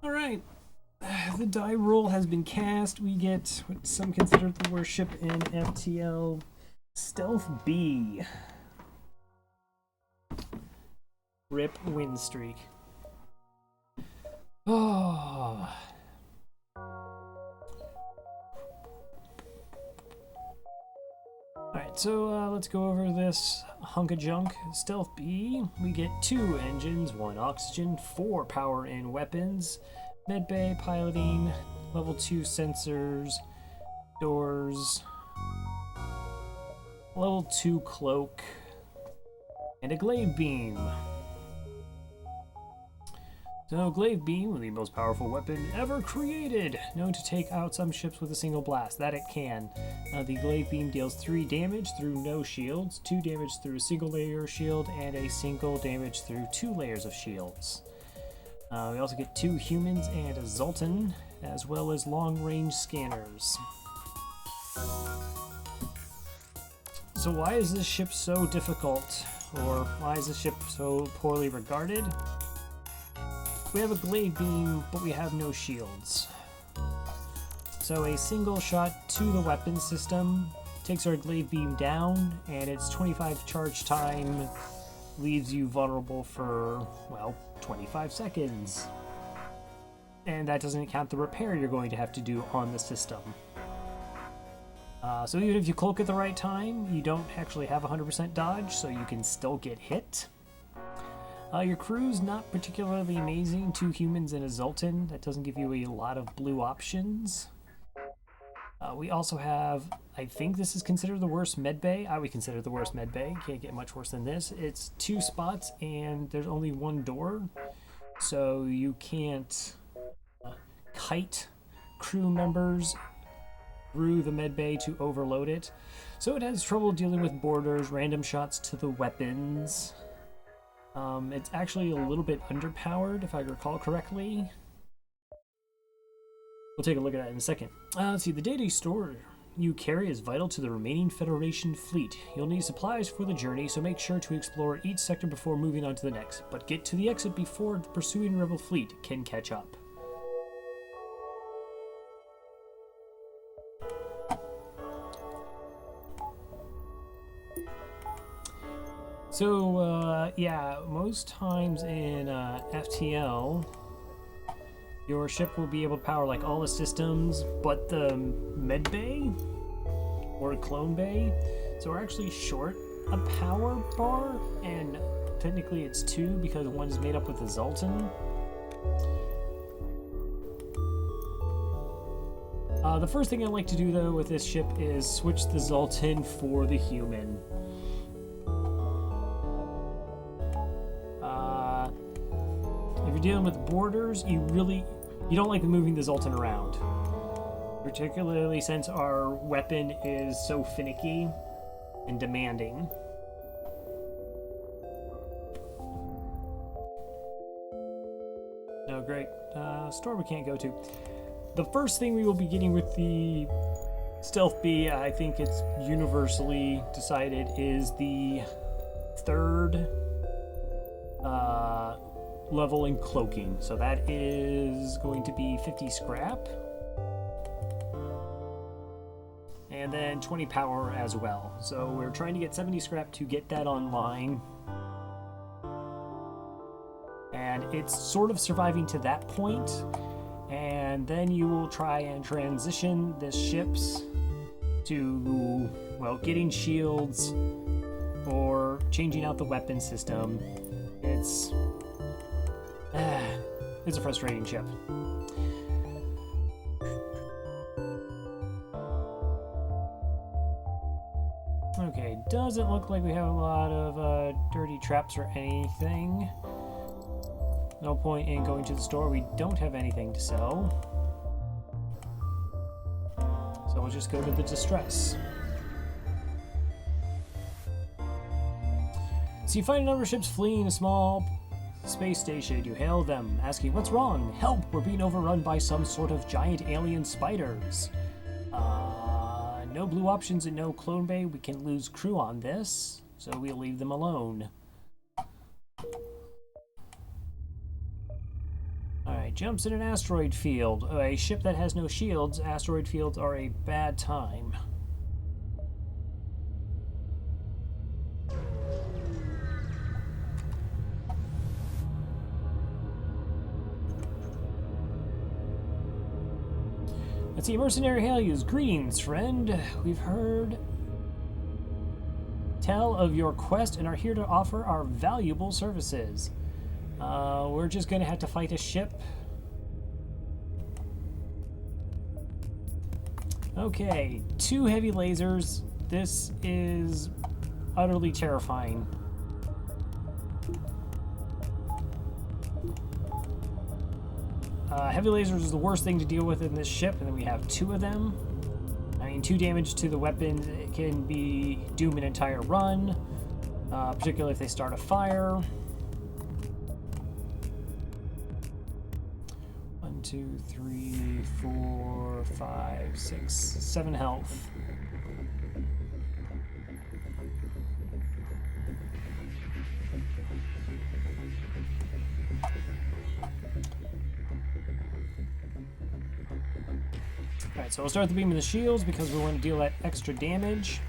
Alright, the die roll has been cast. We get what some consider the worst ship in FTL, Stealth B. Rip win streak. Oh. Alright, so let's go over this hunk of junk. Stealth B, we get 2 engines, 1 oxygen, 4 power and weapons, medbay, piloting, level 2 sensors, doors, level 2 cloak, and a glaive beam. So, glaive beam, the most powerful weapon ever created, known to take out some ships with a single blast. That it can. The glaive beam deals 3 damage through no shields, 2 damage through a single layer of shield, and a single damage through 2 layers of shields. We also get 2 humans and a Zoltan, as well as long-range scanners. So why is this ship so difficult? Or why is this ship so poorly regarded? We have a glaive beam, but we have no shields. So a single shot to the weapon system takes our glaive beam down, and its 25 charge time leaves you vulnerable for, well, 25 seconds. And that doesn't count the repair you're going to have to do on the system. So even if you cloak at the right time, you don't actually have 100% dodge, so you can still get hit. Your crew's not particularly amazing. 2 humans and a Zoltan. That doesn't give you a lot of blue options. We also have, I think this is considered the worst medbay. I would consider it the worst medbay. Can't get much worse than this. It's 2 spots and there's only 1 door. So you can't kite crew members through the medbay to overload it. So it has trouble dealing with borders, random shots to the weapons. It's actually a little bit underpowered, if I recall correctly. We'll take a look at that in a second. Let's see, the data store you carry is vital to the remaining Federation fleet. You'll need supplies for the journey, so make sure to explore each sector before moving on to the next. But get to the exit before the pursuing rebel fleet can catch up. So, yeah, most times in FTL, your ship will be able to power like all the systems, but the med bay or clone bay. So we're actually short a power bar, and technically it's 2 because one is made up with the Zoltan. The first thing I like to do though with this ship is switch the Zoltan for the human. If you're dealing with borders, you don't like moving the Zoltan around. Particularly since our weapon is so finicky and demanding. Oh, great. Store we can't go to. The first thing we will be getting with the Stealth B, I think it's universally decided, is the 3rd level in cloaking. So that is going to be 50 scrap. And then 20 power as well. So we're trying to get 70 scrap to get that online. And it's sort of surviving to that point. And then you will try and transition this ship's to, well, getting shields or changing out the weapon system. It's a frustrating ship. Okay, doesn't look like we have a lot of dirty traps or anything. No point in going to the store. We don't have anything to sell. So we'll just go to the distress. So you find a number of ships fleeing a small space station. You hail them, asking, "What's wrong? Help! We're being overrun by some sort of giant alien spiders." No blue options and no clone bay. We can lose crew on this, so we'll leave them alone. Alright, Alright, jumps in an asteroid field. A ship that has no shields, asteroid fields are a bad time. Let's see, mercenary halyus. Greetings, friend. We've heard tell of your quest and are here to offer our valuable services. We're just gonna have to fight a ship. Okay, 2 heavy lasers. This is utterly terrifying. Heavy lasers is the worst thing to deal with in this ship, and then we have 2 of them. I mean, 2 damage to the weapons it can doom an entire run, particularly if they start a fire. 1, 2, 3, 4, 5, 6, 7 health. Alright, so we'll start the beam of the shields because we want to deal that extra damage.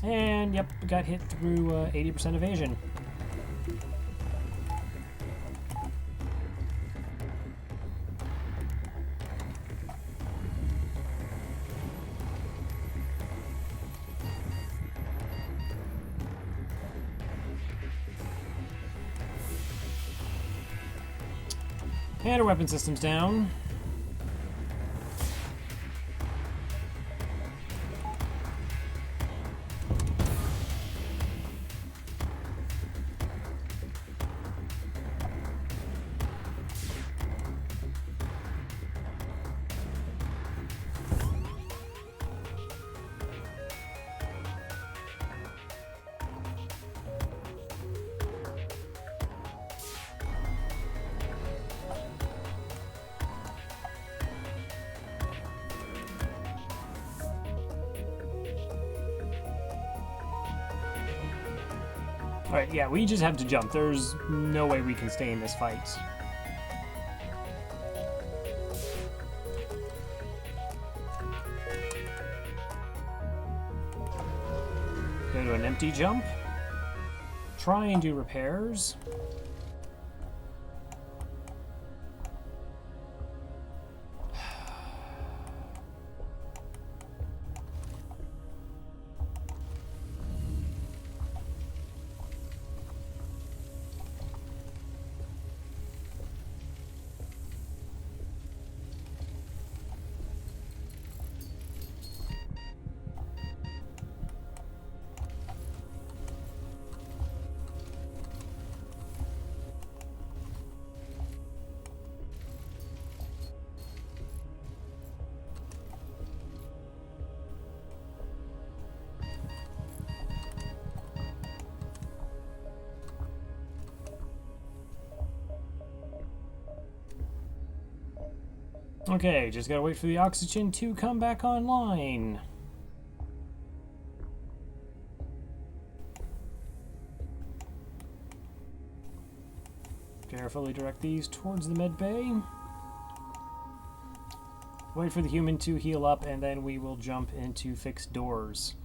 And, yep, got hit through 80% evasion. And our weapon system's down. Alright, yeah, we just have to jump. There's no way we can stay in this fight. Go to an empty jump. Try and do repairs. Okay, just gotta wait for the oxygen to come back online. Carefully direct these towards the med bay. Wait for the human to heal up, and then we will jump into fixed doors.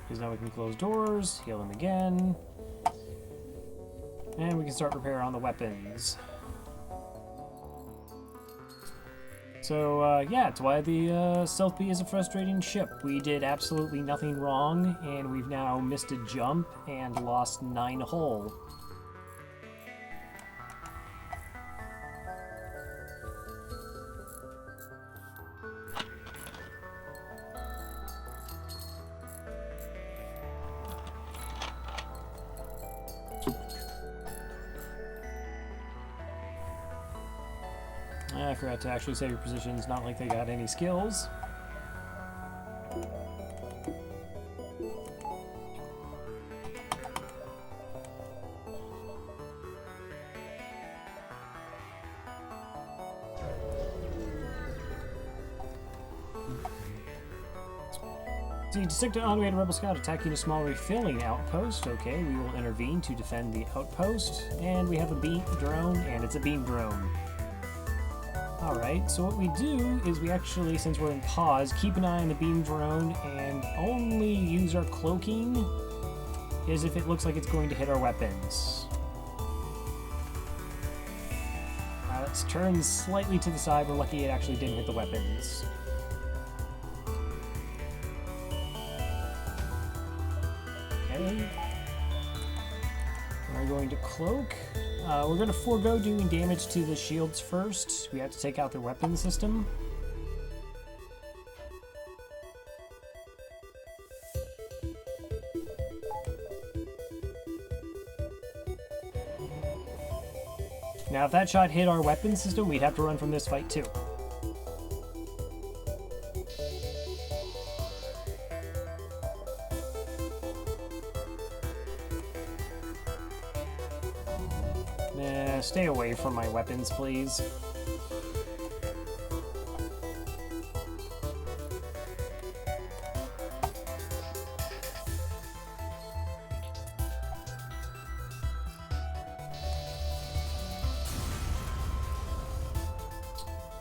Because now we can close doors, heal them again, and we can start repair on the weapons. So, yeah, it's why the Stealth Bee is a frustrating ship. We did absolutely nothing wrong, and we've now missed a jump and lost 9 hull. I forgot to actually save your positions, not like they got any skills. So you detect an automated rebel scout attacking a small refilling outpost. Okay, we will intervene to defend the outpost. And we have a beam drone, and it's a beam drone. Alright, so what we do is we actually, since we're in pause, keep an eye on the beam drone and only use our cloaking is if it looks like it's going to hit our weapons. Let's turn slightly to the side. We're lucky it actually didn't hit the weapons. Okay. We're going to cloak. We're going to forego doing damage to the shields first. We have to take out their weapon system. Now, if that shot hit our weapon system, we'd have to run from this fight too. Stay away from my weapons, please.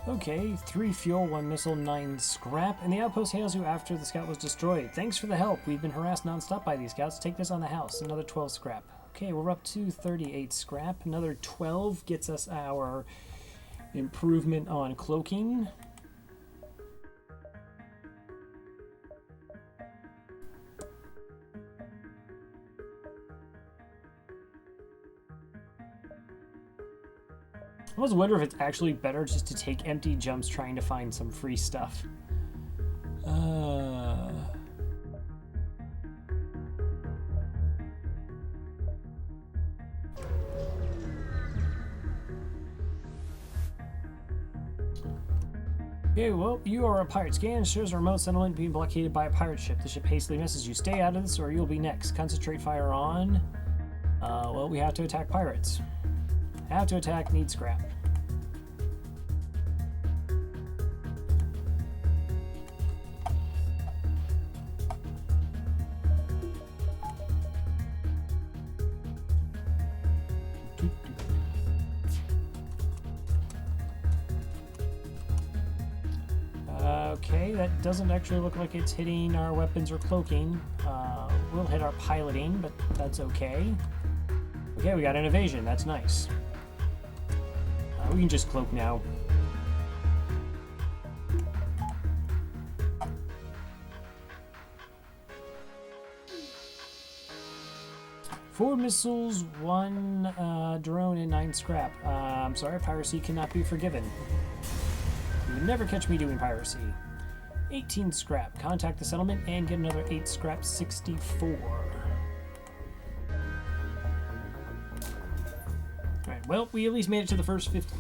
Okay, 3 fuel, 1 missile, 9 scrap, and the outpost hails you after the scout was destroyed. Thanks for the help. We've been harassed non-stop by these scouts. Take this on the house. Another 12 scrap. Okay, we're up to 38 scrap. Another 12 gets us our improvement on cloaking. I almost wonder if it's actually better just to take empty jumps trying to find some free stuff. Okay, well, you are a pirate. Scan shows a remote settlement being blockaded by a pirate ship. The ship hastily messages you, stay out of this or you'll be next. Concentrate fire on... well, we have to attack pirates. Have to attack, need scrap. Okay, that doesn't actually look like it's hitting our weapons or cloaking. We'll hit our piloting, but that's okay. Okay, we got an evasion. That's nice. We can just cloak now. Four missiles, 1 drone, and 9 scrap. I'm sorry, piracy cannot be forgiven. You would never catch me doing piracy. 18 scrap. Contact the settlement and get another 8 scrap, 64. Alright, well, we at least made it to the first 50.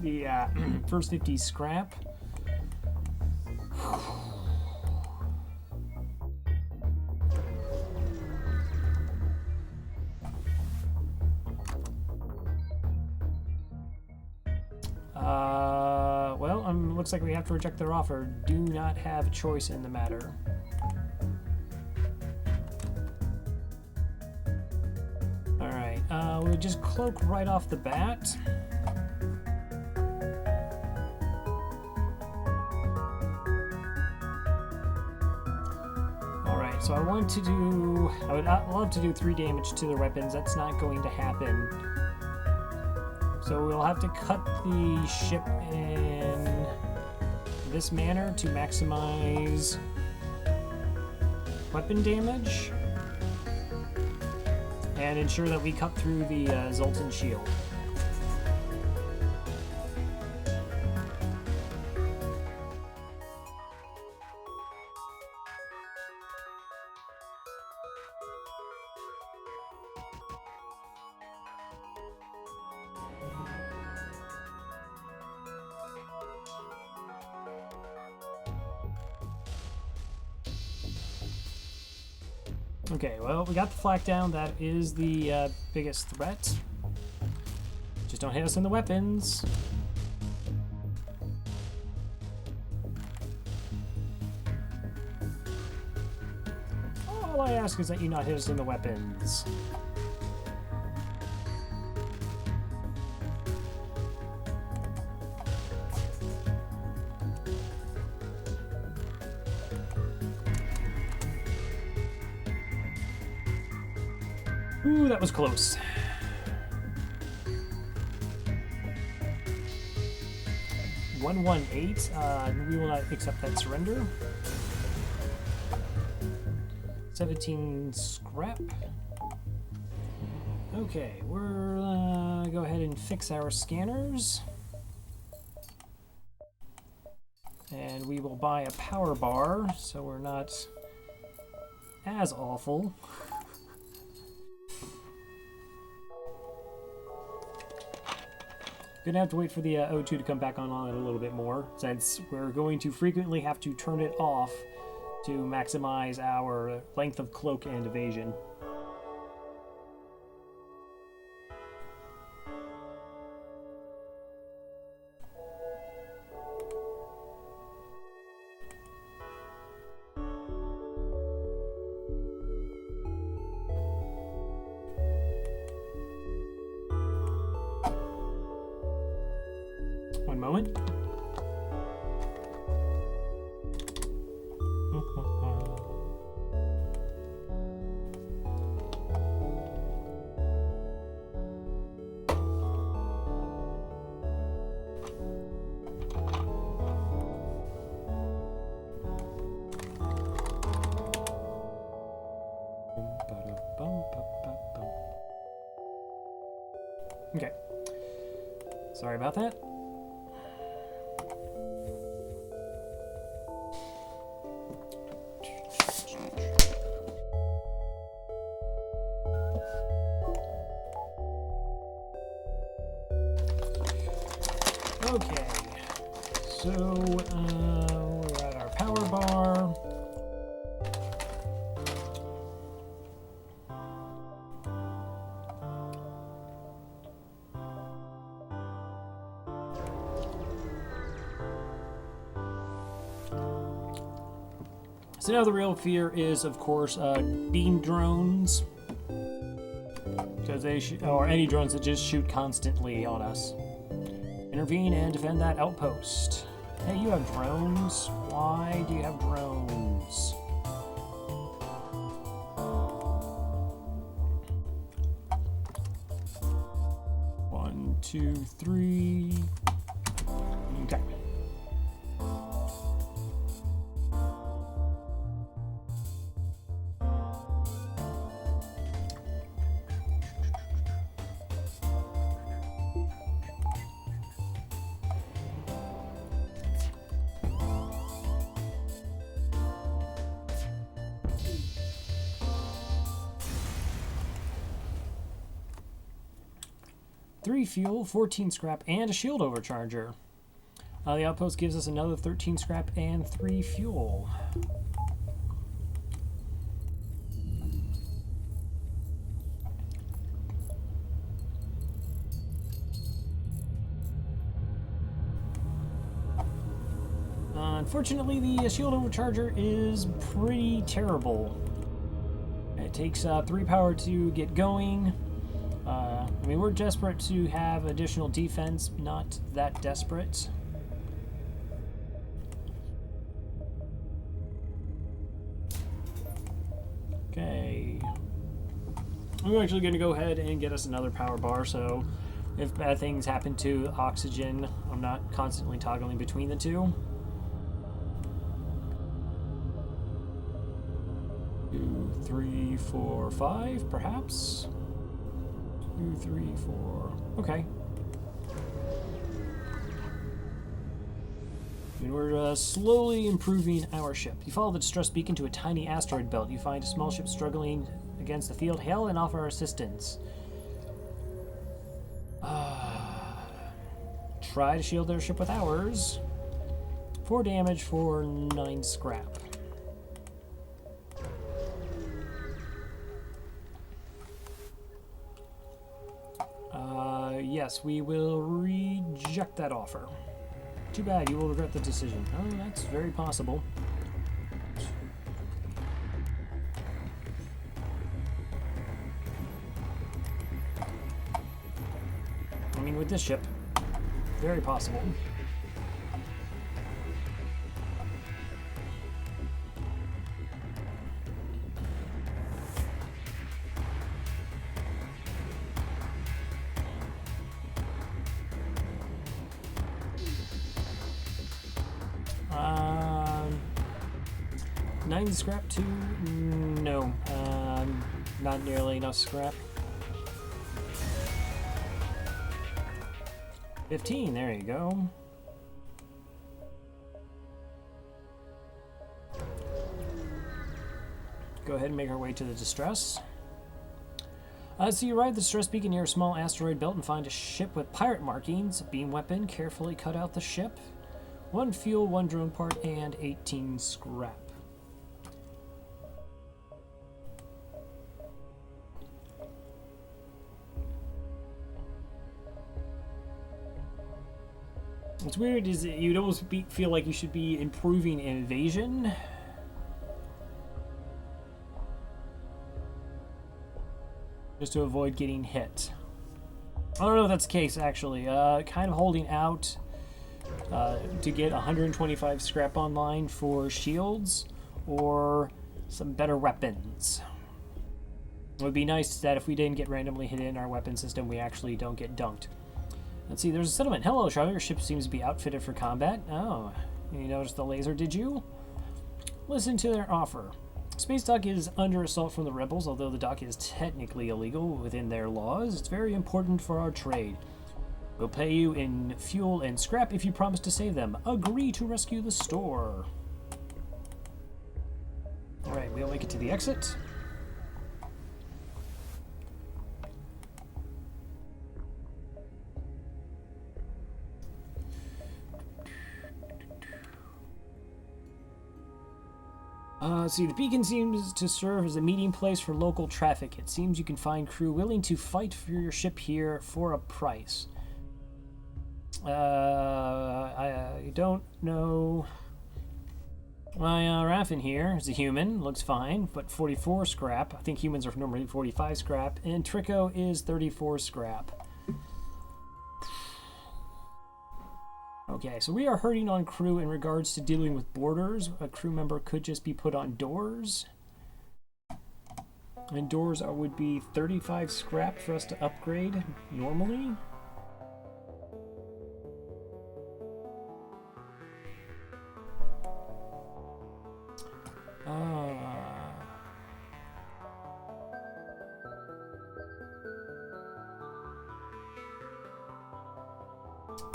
The first 50 scrap. Well, looks like we have to reject their offer. Do not have a choice in the matter. Alright, we'll just cloak right off the bat. Alright, so I would love to do 3 damage to their weapons. That's not going to happen. So we'll have to cut the ship in this manner to maximize weapon damage and ensure that we cut through the Zoltan shield. Okay, well, we got the flak down. That is the biggest threat. Just don't hit us in the weapons. All I ask is that you not hit us in the weapons. Ooh, that was close. $118. We will not accept that surrender. 17 scrap. Okay, we're go ahead and fix our scanners. And we will buy a power bar so we're not as awful. Gonna have to wait for the O2 to come back online a little bit more, since we're going to frequently have to turn it off to maximize our length of cloak and evasion. One moment. Okay. Sorry about that. Okay, so we're at our power bar. So now the real fear is, of course, beam drones, because they or any drones that just shoot constantly on us. Intervene and defend that outpost. Hey, you have drones. Why do you have drones? One, two, three. Okay. Three fuel, 14 scrap, and a shield overcharger. The outpost gives us another 13 scrap and 3 fuel. Unfortunately, the shield overcharger is pretty terrible. It takes 3 power to get going. I mean, we're desperate to have additional defense, not that desperate. Okay. I'm actually going to go ahead and get us another power bar, so if bad things happen to oxygen, I'm not constantly toggling between the two. 2, 3, 4, 5, perhaps? 2, 3, 4. Okay. And we're slowly improving our ship. You follow the distress beacon to a tiny asteroid belt. You find a small ship struggling against the field. Hail and offer assistance. Try to shield their ship with ours. 4 damage for 9 scrap. yes, we will reject that offer. Too bad, you will regret the decision. Oh, that's very possible. I mean, with this ship, very possible. Nine scrap to no, not nearly enough scrap. 15, there you go. Go ahead and make our way to the distress. So you arrive at the distress beacon near a small asteroid belt and find a ship with pirate markings, a beam weapon, carefully cut out the ship, 1 fuel, 1 drone part, and 18 scrap. What's weird is that you'd almost feel like you should be improving in evasion. Just to avoid getting hit. I don't know if that's the case, actually. Kind of holding out to get 125 scrap online for shields or some better weapons. It would be nice that if we didn't get randomly hit in our weapon system, we actually don't get dunked. Let's see, there's a settlement. Hello, Charlie. Your ship seems to be outfitted for combat. Oh, you noticed the laser, did you? Listen to their offer. Space dock is under assault from the rebels, although the dock is technically illegal within their laws. It's very important for our trade. We'll pay you in fuel and scrap if you promise to save them. Agree to rescue the store. Alright, we'll make it to the exit. See, the beacon seems to serve as a meeting place for local traffic. It seems you can find crew willing to fight for your ship here for a price. I don't know. Raffin here is a human, looks fine, but 44 scrap. I think humans are normally 45 scrap, and Trico is 34 scrap. Okay, so we are hurting on crew in regards to dealing with boarders. A crew member could just be put on doors. And doors would be 35 scrap for us to upgrade normally.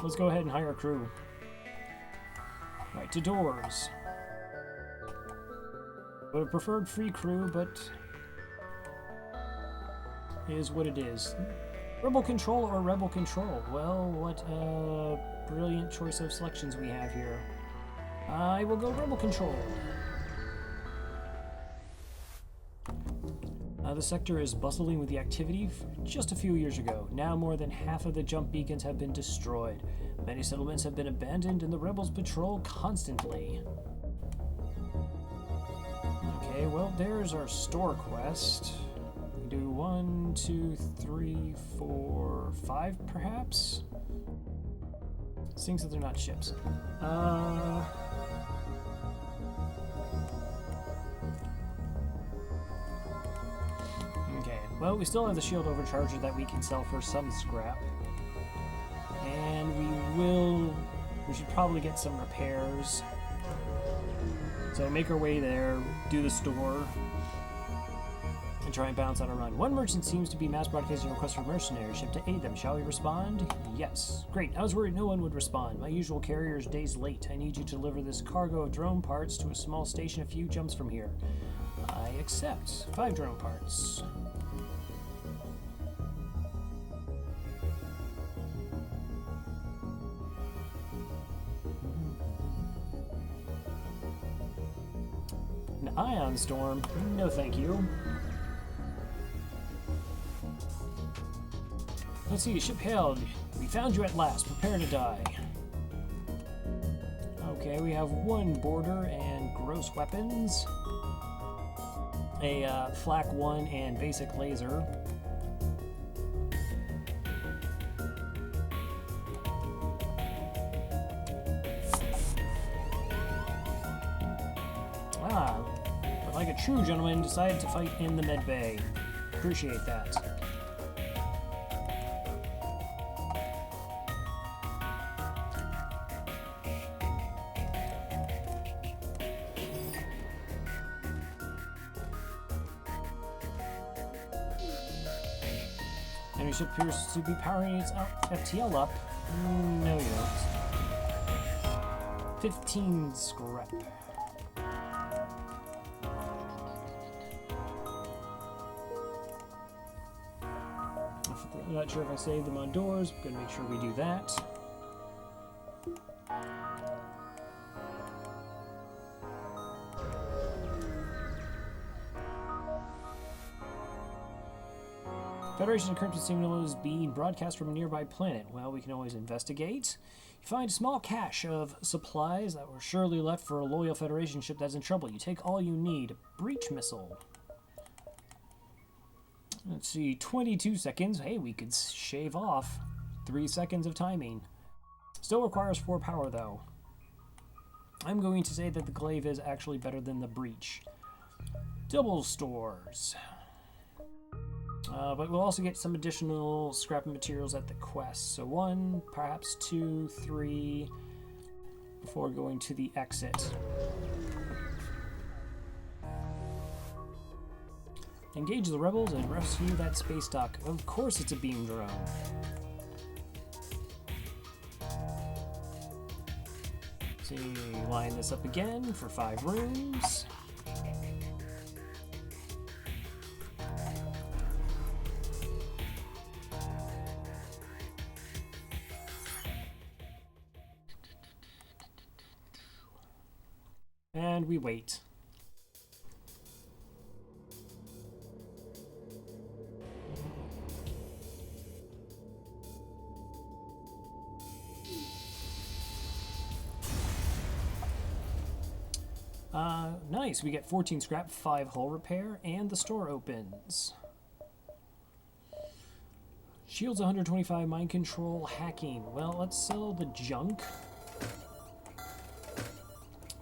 Let's go ahead and hire a crew. Right, to doors. Would have preferred free crew, but it is what it is. Rebel control or rebel control? Well, what a brilliant choice of selections we have here. I will go rebel control. The sector is bustling with the activity just a few years ago. Now more than half of the jump beacons have been destroyed. Many settlements have been abandoned and the rebels patrol constantly. Okay, well, there's our store quest. We can do 1, 2, 3, 4, 5 perhaps? Things that they're not ships. Well, we still have the shield overcharger that we can sell for some scrap. And we should probably get some repairs. So make our way there, do the store, and try and bounce on a run. One merchant seems to be mass broadcasting a request for a mercenary ship to aid them. Shall we respond? Yes. Great. I was worried no one would respond. My usual carrier is days late. I need you to deliver this cargo of drone parts to a small station a few jumps from here. I accept. 5 drone parts. Ion storm? No thank you. Let's see, ship hailed. We found you at last. Prepare to die. Okay, we have one boarder and gross weapons. A flak 1 and basic laser. But like a true gentleman, decided to fight in the med bay. Appreciate that. Enemy ship appears to be powering its FTL up. No, you don't. 15 scrap. I'm not sure if I saved them on doors. I'm going to make sure we do that. Federation encrypted signals being broadcast from a nearby planet. Well, we can always investigate. You find a small cache of supplies that were surely left for a loyal Federation ship that's in trouble. You take all you need. Breach missile. Let's see, 22 seconds. Hey, we could shave off 3 seconds of timing. Still requires 4 power, though. I'm going to say that the glaive is actually better than the breach. Double stores. But we'll also get some additional scrap materials at the quest. So 1, perhaps 2, 3, before going to the exit. Engage the rebels and rescue that space dock. Of course it's a beam drone. So line this up again for 5 rooms. And we wait. Nice, we get 14 scrap, 5 hull repair, and the store opens. Shields 125, mind control, hacking. Well, let's sell the junk.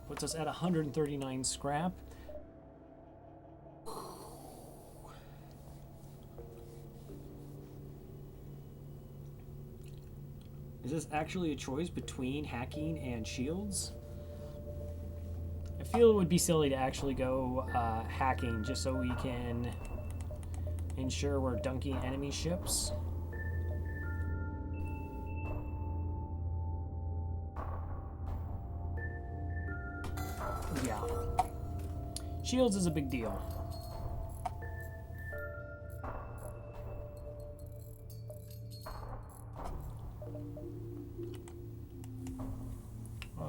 Puts us at 139 scrap. Is this actually a choice between hacking and shields? I feel it would be silly to actually go hacking just so we can ensure we're dunking enemy ships. Yeah. Shields is a big deal.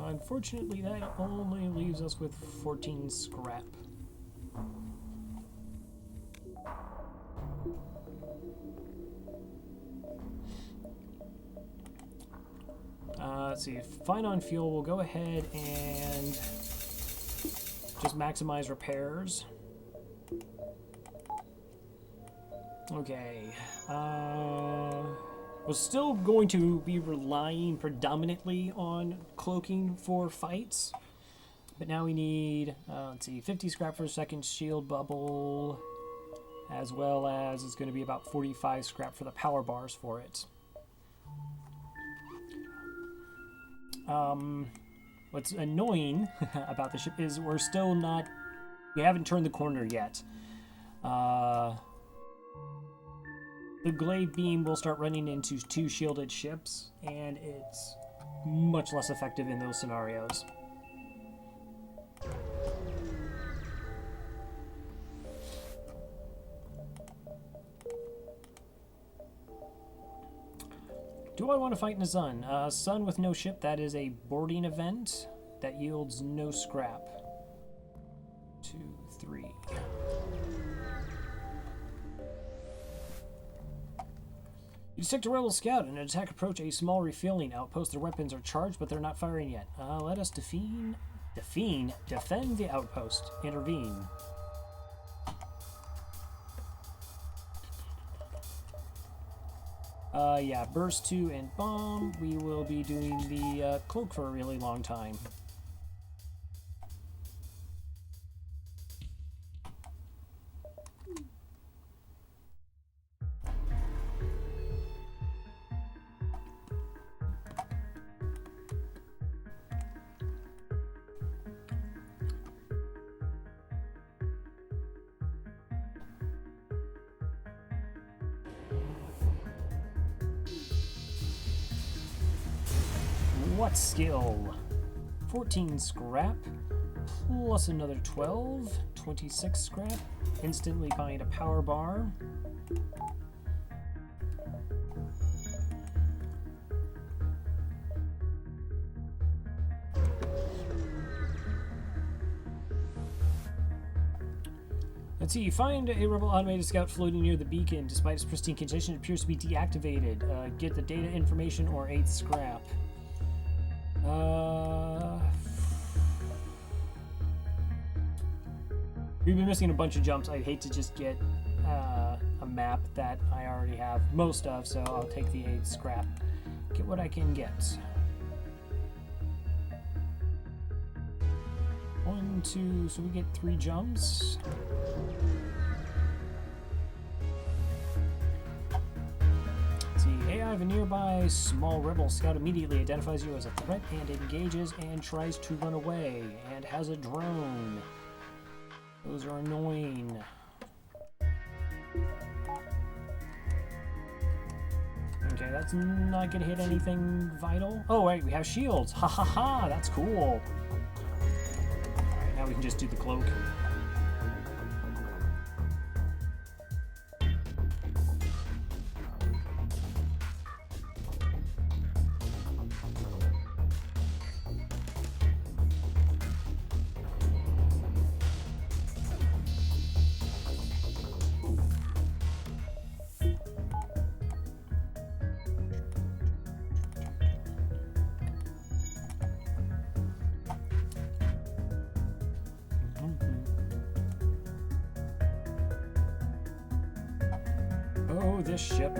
Unfortunately, that only leaves us with 14 scrap. Let's see, fine on fuel, we'll go ahead and just maximize repairs. Okay. We're still going to be relying predominantly on cloaking for fights. But now we need, let's see, 50 scrap for a second shield bubble, as well as it's going to be about 45 scrap for the power bars for it. What's annoying about the ship is we haven't turned the corner yet. The glaive beam will start running into 2 shielded ships, and it's much less effective in those scenarios. Do I want to fight in the sun? Sun with no ship, that is a boarding event that yields no scrap. 2, 3. You detect a rebel scout and an attack approach a small refueling outpost. Their weapons are charged, but they're not firing yet. Let us defend the outpost. Intervene. Yeah, burst 2 and bomb. We will be doing the cloak for a really long time. What skill? 14 scrap, plus another 12, 26 scrap. Instantly buying a power bar. Let's see, you find a rebel automated scout floating near the beacon. Despite its pristine condition, it appears to be deactivated. Get the data information or 8 scrap. We've been missing a bunch of jumps. I'd hate to just get a map that I already have most of, so I'll take the 8 scrap. Get what I can get. 1, 2, so we get 3 jumps. AI of a nearby small rebel scout immediately identifies you as a threat and engages and tries to run away, and has a drone. Those are annoying. Okay, that's not gonna hit anything vital. Oh wait, we have shields. Ha ha ha, that's cool. Alright, now we can just do the cloak. Oh, this ship.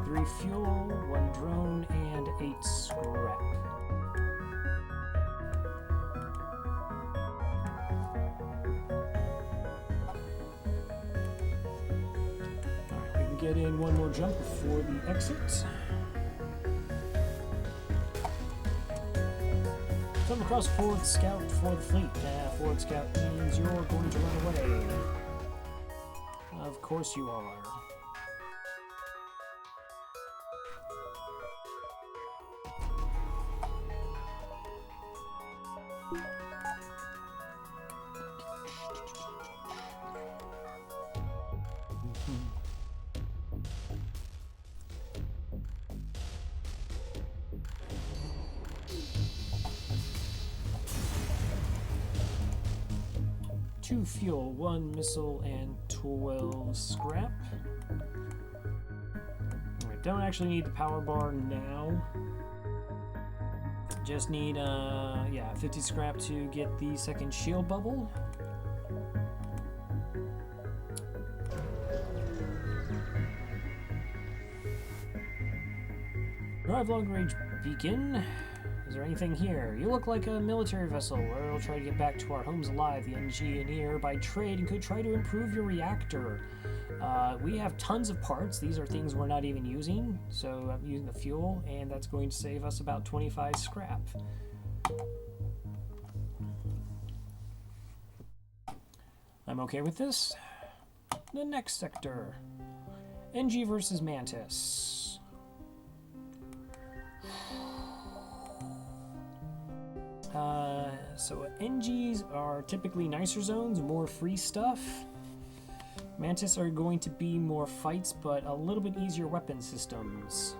3 fuel, 1 drone, and 8 scrap. Alright, we can get in 1 more jump before the exit. Come across forward scout for the fleet. Forward scout means you're going to run away. Of course you are. Two fuel, 1 missile, and 12 scrap. Alright, don't actually need the power bar now. Just need, 50 scrap to get the second shield bubble. Arrive long range beacon. Is there anything here? You look like a military vessel. We'll try to get back to our homes alive. The engineer by trade and could try to improve your reactor. We have tons of parts. These are things we're not even using. So I'm using the fuel, and that's going to save us about 25 scrap. I'm okay with this. The next sector. NG versus Mantis. So NGs are typically nicer zones, more free stuff. Mantis are going to be more fights, but a little bit easier weapon systems.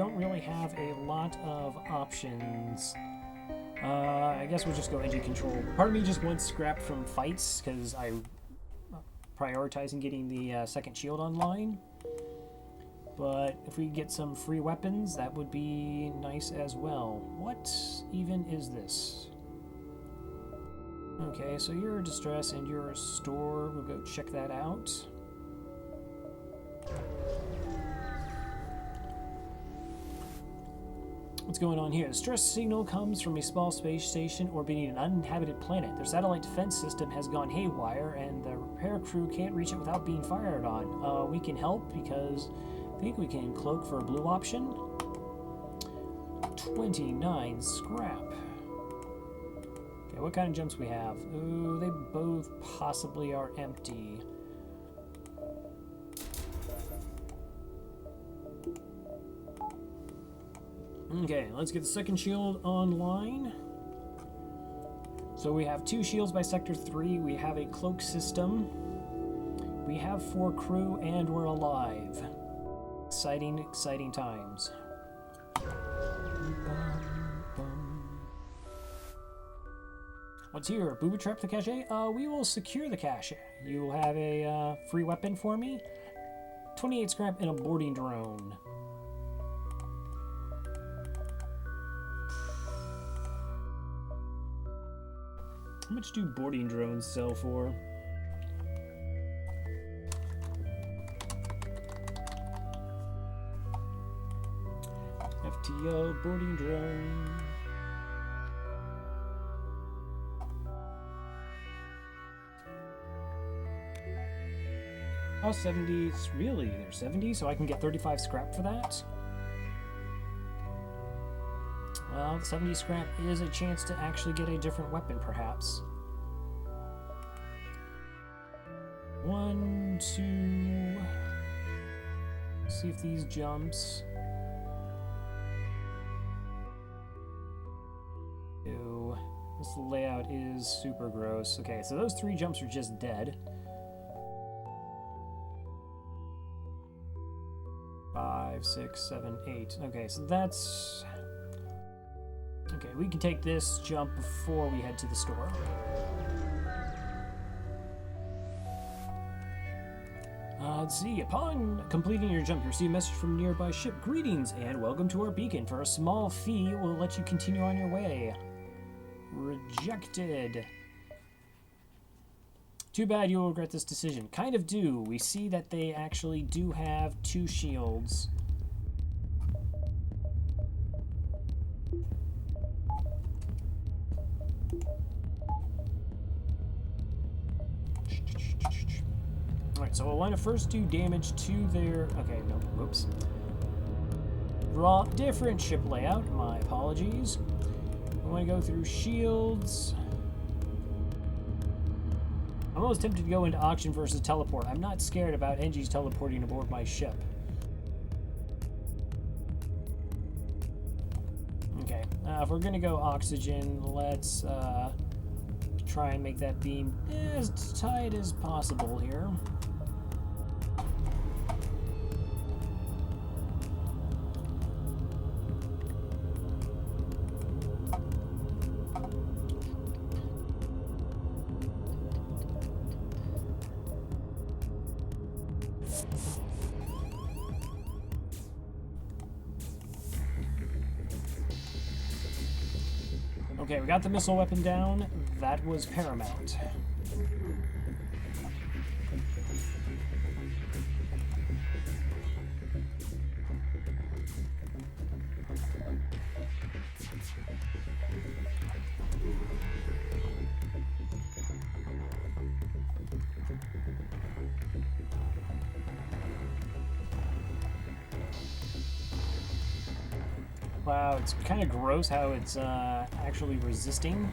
don't really have a lot of options. I guess we'll just go engine control. Part of me just wants scrap from fights, because I'm prioritizing getting the second shield online. But if we get some free weapons, that would be nice as well. What even is this? Okay, so you're a distress and you're a store. We'll go check that out. What's going on here? The stress signal comes from a small space station orbiting an uninhabited planet. Their satellite defense system has gone haywire, and the repair crew can't reach it without being fired on. We can help because I think we can cloak for a blue option. 29 scrap. Okay, what kind of jumps we have? Ooh, they both possibly are empty. Okay, let's get the second shield online. So we have 2 shields by Sector 3. We have a cloak system. We have 4 crew, and we're alive. Exciting, exciting times. What's here? Booby trap the cache? We will secure the cache. You will have a free weapon for me. 28 scrap and a boarding drone. How much do boarding drones sell for? FTL boarding drone. Oh, 70. Really? They're 70? So I can get 35 scrap for that? Well, 70 scrap is a chance to actually get a different weapon, perhaps. 1, 2... See if these jumps... Ew. This layout is super gross. Okay, so those 3 jumps are just dead. 5, 6, 7, 8. Okay, so that's... Okay, we can take this jump before we head to the store. Let's see. Upon completing your jump, you receive a message from a nearby ship. Greetings and welcome to our beacon. For a small fee, we'll let you continue on your way. Rejected. Too bad you'll regret this decision. Kind of do. We see that they actually do have 2 shields. Alright, so I want to first do damage to their... Okay, no, whoops. Different ship layout, my apologies. I want to go through shields. I'm almost tempted to go into auction versus teleport. I'm not scared about NGs teleporting aboard my ship. Okay, if we're going to go oxygen, let's try and make that beam as tight as possible here. Okay, we got the missile weapon down. That was paramount. Wow, it's kind of gross how it's actually resisting.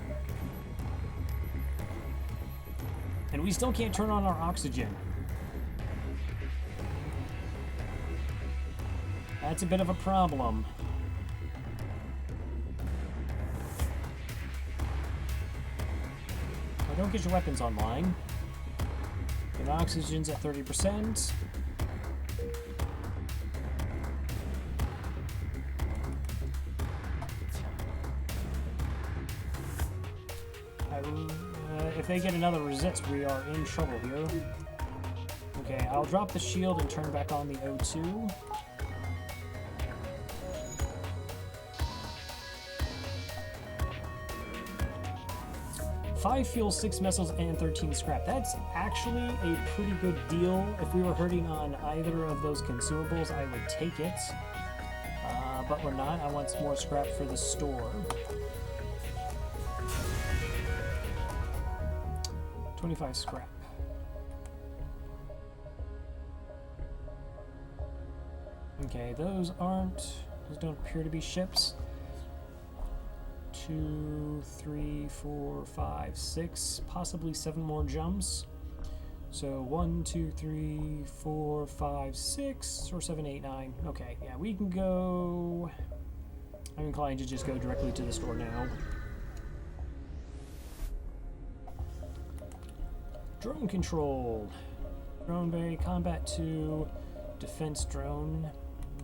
And we still can't turn on our oxygen. That's a bit of a problem. Well, don't get your weapons online. Your oxygen's at 30%. If they get another resist, we are in trouble here. Okay, I'll drop the shield and turn back on the O2. Five fuel, 6 missiles, and 13 scrap. That's actually a pretty good deal. If we were hurting on either of those consumables, I would take it. But we're not. I want some more scrap for the store. 25 scrap. Okay, those don't appear to be ships. 2, 3, 4, 5, 6, possibly 7 more jumps. So 1, 2, 3, 4, 5, 6, or 7, 8, 9. Okay, yeah, we can go. I'm inclined to just go directly to the store now. Drone control. Drone bay, combat 2, defense drone,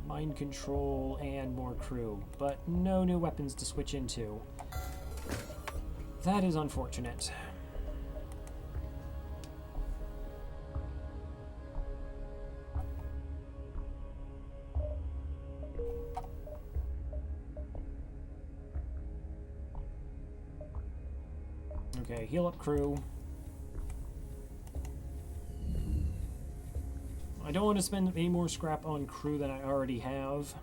mind control, and more crew. But no new weapons to switch into. That is unfortunate. Okay, heal up crew. I don't want to spend any more scrap on crew than I already have.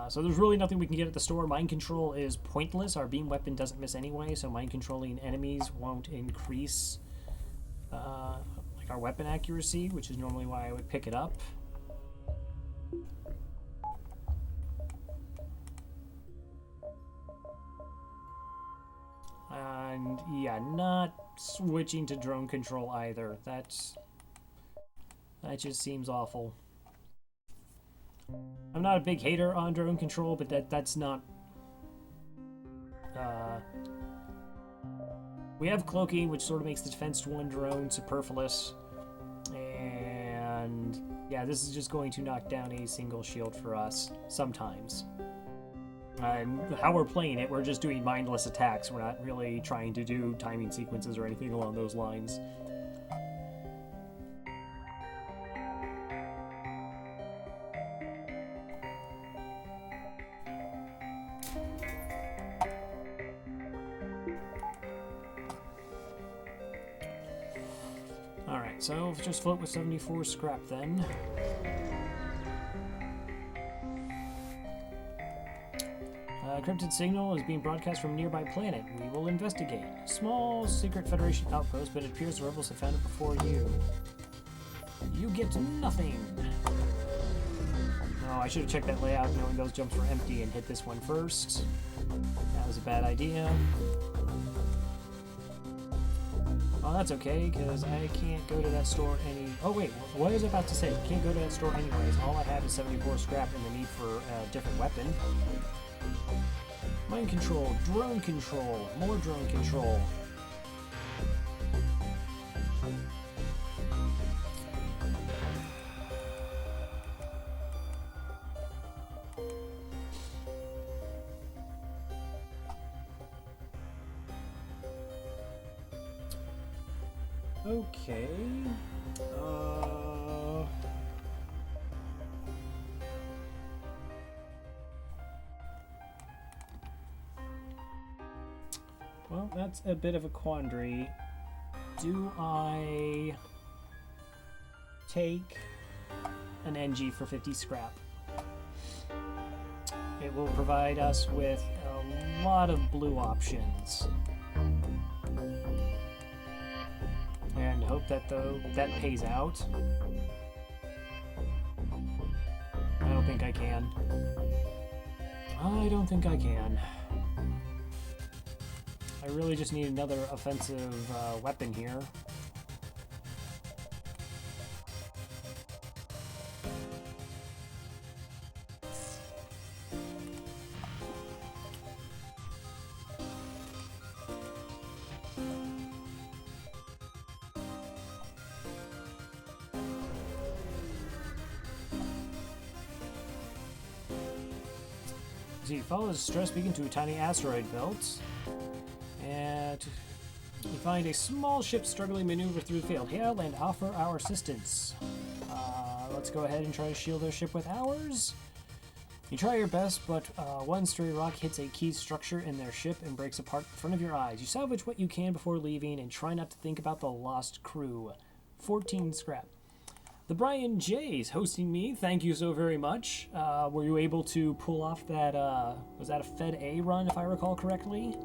So there's really nothing we can get at the store. Mind control is pointless. Our beam weapon doesn't miss anyway, so mind controlling enemies won't increase like our weapon accuracy, which is normally why I would pick it up. And yeah, not switching to drone control either. That just seems awful. I'm not a big hater on drone control, but that's not. We have cloaking, which sort of makes the defense to one drone superfluous, and yeah, this is just going to knock down a single shield for us sometimes. How we're playing it, we're just doing mindless attacks. We're not really trying to do timing sequences or anything along those lines. Alright, so just float with 74 scrap then. Encrypted signal is being broadcast from a nearby planet. We will investigate. Small secret Federation outpost, but it appears the rebels have found it before you. You get nothing. Oh, I should have checked that layout knowing those jumps were empty and hit this one first. That was a bad idea. Well, that's okay, because I can't go to that store any... Oh, wait, what was I about to say? Can't go to that store anyways. All I have is 74 scrap and the need for a different weapon. Mind control, drone control, more drone control. Okay. Well, that's a bit of a quandary. Do I take an NG for 50 scrap? It will provide us with a lot of blue options. And hope that that pays out. I don't think I can. I don't think I can. I really just need another offensive weapon here. See, follow the stress beacon to a tiny asteroid belt. And you find a small ship struggling to maneuver through the field. Hail and offer our assistance. Let's go ahead and try to shield their ship with ours. You try your best, but one stray rock hits a key structure in their ship and breaks apart in front of your eyes. You salvage what you can before leaving and try not to think about the lost crew. 14 scrap. The Brian J's hosting me. Thank you so very much. Were you able to pull off that, was that a Fed A run, if I recall correctly?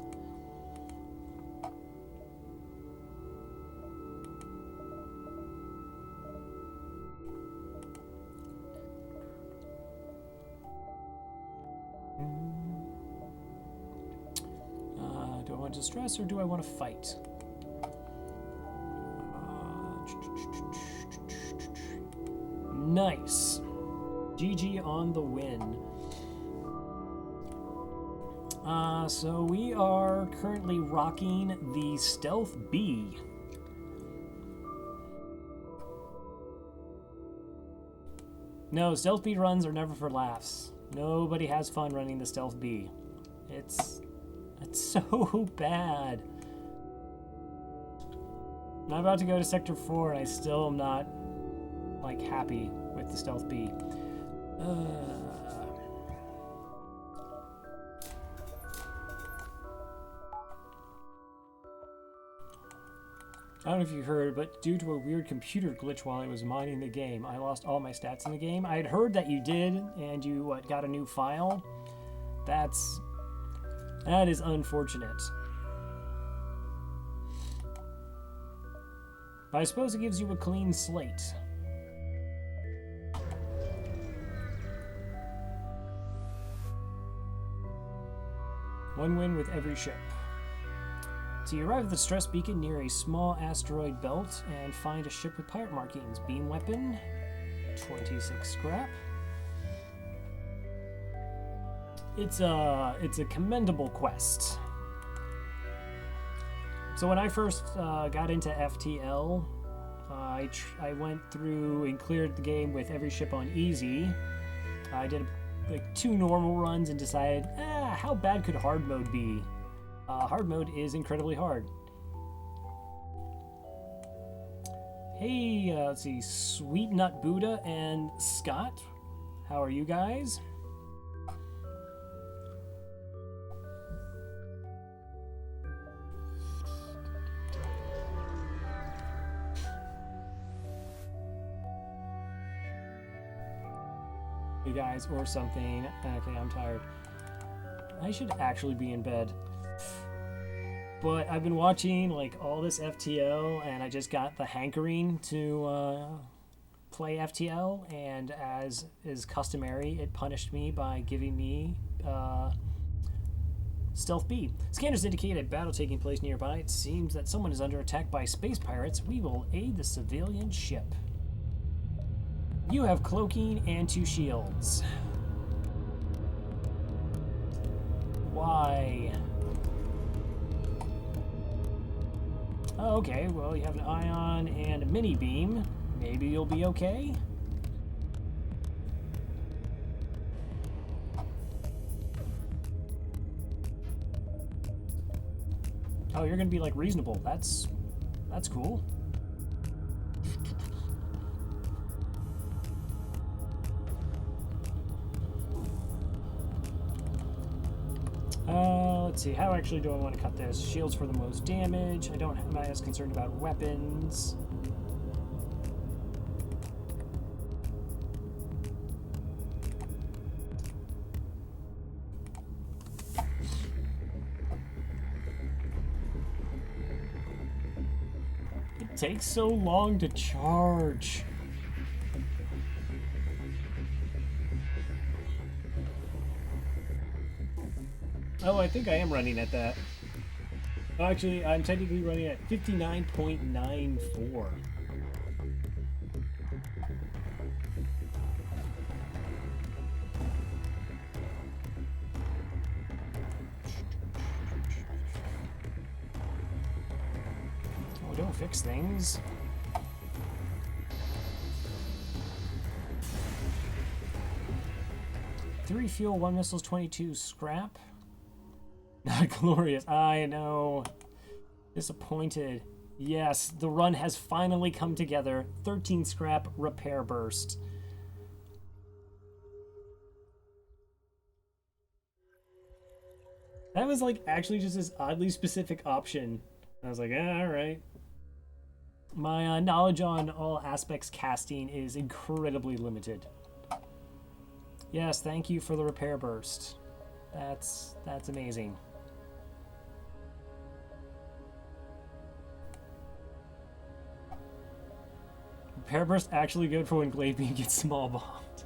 Do I want to stress or do I want to fight? Nice. GG on the win. So we are currently rocking the Stealth B. No, Stealth B runs are never for laughs. Nobody has fun running the Stealth B. It's so bad. I'm about to go to Sector 4 and I still am not, like, happy with the Stealth B. I don't know if you heard, but due to a weird computer glitch while I was mining the game, I lost all my stats in the game. I had heard that you did, and you got a new file. That is unfortunate. But I suppose it gives you a clean slate. One win with every ship. So you arrive at the stress beacon near a small asteroid belt and find a ship with pirate markings. Beam weapon, 26 scrap. It's a commendable quest. So when I first got into FTL, I went through and cleared the game with every ship on easy. I did like 2 normal runs and decided, how bad could hard mode be? Hard mode is incredibly hard. Hey, let's see, Sweet Nut Buddha and Scott, how are you guys? You guys, or something. Okay, I'm tired. I should actually be in bed. But I've been watching like all this FTL, and I just got the hankering to play FTL, and as is customary, it punished me by giving me Stealth B. Scanners indicate a battle taking place nearby. It seems that someone is under attack by space pirates. We will aid the civilian ship. You have cloaking and 2 shields. Why? Oh, okay, well, you have an ion and a mini beam. Maybe you'll be okay. Oh, you're gonna be like reasonable. That's cool. Let's see, how actually do I want to cut this? Shields for the most damage. I'm not as concerned about weapons. It takes so long to charge. Oh, I think I am running at that. Oh, actually, I'm technically running at 59.94. Oh, don't fix things. 3 fuel, 1 missiles, 22 scrap. Not glorious. I know. Disappointed. Yes, the run has finally come together. 13 scrap, repair burst. That was like actually just this oddly specific option. I was like, yeah, all right. My knowledge on all aspects casting is incredibly limited. Yes, thank you for the repair burst. That's amazing. Repair burst actually good for when glaive beam gets small bombed.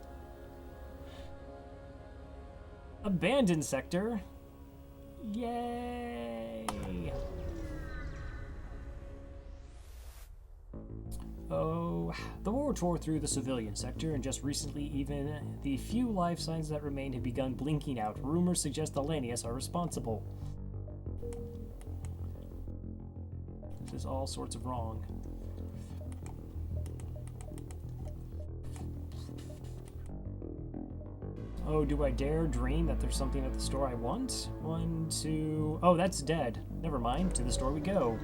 Abandoned sector. Yay! Oh, the war tore through the civilian sector, and just recently even the few life signs that remained had begun blinking out. Rumors suggest the Lanius are responsible. This is all sorts of wrong. Oh, do I dare dream that there's something at the store I want? 1, 2... Oh, that's dead. Never mind. To the store we go.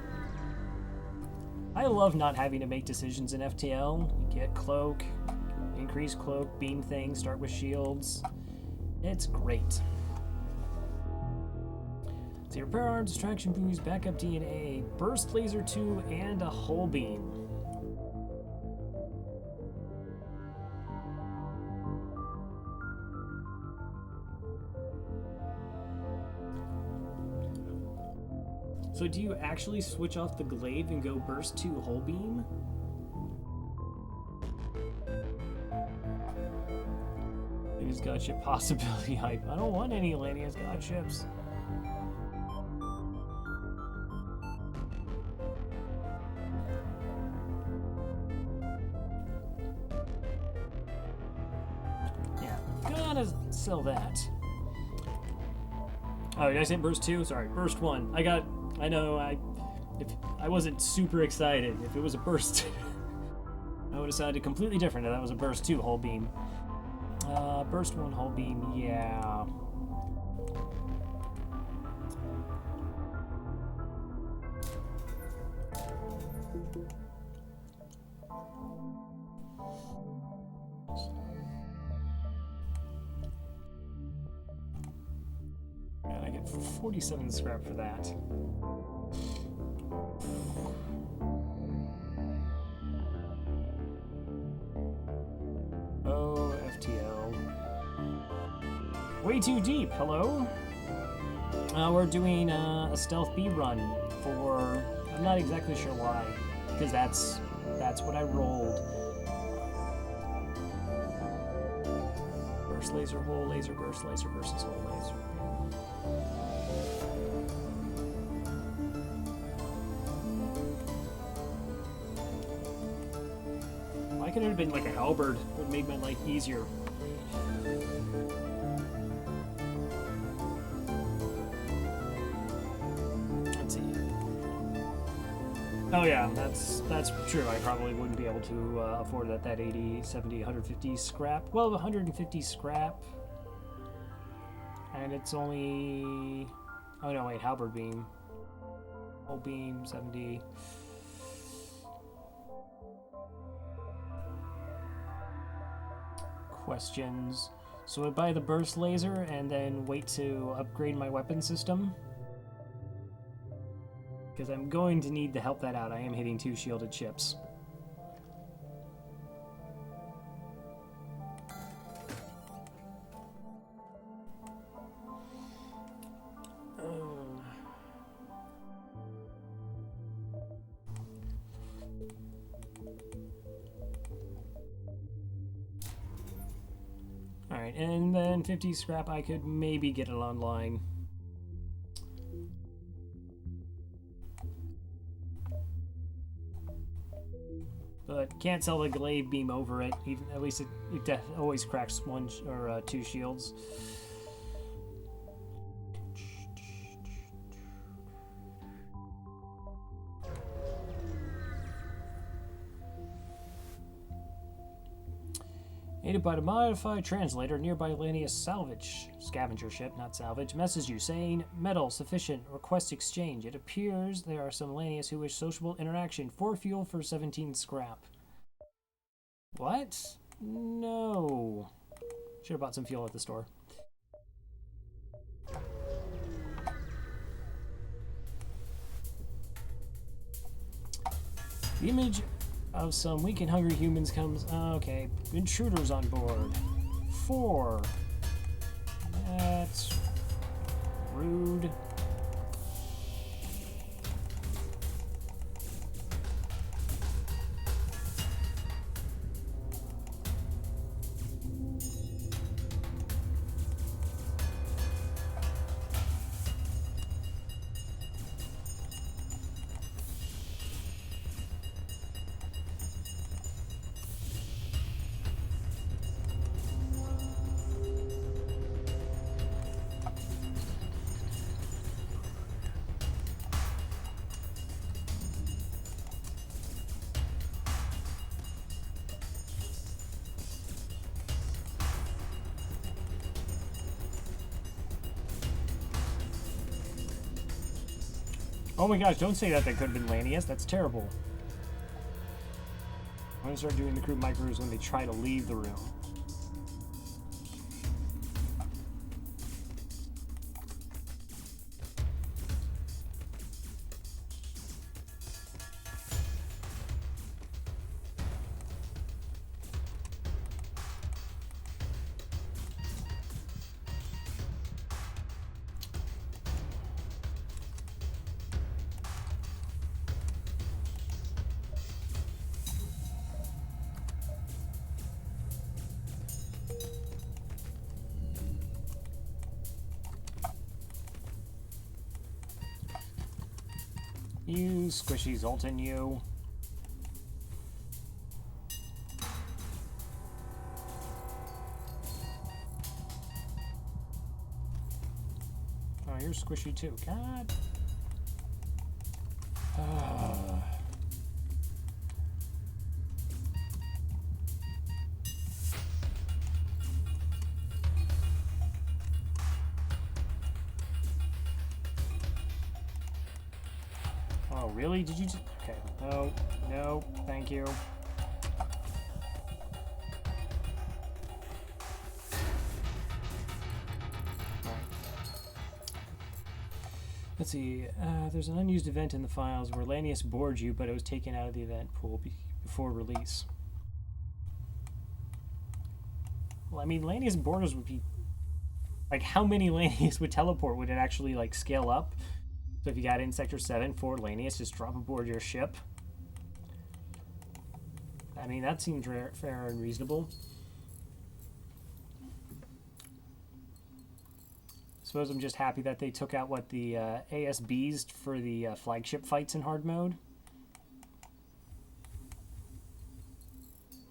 I love not having to make decisions in FTL. You get cloak, increase cloak, beam things, start with shields. It's great. So repair arms, distraction boost, backup DNA, burst laser 2, and a hull beam. So do you actually switch off the glaive and go burst 2 hull beam? Lanius God ship possibility hype. I don't want any Lanius God ships. Yeah, gotta sell that. Oh, did I say burst 2? Sorry, burst 1. I know, if I wasn't super excited. If it was a burst, I would have sounded completely different if that was a burst 2 hull beam. Burst 1 hull beam, yeah. And I get 47 scrap for that. Oh, FTL. Way too deep, hello? We're doing a stealth B run for... I'm not exactly sure why, because that's what I rolled. Burst laser, whole laser, burst laser versus whole laser. Why couldn't it have been like a halberd? It would have made my life easier. Let's see. Oh yeah, that's true. I probably wouldn't be able to afford that 80, 70, 150 scrap. Well, 150 scrap. And it's only... Oh no, wait, halberd beam. Whole beam, 70... Questions. So I buy the burst laser and then wait to upgrade my weapon system? Because I'm going to need to help that out. I am hitting 2 shielded ships. Alright, and then 50 scrap, I could maybe get it online. But can't sell the glaive beam over it. Even at least it always cracks 1 or 2 shields. Aided by the modified translator, nearby Lanius salvage, scavenger ship, not salvage, messages you saying, metal, sufficient, request exchange. It appears there are some Lanius who wish sociable interaction. 4 fuel for 17 scrap. What? No. Should have bought some fuel at the store. The image of some weak and hungry humans comes... Okay, intruders on board. 4. That's rude. Oh my gosh, don't say that could have been Lanius. That's terrible. I'm going to start doing the crew micros when they try to leave the room. You squishy Zoltan, you. Oh, you're squishy too. God. Oh, really? Did you just... Okay. No. No. Thank you. Let's see. There's an unused event in the files where Lanius bored you, but it was taken out of the event pool before release. Well, I mean, Lanius borders would be... Like, how many Lanius would teleport? Would it actually, like, scale up? So if you got in Sector 7 for Lanius, just drop aboard your ship. I mean, that seems fair and reasonable. I suppose I'm just happy that they took out, what, the ASBs for the flagship fights in hard mode.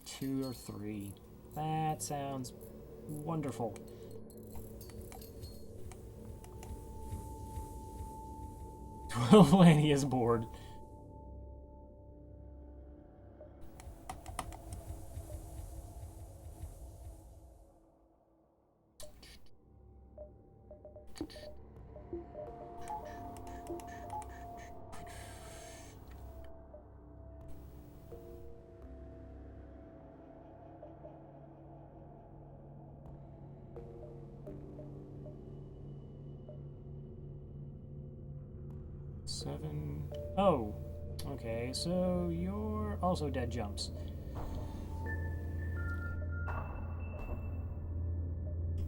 2 or 3. That sounds wonderful. Lanius board. Seven. Oh, okay, so you're also dead jumps.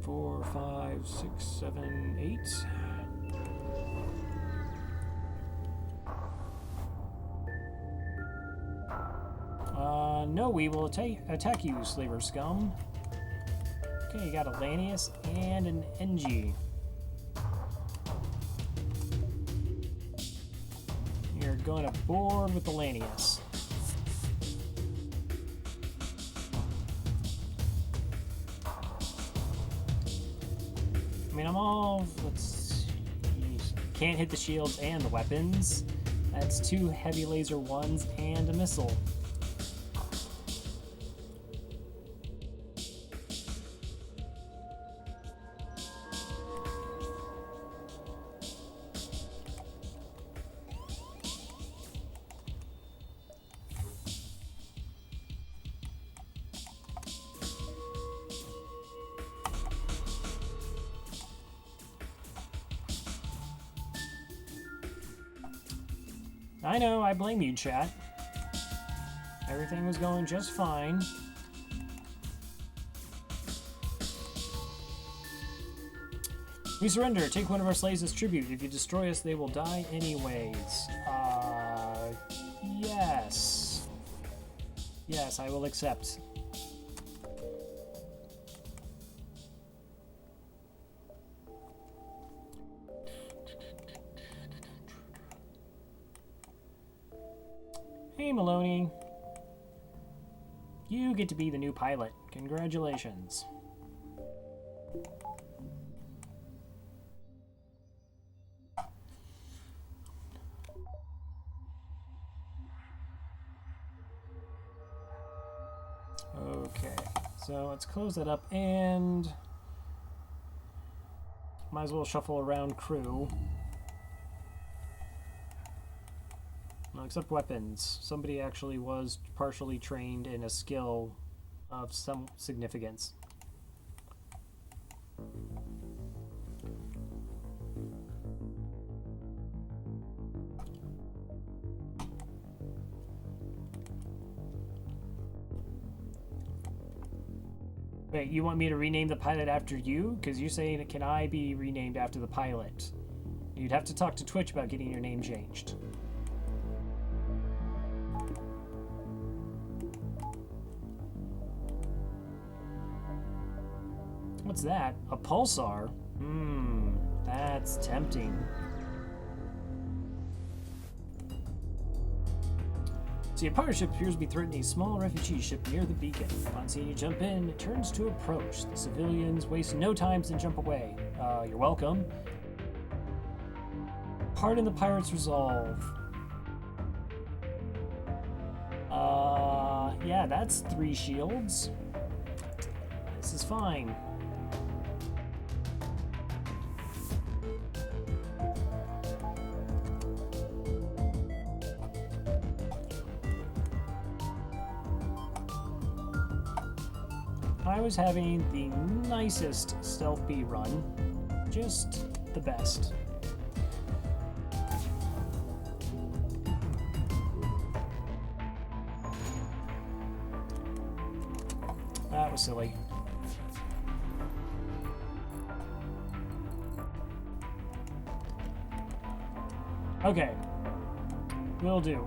4, 5, 6, 7, 8. No, we will attack you, slaver scum. Okay, you got a Lanius and an NG. You're going to board with the Lanius. I mean, I'm all... Let's... Can't hit the shields and the weapons. That's 2 heavy laser 1s and a missile. I know, I blame you, chat. Everything was going just fine. We surrender. Take one of our slaves as tribute. If you destroy us, they will die anyways. Yes. Yes, I will accept. Hey, Maloney. You get to be the new pilot. Congratulations. Okay, so let's close that up and might as well shuffle around crew. No, except weapons. Somebody actually was partially trained in a skill of some significance. Wait, you want me to rename the pilot after you? Because you're saying, can I be renamed after the pilot? You'd have to talk to Twitch about getting your name changed. What's that? A pulsar? That's tempting. See, a pirate ship appears to be threatening a small refugee ship near the beacon. Upon seeing you jump in, it turns to approach. The civilians waste no time and jump away. You're welcome. Pardon the pirate's resolve. Yeah, that's 3 shields. This is fine. I was having the nicest stealth B run. Just the best. That was silly. Okay. Will do.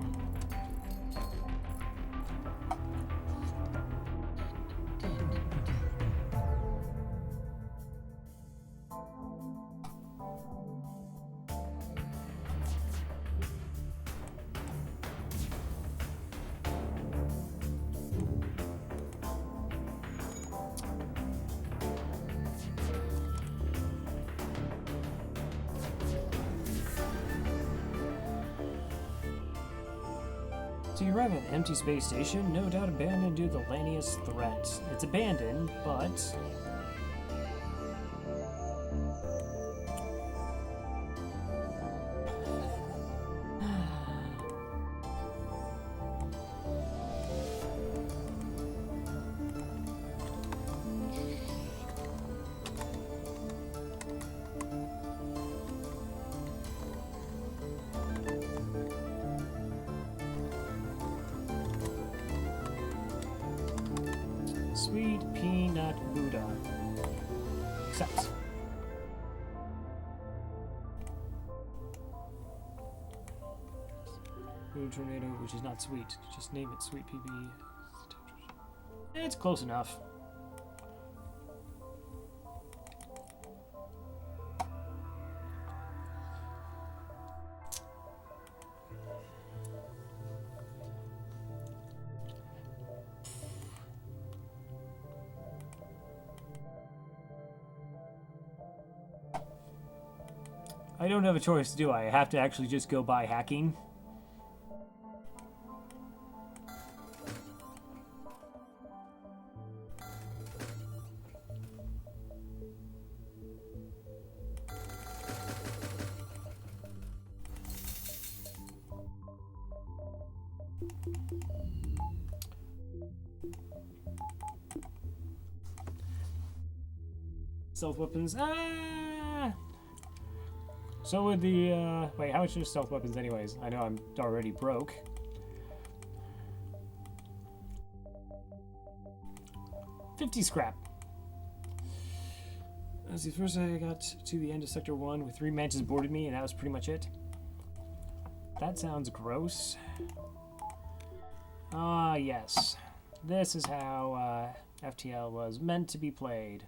So you arrive at an empty space station, no doubt abandoned due to the Lanius threat. It's abandoned, but... Sweet peanut Buddha. Accept. Food tornado, which is not sweet. Just name it Sweet PB. It's close enough. I don't have a choice, do I? I have to actually just go by hacking. Stealth weapons. So with the, wait, how much are stealth weapons anyways? I know I'm already broke. $50 scrap. Let's see, first I got to the end of Sector 1 with 3 mantis boarded me, and that was pretty much it. That sounds gross. Ah, yes. This is how FTL was meant to be played.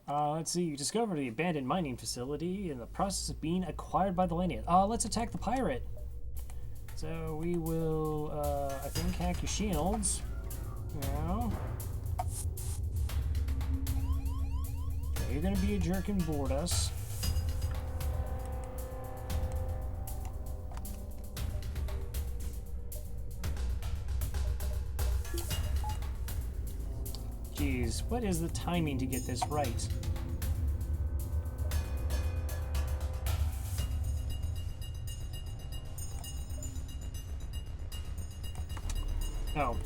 Let's see, you discovered the abandoned mining facility in the process of being acquired by the Lanian. Let's attack the pirate. So we will, I think, hack your shields. Now. Okay, you're gonna be a jerk and board us. Jeez, what is the timing to get this right? Oh.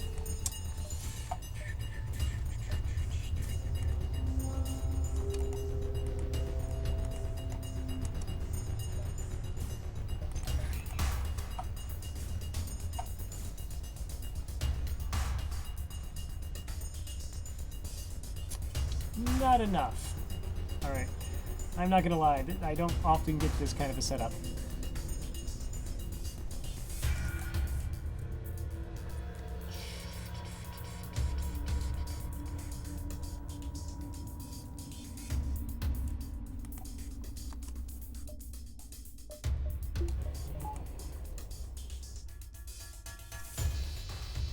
Not enough. Alright. I'm not gonna lie, I don't often get this kind of a setup.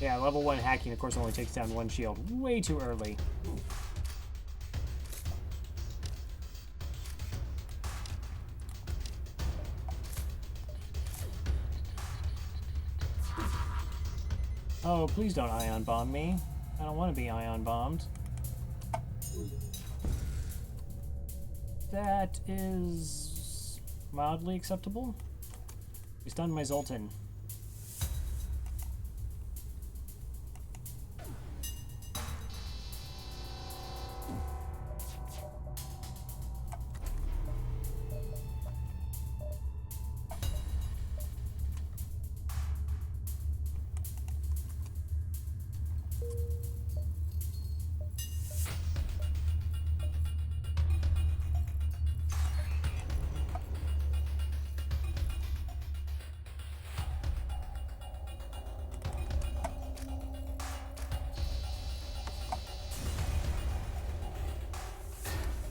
Yeah, level 1 hacking, of course, only takes down 1 shield. Way too early. Oh, please don't ion bomb me. I don't want to be ion bombed. That is mildly acceptable. He stunned my Zoltan.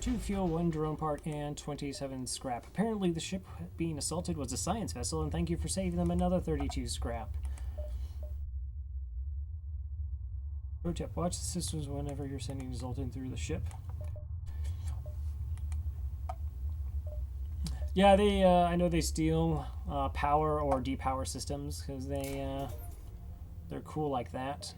Two fuel, 1 drone part, and 27 scrap. Apparently the ship being assaulted was a science vessel, and thank you for saving them another 32 scrap. Pro tip, watch the systems whenever you're sending Zoltan through the ship. Yeah, they, I know they steal power or depower systems, because they're cool like that.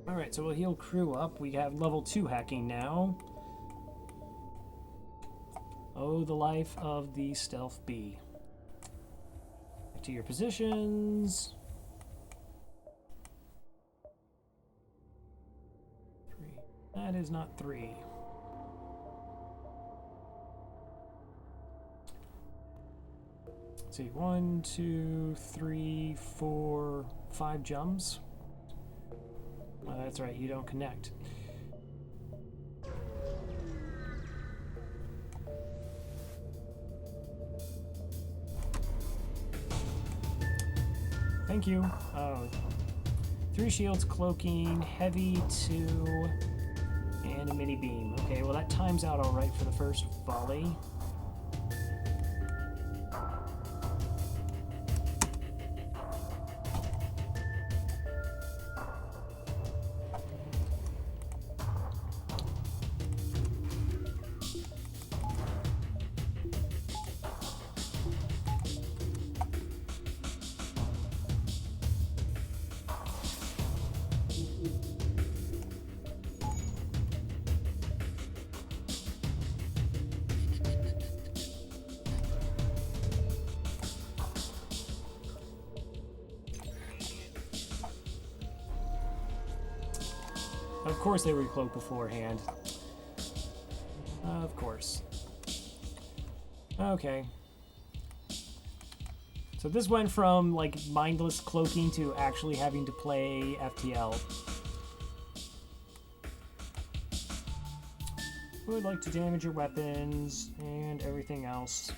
Alright, so we'll heal crew up. We have level 2 hacking now. Oh, the life of the stealth bee. Back to your positions. 3. That is not 3. Let's see, 1, 2, 3, 4, 5 jumps. That's right, you don't connect. Thank you. Oh. 3 shields, cloaking, heavy 2, and a mini beam. Okay, well that times out alright for the first volley. Of course they were cloaked beforehand. Of course. Okay. So this went from, like, mindless cloaking to actually having to play FTL. Who would like to damage your weapons and everything else?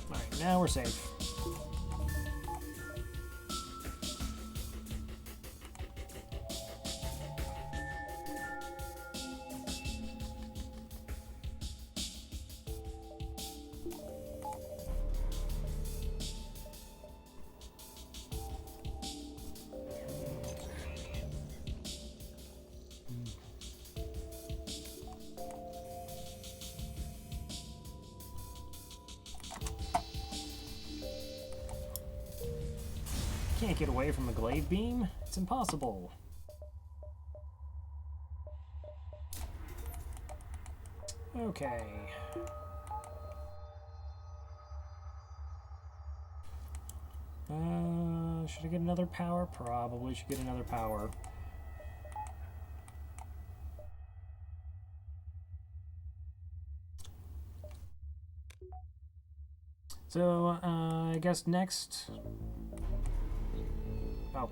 Alright, now we're safe. Can't get away from a glaive beam. It's impossible. Okay. Should I get another power? Probably should get another power. So, I guess next... Oh.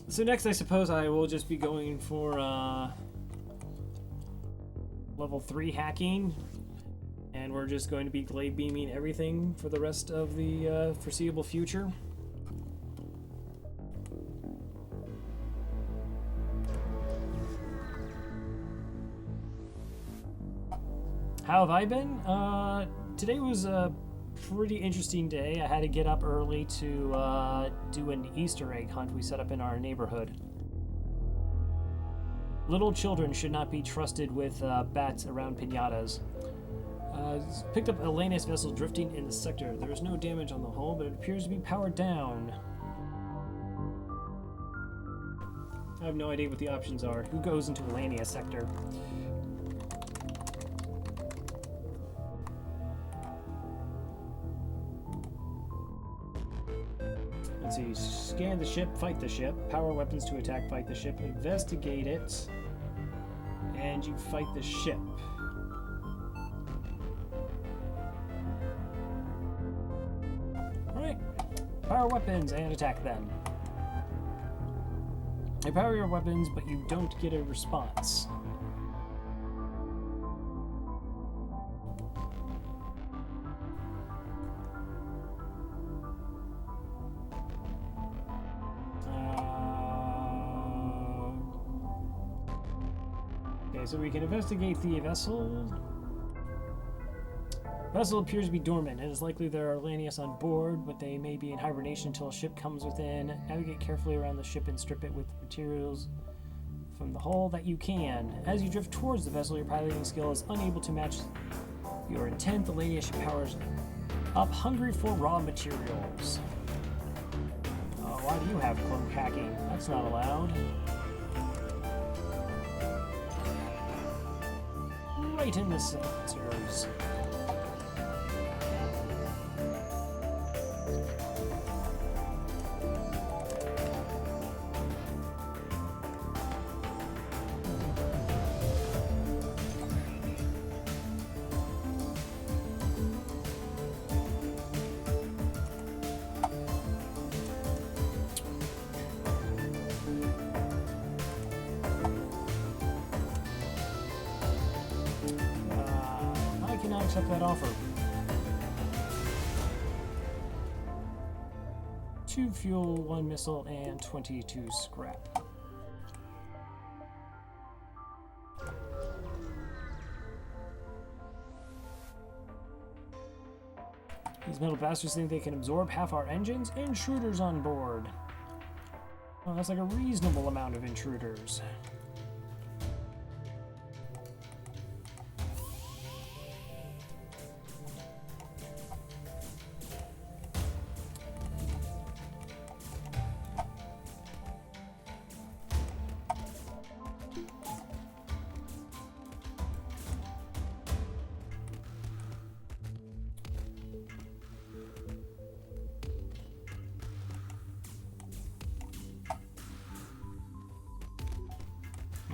So next, I suppose I will just be going for level 3 hacking, and we're just going to be glaive beaming everything for the rest of the foreseeable future. How have I been? Today was a pretty interesting day. I had to get up early to do an Easter egg hunt we set up in our neighborhood. Little children should not be trusted with bats around piñatas. Picked up a Lannis vessel drifting in the sector. There is no damage on the hull, but it appears to be powered down. I have no idea what the options are. Who goes into a Lania sector? Let's see, scan the ship, fight the ship, power weapons to attack, fight the ship, investigate it, and you fight the ship. Alright, power weapons and attack them. You power your weapons, but you don't get a response. So we can investigate the vessel. Vessel appears to be dormant, and it's likely there are Lanius on board, but they may be in hibernation until a ship comes within. Navigate carefully around the ship and strip it with materials from the hull that you can. As you drift towards the vessel, your piloting skill is unable to match your intent. The Lanius ship powers up, hungry for raw materials. Why do you have cloak hacking? That's not allowed. Right in the sensors. Accept that offer. 2 fuel, 1 missile, and 22 scrap. These metal bastards think they can absorb half our engines. Intruders on board. Well, that's like a reasonable amount of intruders.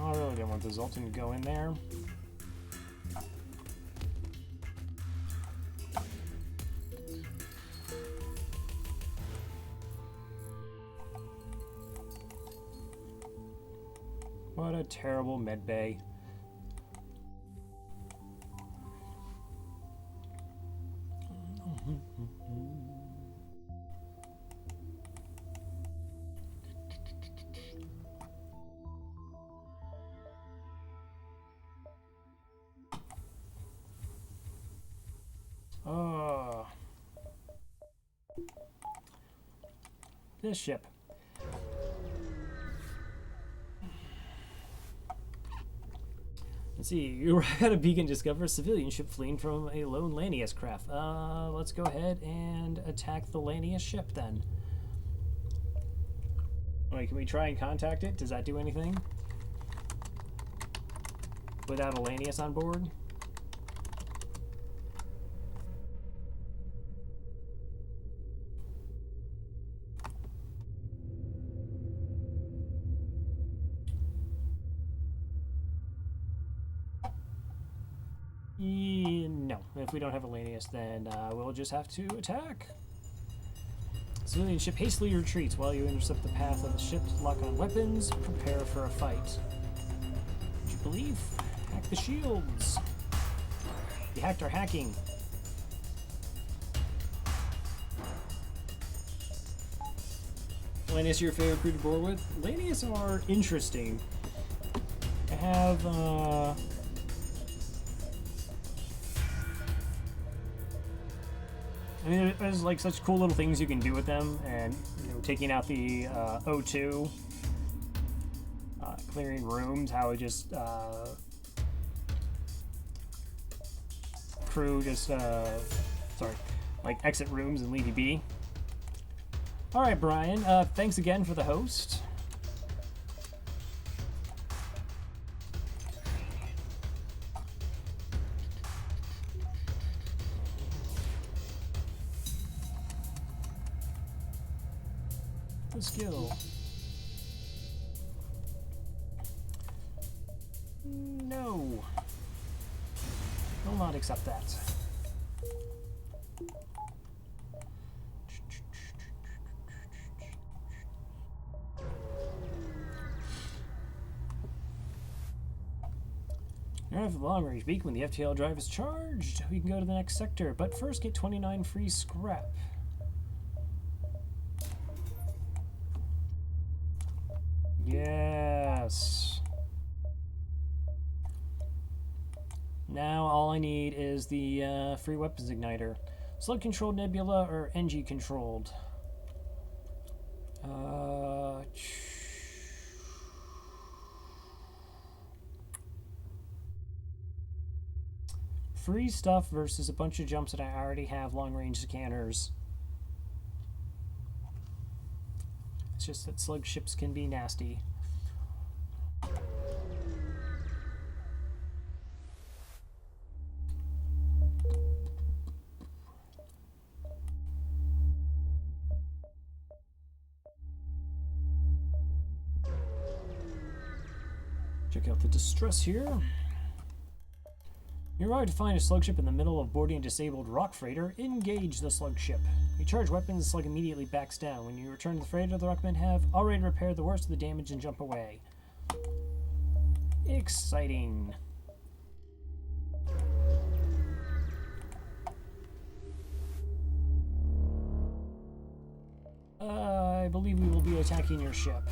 Oh, I really don't want the Zoltan to go in there. What a terrible medbay. Oh. This ship. Let's see, you arrive at a beacon, discover a civilian ship fleeing from a lone Lanius craft. Let's go ahead and attack the Lanius ship then. Wait, can we try and contact it? Does that do anything? Without a Lanius on board? No. If we don't have a Lanius, then we'll just have to attack. Civilian ship hastily retreats while you intercept the path of the ship, lock on weapons, prepare for a fight. Would you believe? Hack the shields. You hacked our hacking. Lanius, your favorite crew to board with? Lanius are interesting. I have, I mean, there's like such cool little things you can do with them, and you know, taking out the O2, clearing rooms, how it just crew just sorry, like exit rooms and leave you be. All right, Brian. Thanks again for the host. Skill. No. Will not accept that. You have the long range beacon when the FTL drive is charged. We can go to the next sector, but first get 29 free scrap. Yes. Now all I need is the free weapons igniter. Slug controlled nebula or NG controlled? Free stuff versus a bunch of jumps that I already have long range scanners. It's just that slug ships can be nasty. Check out the distress here. You arrive to find a slug ship in the middle of boarding a disabled rock freighter. Engage the slug ship. You charge weapons, the slug immediately backs down. When you return to the freighter, the rockmen have already repaired the worst of the damage and jump away. Exciting. I believe we will be attacking your ship.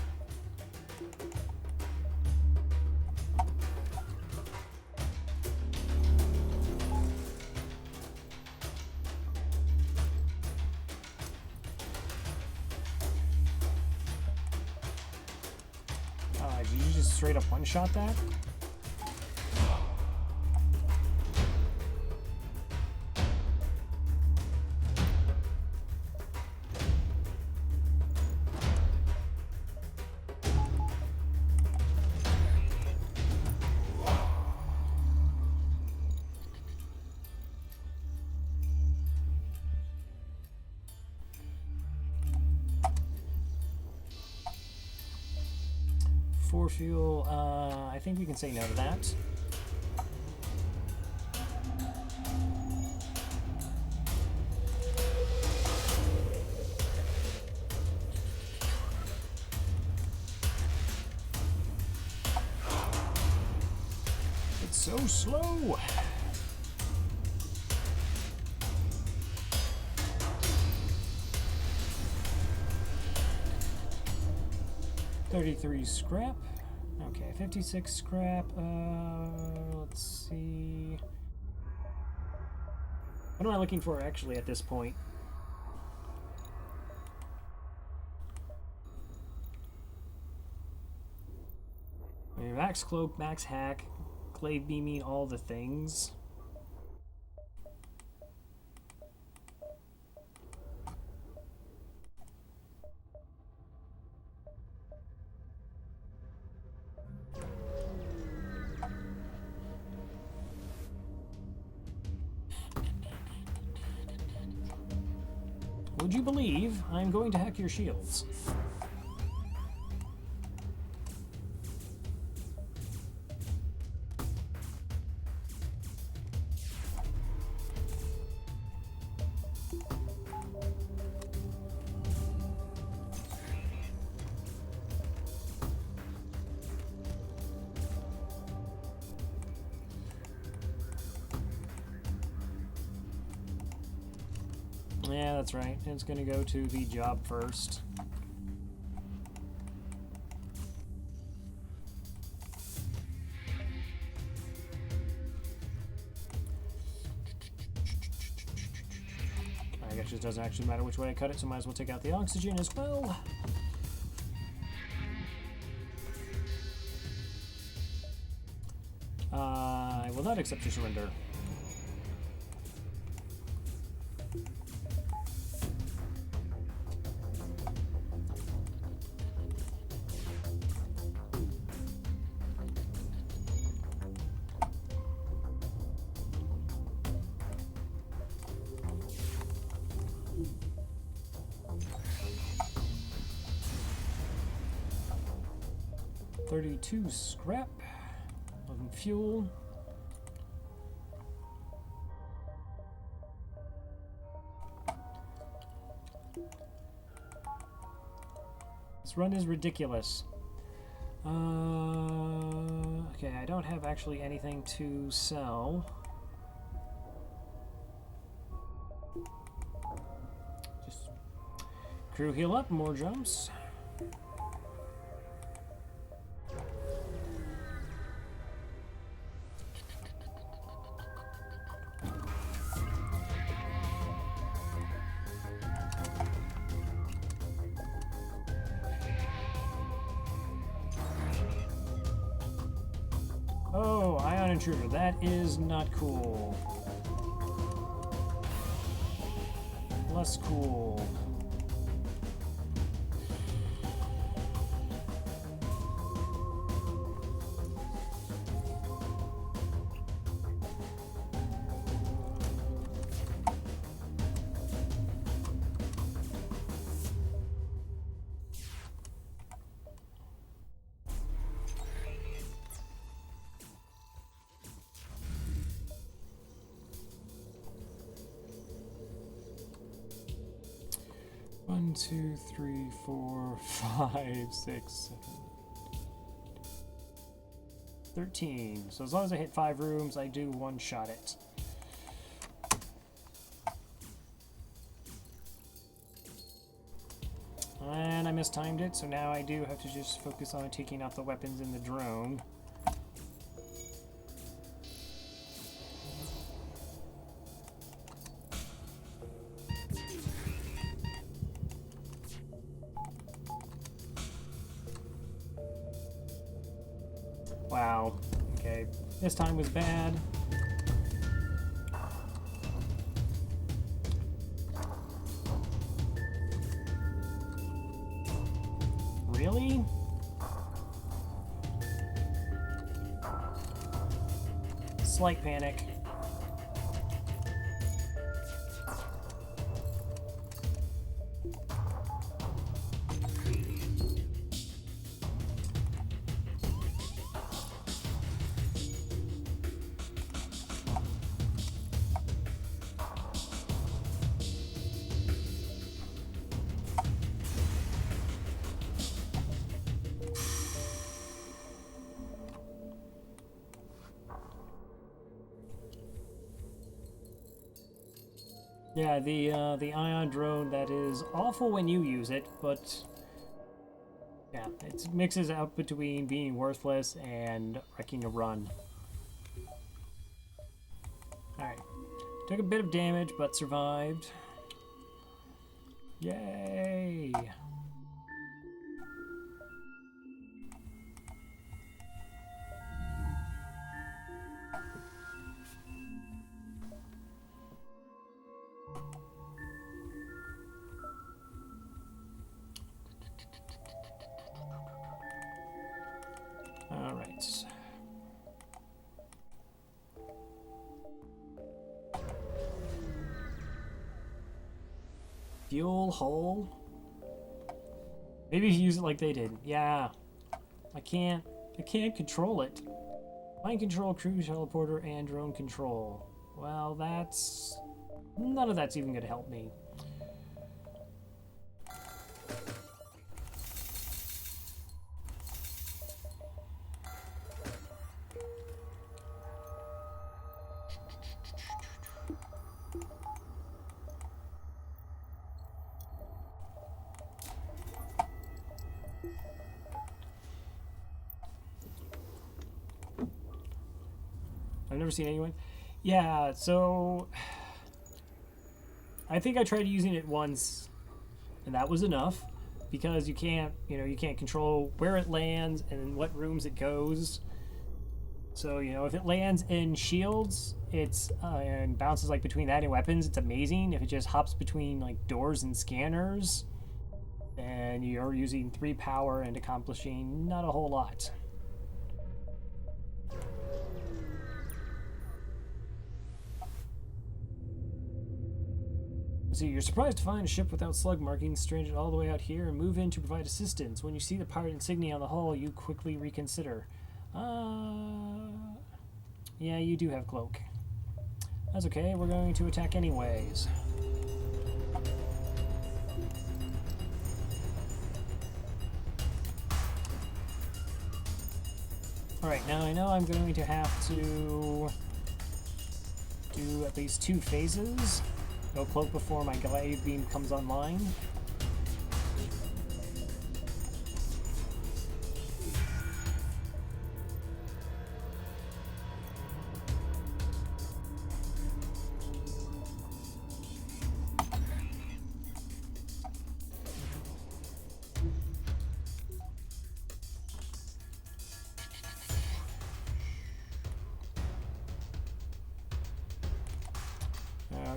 Did you just straight up one-shot that? 4 fuel. I think we can say no to that. It's so slow. $33 scrap. Okay, 56 scrap. Let's see. What am I looking for actually at this point? I mean, max cloak, max hack, glaive beaming, all the things. Would you believe I'm going to hack your shields? Yeah, that's right. It's going to go to the job first. I guess it doesn't actually matter which way I cut it, so might as well take out the oxygen as well. I will not accept your surrender. $32 scrap of fuel. This run is ridiculous. Okay, I don't have actually anything to sell. Just crew heal up, more jumps. Oh, ion intruder. That is not cool. Less cool. One, two, three, four, 5, 6, 7, 13. So as long as I hit 5 rooms, I do one-shot it. And I mistimed it, so now I do have to just focus on taking out the weapons in the drone. Wow. Okay. This time was bad. Really? Slight panic. Yeah, the ion drone, that is awful when you use it, but yeah, it mixes out between being worthless and wrecking a run. Alright. Took a bit of damage, but survived. Yay! Alright. Fuel hole? Maybe if you use it like they did. Yeah. I can't control it. Mind control, cruise, teleporter, and drone control. Well, that's... none of that's even going to help me. I've never seen anyone. Yeah, so I think I tried using it once, and that was enough, because you can't control where it lands and what rooms it goes. So if it lands in shields, it's and bounces like between that and weapons, it's amazing. If it just hops between like doors and scanners, then you're using 3 power and accomplishing not a whole lot. So you're surprised to find a ship without slug markings, stranded all the way out here, and move in to provide assistance. When you see the pirate insignia on the hull, you quickly reconsider. Yeah, you do have cloak. That's okay, we're going to attack anyways. Alright, now I know I'm going to have to do at least 2 phases. No cloak before my glaive beam comes online.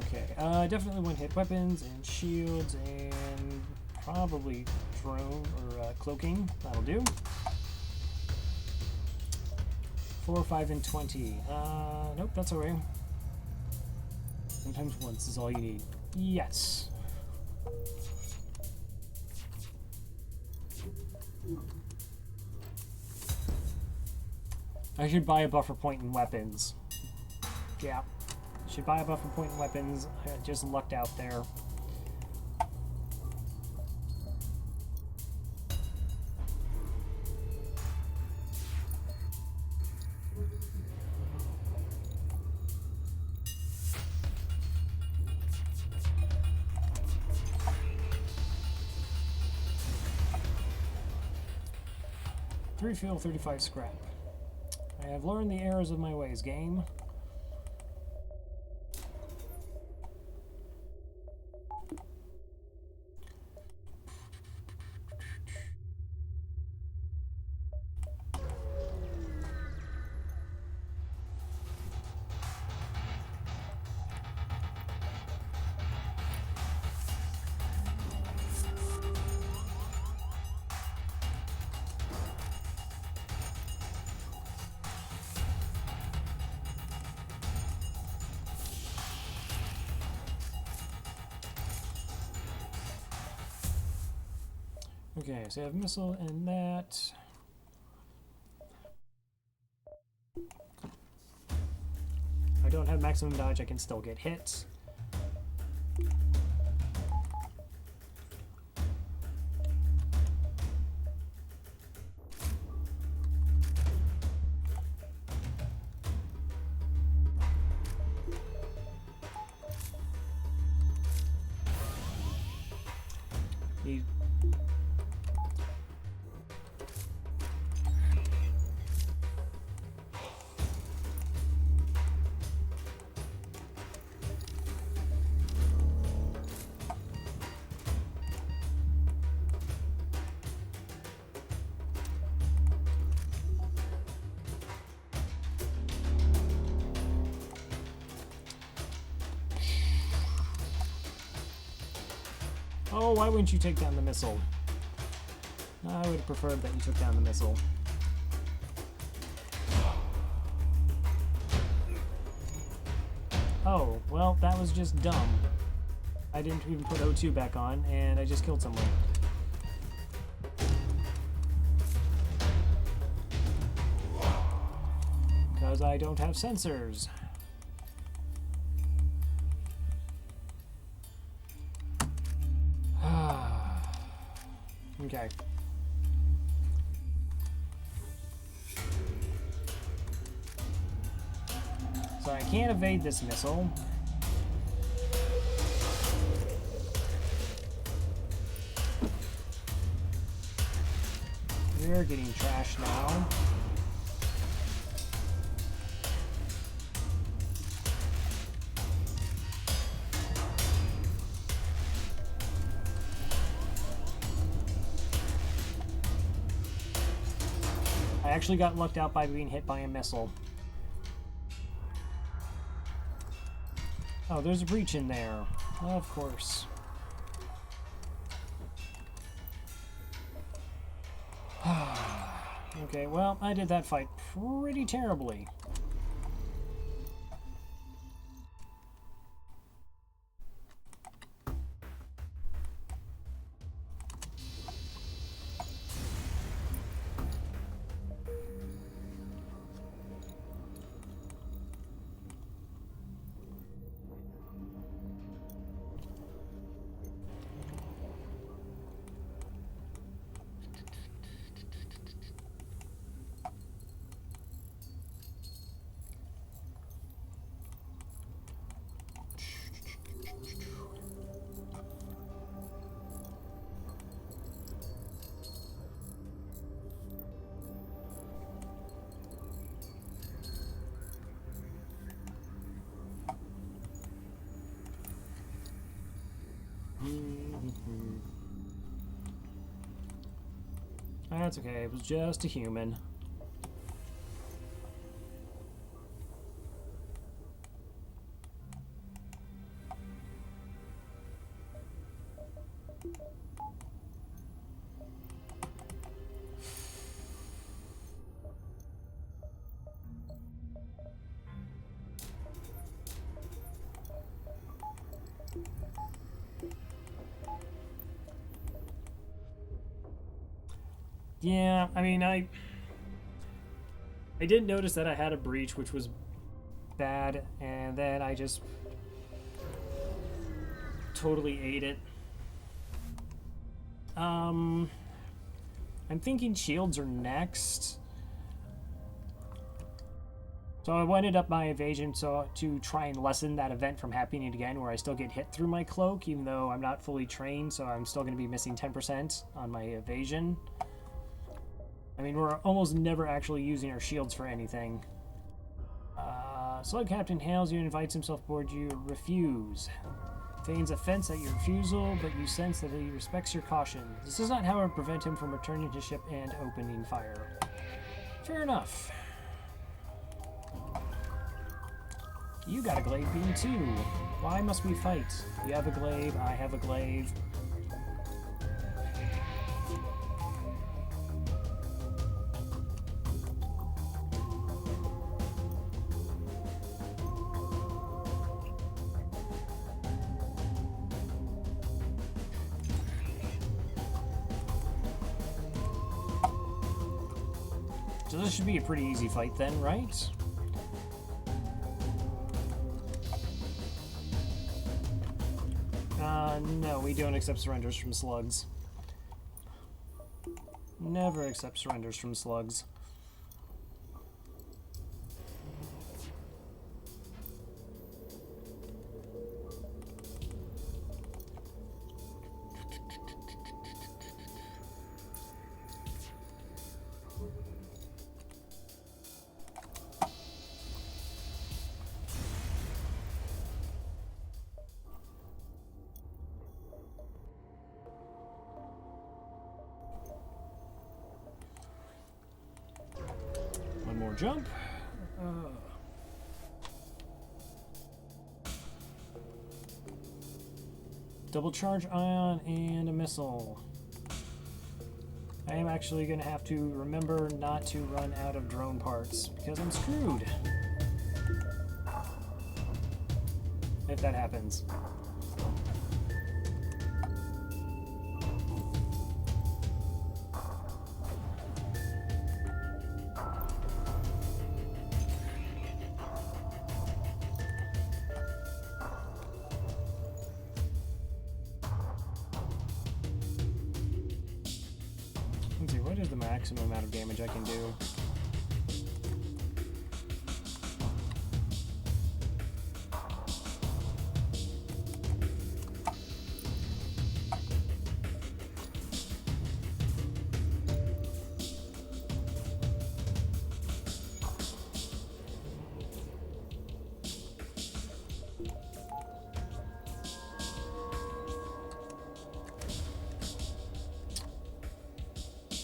Okay, definitely one-hit weapons and shields and probably drone or cloaking. That'll do. 4, 5, and 20. Nope, that's alright. Sometimes once is all you need. Yes. I should buy a buffer point in weapons. Yeah. Should buy a buffer point in weapons. I just lucked out there. Three fuel, 35 scrap. I have learned the errors of my ways, game. Okay, so I have missile and that. I don't have maximum dodge, I can still get hit. Oh, why wouldn't you take down the missile? I would have preferred that you took down the missile. Oh, well, that was just dumb. I didn't even put O2 back on, and I just killed someone. Because I don't have sensors. Okay. So I can't evade this missile. You're getting trashed now. I actually got lucked out by being hit by a missile. Oh, there's a breach in there. Of course. Okay, well, I did that fight pretty terribly. That's okay, it was just a human. Yeah, I mean, I did notice that I had a breach, which was bad, and then I just totally ate it. I'm thinking shields are next. So I winded up my evasion to try and lessen that event from happening again, where I still get hit through my cloak, even though I'm not fully trained, so I'm still going to be missing 10% on my evasion. I mean, we're almost never actually using our shields for anything. Slug Captain hails you and invites himself aboard you. Refuse. Feigns offense at your refusal, but you sense that he respects your caution. This does not, however, prevent him from returning to ship and opening fire. Fair enough. You got a glaive beam too. Why must we fight? You have a glaive, I have a glaive. So this should be a pretty easy fight then, right? No, we don't accept surrenders from slugs. Never accept surrenders from slugs. More jump. Double charge ion and a missile. I am actually going to have to remember not to run out of drone parts because I'm screwed. If that happens. Let's see, what is the maximum amount of damage I can do?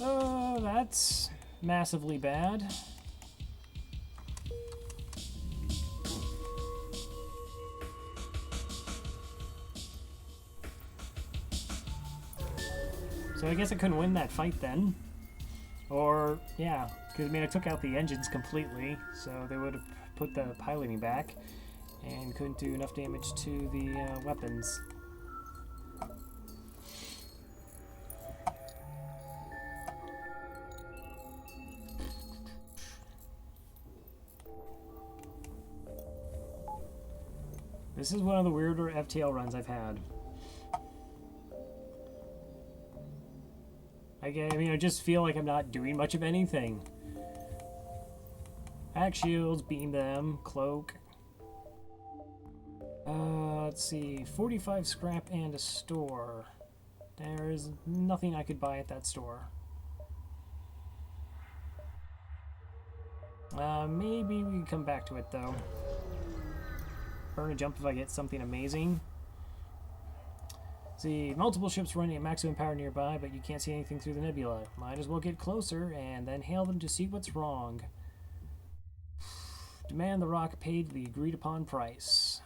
Oh, that's massively bad. So I guess I couldn't win that fight then. Or, yeah, because I mean I took out the engines completely, so they would have put the piloting back and couldn't do enough damage to the weapons. This is one of the weirder FTL runs I've had. I mean, I just feel like I'm not doing much of anything. Axe shields, beam them, cloak. Let's see, 45 scrap and a store. There's nothing I could buy at that store. Maybe we can come back to it though. Burn a jump if I get something amazing. See, multiple ships running at maximum power nearby, but you can't see anything through the nebula. Might as well get closer and then hail them to see what's wrong. Demand the rock paid the agreed upon price.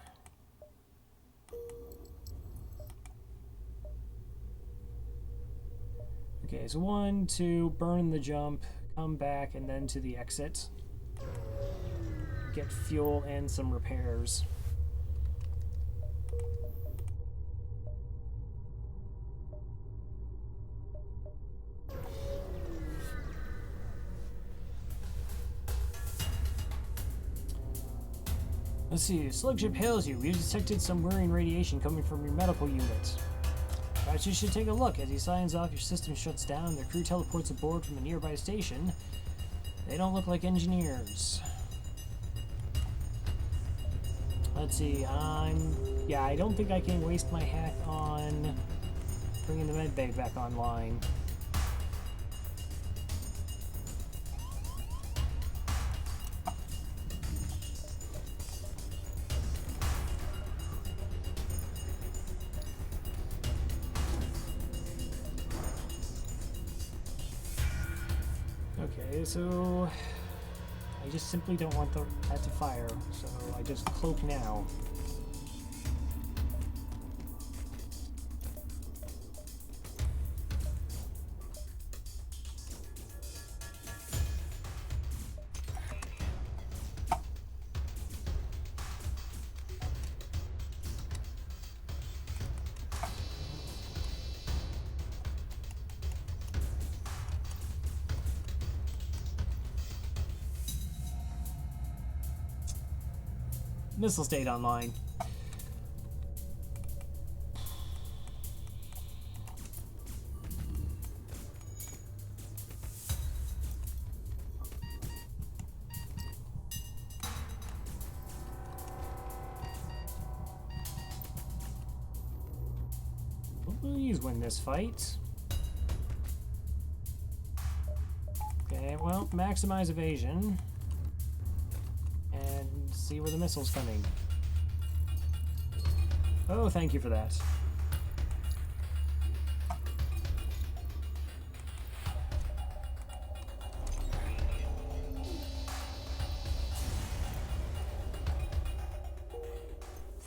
Okay, so 1, 2, burn the jump, come back, and then to the exit. Get fuel and some repairs. Let's see, slug ship hails you. We've detected some worrying radiation coming from your medical unit. Perhaps you should take a look. As he signs off, your system shuts down and their crew teleports aboard from a nearby station. They don't look like engineers. Let's see, yeah, I don't think I can waste my hack on bringing the medbay back online. Okay, so I just simply don't want that to fire, so I just cloak now. Missile stayed online. Please win this fight. Okay, well, maximize evasion. And see where the missile's coming. Oh, thank you for that.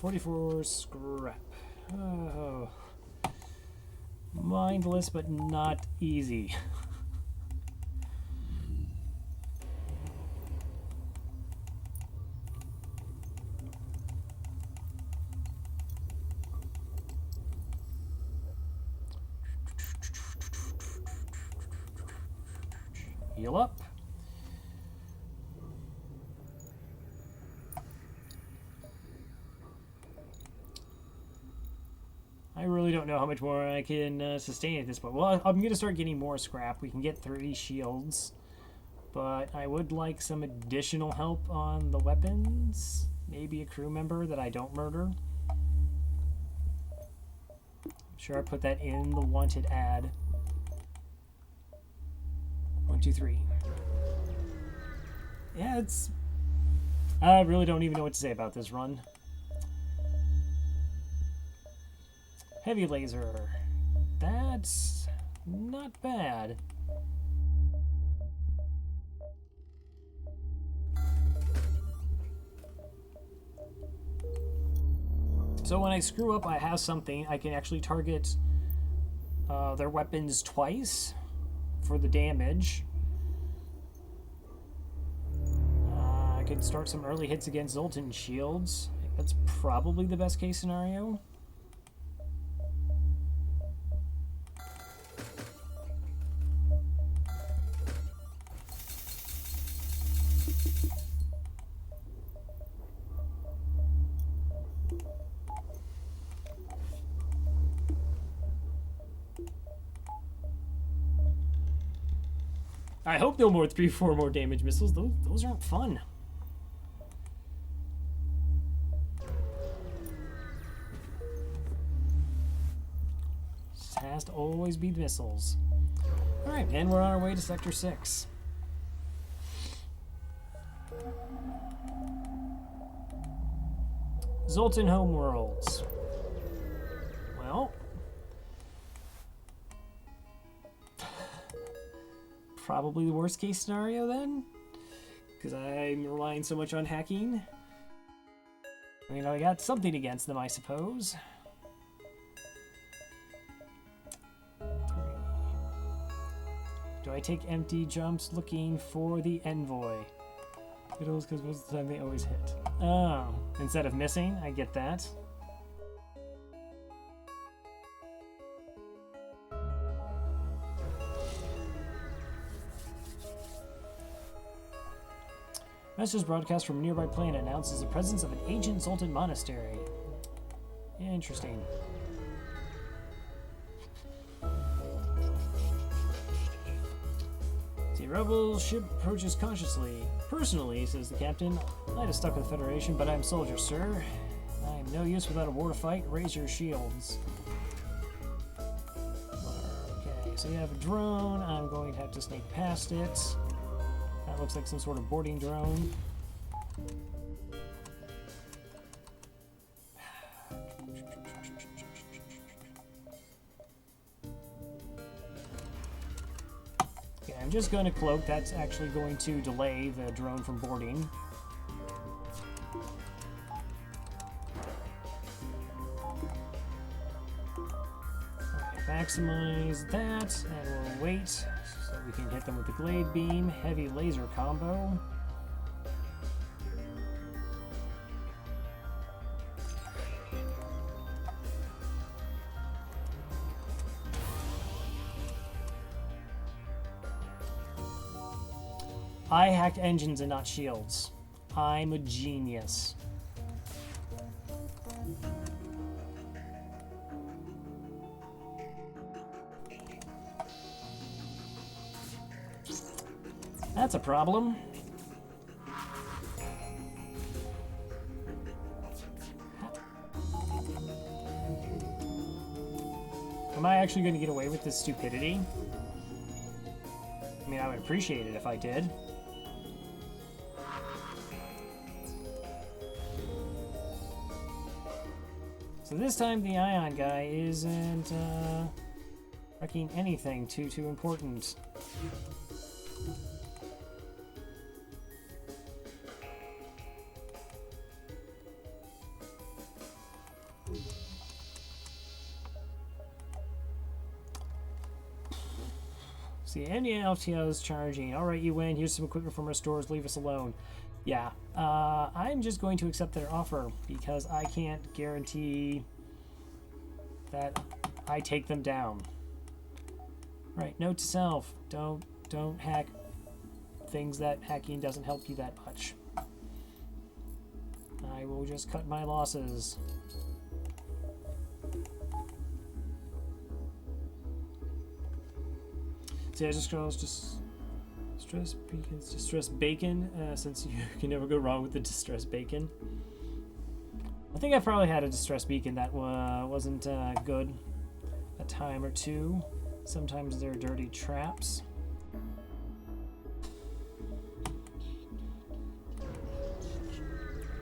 $44 scrap. Oh. Mindless, but not easy. Heal up. I really don't know how much more I can sustain at this point. Well, I'm going to start getting more scrap. We can get 30 shields. But I would like some additional help on the weapons. Maybe a crew member that I don't murder. I'm sure I put that in the wanted ad. 1, 2, 3. Yeah, it's... I really don't even know what to say about this run. Heavy laser. That's not bad. So when I screw up, I have something. I can actually target their weapons twice for the damage. I could start some early hits against Zoltan shields. That's probably the best case scenario. I hope no more 3-4 more damage missiles. Those aren't fun. Just has to always be the missiles. Alright, and we're on our way to Sector 6. Zoltan homeworlds. Well... probably the worst case scenario then, because I'm relying so much on hacking. I mean, I got something against them, I suppose. Do I take empty jumps looking for the envoy? It was because most of the time they always hit. Oh, instead of missing, I get that. Message broadcast from a nearby planet announces the presence of an ancient Zoltan monastery. Interesting. The rebel ship approaches cautiously. Personally, says the captain, I'd have stuck with the Federation, but I'm soldier, sir. I am no use without a war to fight. Raise your shields. Okay, so you have a drone. I'm going to have to sneak past it. That looks like some sort of boarding drone. Okay, I'm just going to cloak. That's actually going to delay the drone from boarding. Okay, maximize that, and we'll wait. So we can hit them with the Glade Beam, Heavy Laser combo. I hacked engines and not shields. I'm a genius. That's a problem. Am I actually going to get away with this stupidity? I mean, I would appreciate it if I did. So this time the ion guy isn't wrecking anything too important. See, any FTL is charging. Alright, you win. Here's some equipment from our stores. Leave us alone. Yeah, I'm just going to accept their offer because I can't guarantee that I take them down. Right, note to self, don't hack things that hacking doesn't help you that much. I will just cut my losses. See, I just distress bacon, since you can never go wrong with the distress bacon. I think I probably had a distress beacon that wasn't good a time or two. Sometimes they're dirty traps.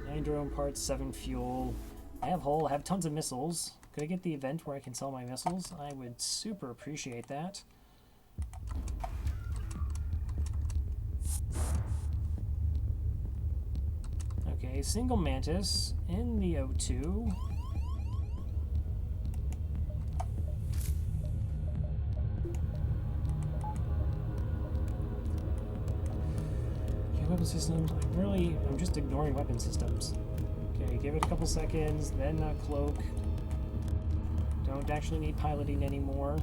Nine drone parts, 7 fuel. I have hull, I have tons of missiles. Could I get the event where I can sell my missiles? I would super appreciate that. Okay, single mantis in the O2. Okay, weapon systems. I'm just ignoring weapon systems. Okay, give it a couple seconds, then cloak. Don't actually need piloting anymore.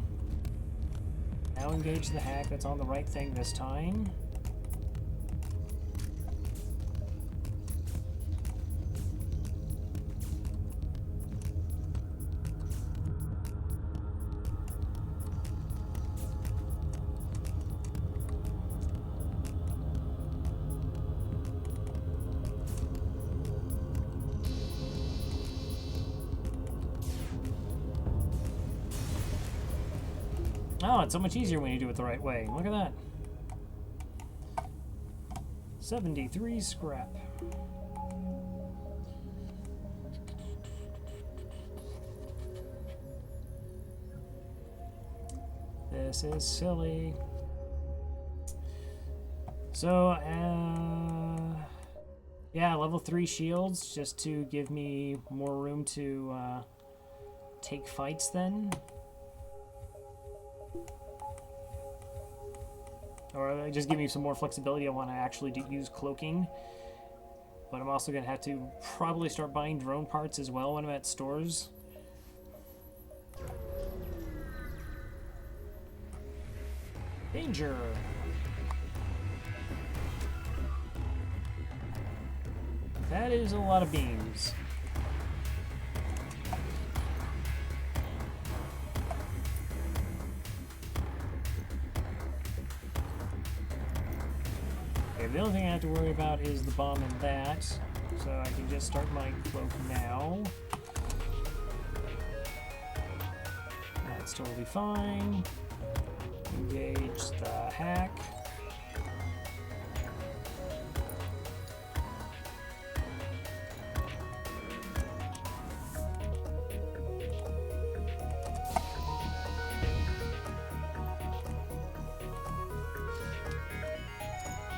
Now engage the hack. That's on the right thing this time. Oh, it's so much easier when you do it the right way. Look at that. 73 scrap. This is silly. So, yeah, level 3 shields just to give me more room to take fights then. Or just give me some more flexibility. I want to actually use cloaking. But I'm also going to have to probably start buying drone parts as well when I'm at stores. Danger! That is a lot of beams. The only thing I have to worry about is the bomb and that, so I can just start my cloak now. That's totally fine. Engage the hack.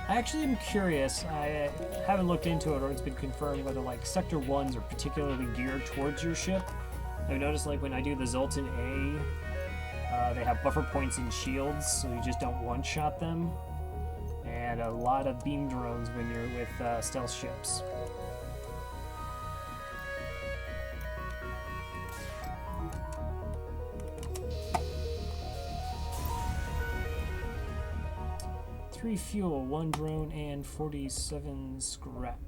I actually am curious. I haven't looked into it, or it's been confirmed whether like sector 1s are particularly geared towards your ship. I've noticed like when I do the Zoltan A, they have buffer points and shields, so you just don't one-shot them. And a lot of beam drones when you're with stealth ships. Three fuel, 1 drone, and 47 scrap.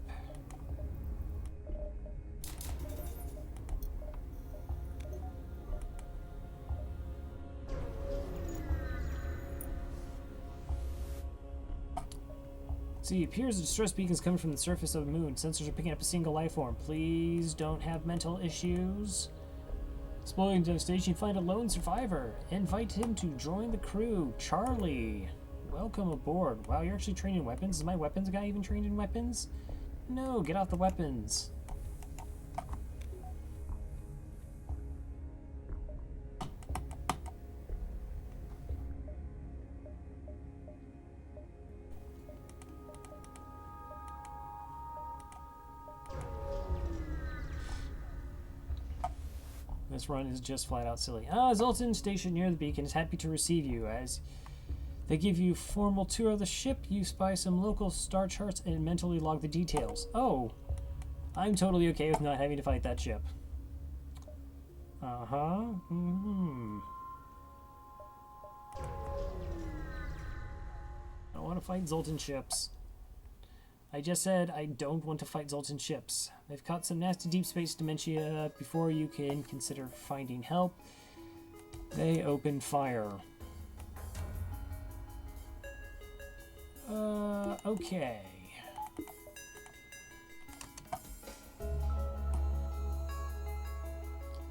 See, it appears the distress beacons coming from the surface of the moon. Sensors are picking up a single life form. Please don't have mental issues. Exploring the station, find a lone survivor. Invite him to join the crew. Charlie. Welcome aboard. Wow, you're actually trained in weapons? Is my weapons guy even trained in weapons? No, get off the weapons. This run is just flat out silly. Zoltan, stationed near the beacon, is happy to receive you. As They give you formal tour of the ship, you spy some local star charts, and mentally log the details. Oh, I'm totally okay with not having to fight that ship. Uh-huh. Mm-hmm. I don't want to fight Zoltan ships. I just said I don't want to fight Zoltan ships. They've caught some nasty deep space dementia. Before you can consider finding help, they open fire. Okay.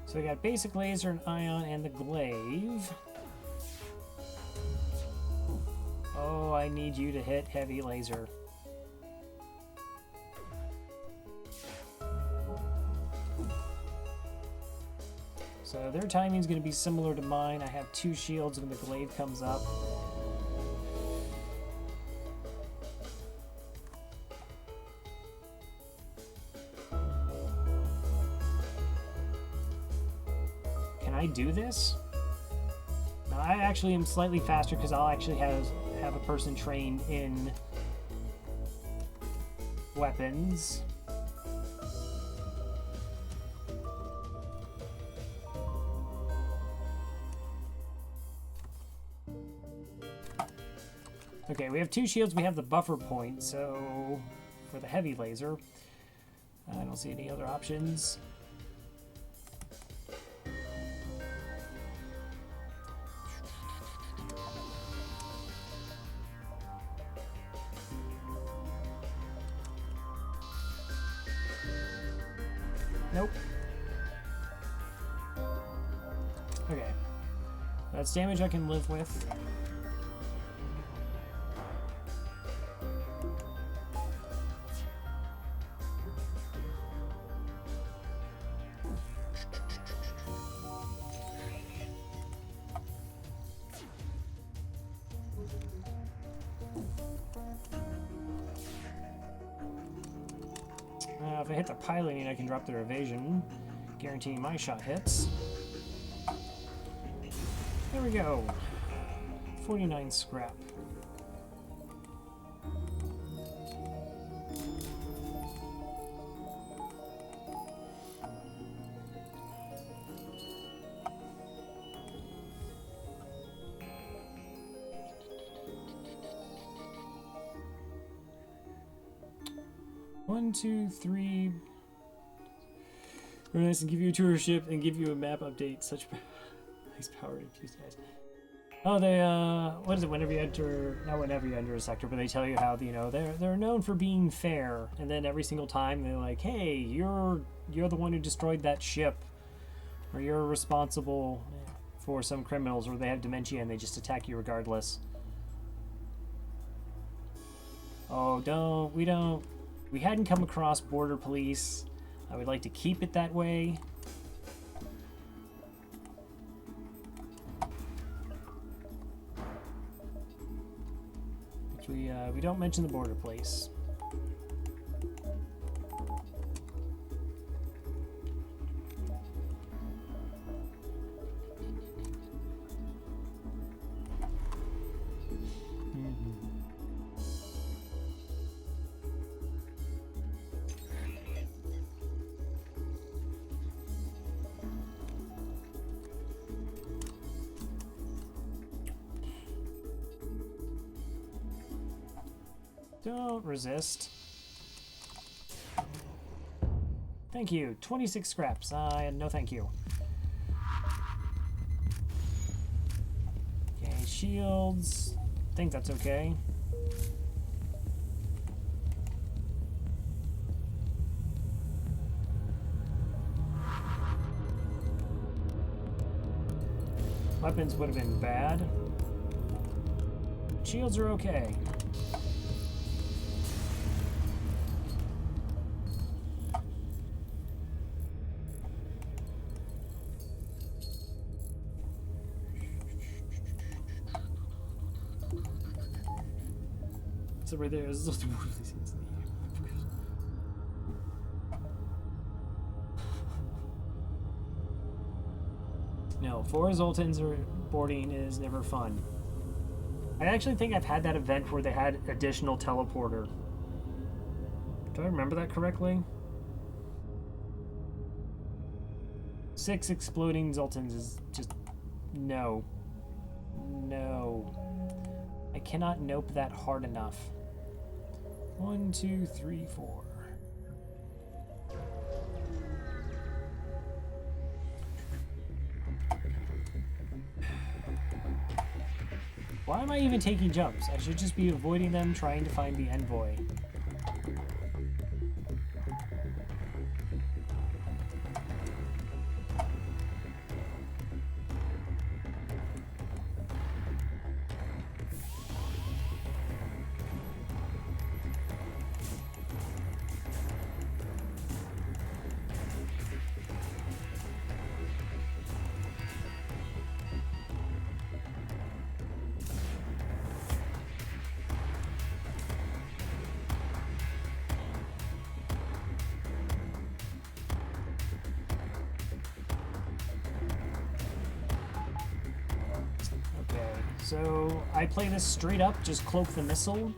So we got basic laser, an ion, and the glaive. Oh, I need you to hit heavy laser. So their timing is going to be similar to mine. I have 2 shields when the glaive comes up. Can I do this? Now, I actually am slightly faster because I'll actually have a person trained in weapons. Okay, we have 2 shields, we have the buffer point, so for the heavy laser, I don't see any other options. Nope. Okay. That's damage I can live with. If I hit the piloting, I can drop their evasion, guaranteeing my shot hits. There we go. 49 scrap. One, two, three. Very nice, and give you a tour ship and give you a map update. Such nice power infused guys. Oh, they what is it? Whenever you enter, not whenever you enter a sector, but they tell you how they're known for being fair, and then every single time they're like, hey, you're the one who destroyed that ship, or you're responsible for some criminals, or they have dementia and they just attack you regardless. Oh, we hadn't come across border police. I would like to keep it that way. But we don't mention the border police. Don't resist. Thank you. 26 scraps. No thank you. Okay, shields. I think that's okay. Weapons would have been bad. Shields are okay. So right there is just no, 4 Zoltans or boarding is never fun. I actually think I've had that event where they had additional teleporter. Do I remember that correctly? 6 exploding Zoltans is just... no. No. I cannot nope that hard enough. 1, 2, 3, 4. Why am I even taking jumps? I should just be avoiding them, trying to find the envoy. So I play this straight up, just cloak the missile.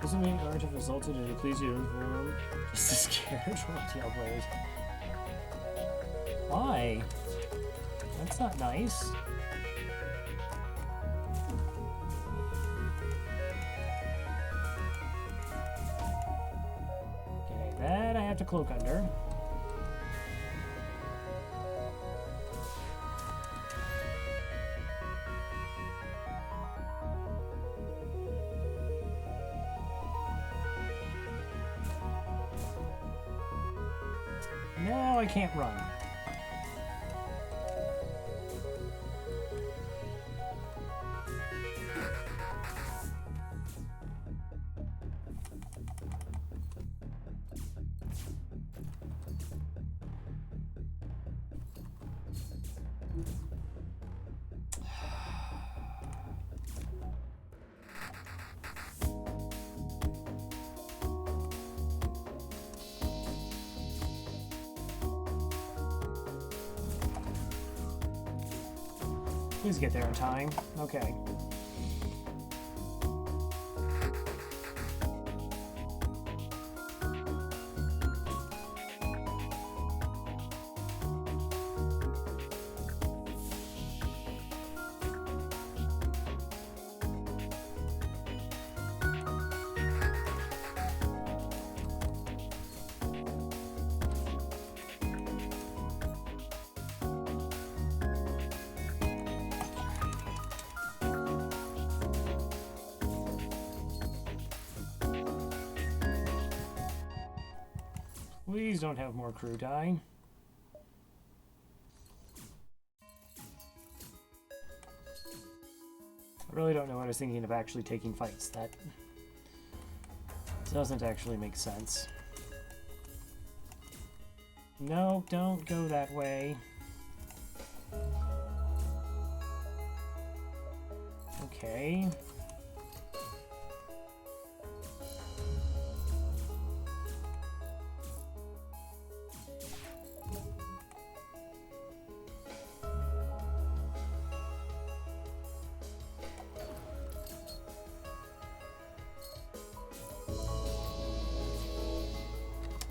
Doesn't mean orange have resulted in a please you inform. Just as scared FTL players. Why? That's not nice. Okay, that I have to cloak under. No, I can't run. Please get there in time. Okay. Please don't have more crew die. I really don't know what I was thinking of actually taking fights. That doesn't actually make sense. No, don't go that way. Okay.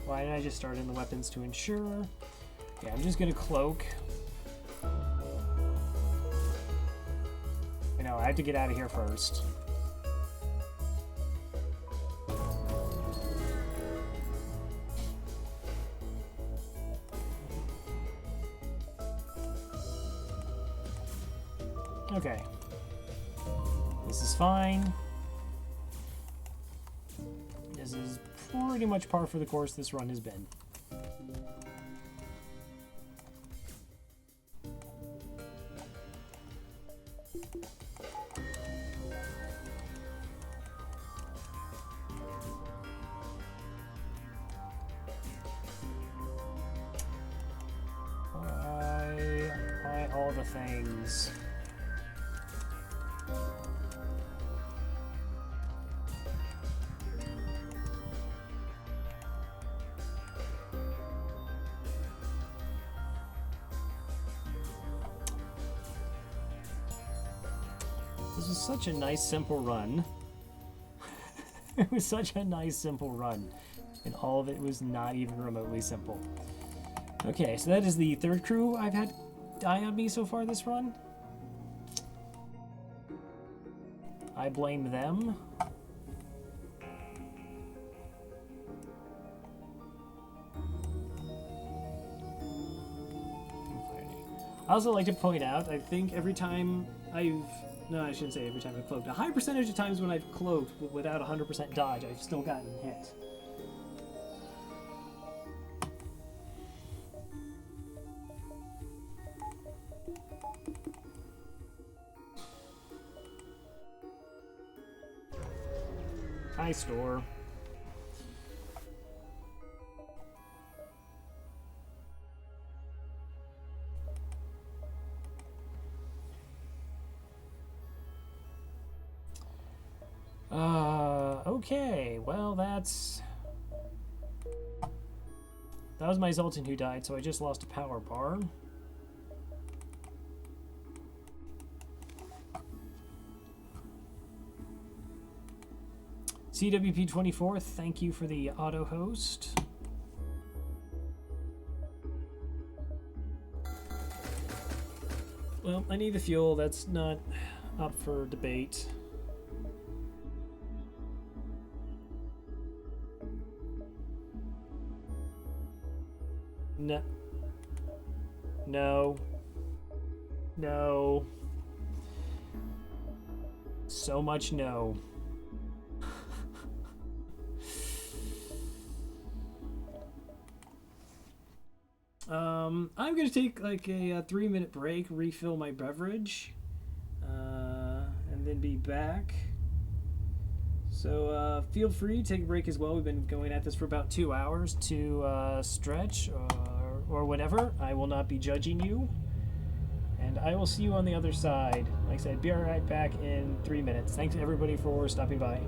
Why did I just start in the weapons to ensure? Yeah, I'm just gonna cloak. You know, I have to get out of here first. Okay. This is fine. This is pretty much par for the course this run has been. things. This was such a nice, simple run. It was such a nice, simple run. And all of it was not even remotely simple. Okay, so that is the third crew I've had die on me so far this run. I blame them. I also like to point out, I think every time no, I shouldn't say every time I've cloaked. A high percentage of times when I've cloaked without 100% dodge, I've still gotten hit. Hi, store. Okay, well, that was my Zoltan who died, so I just lost a power bar. CWP24, thank you for the auto host. Well, I need the fuel, that's not up for debate. No. No. No. So much no. I'm gonna take like a 3-minute break, refill my beverage, and then be back. So feel free to take a break as well. We've been going at this for about 2 hours to stretch or whatever. I will not be judging you. And I will see you on the other side. Like I said, be right back in 3 minutes. Thanks everybody for stopping by.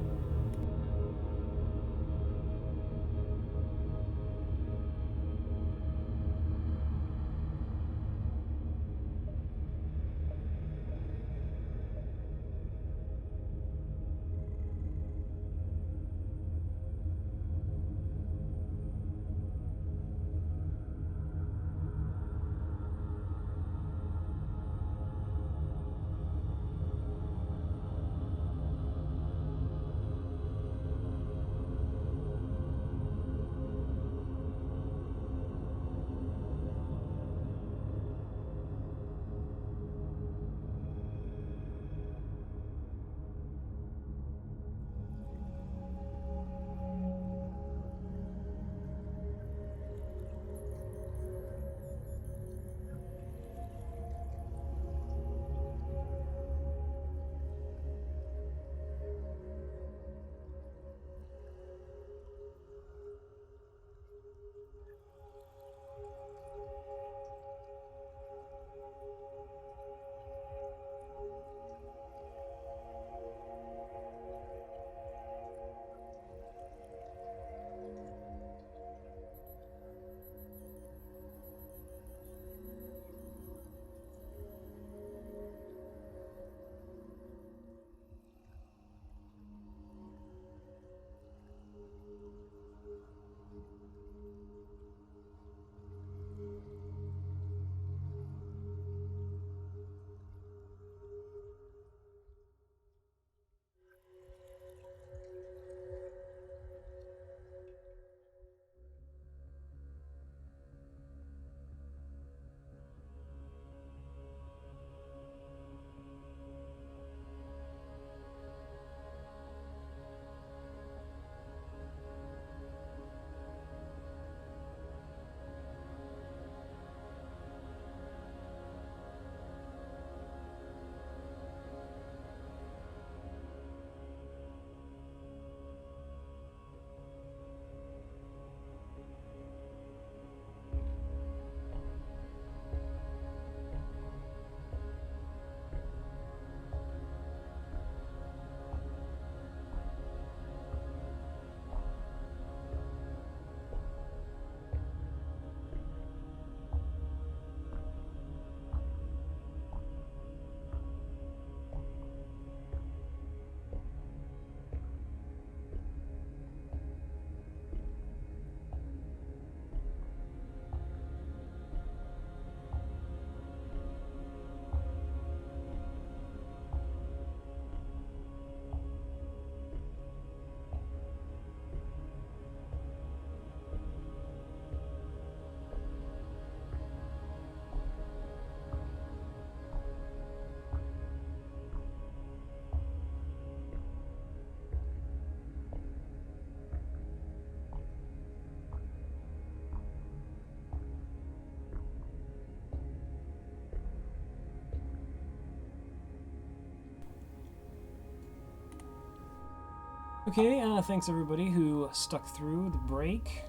Okay, thanks everybody who stuck through the break.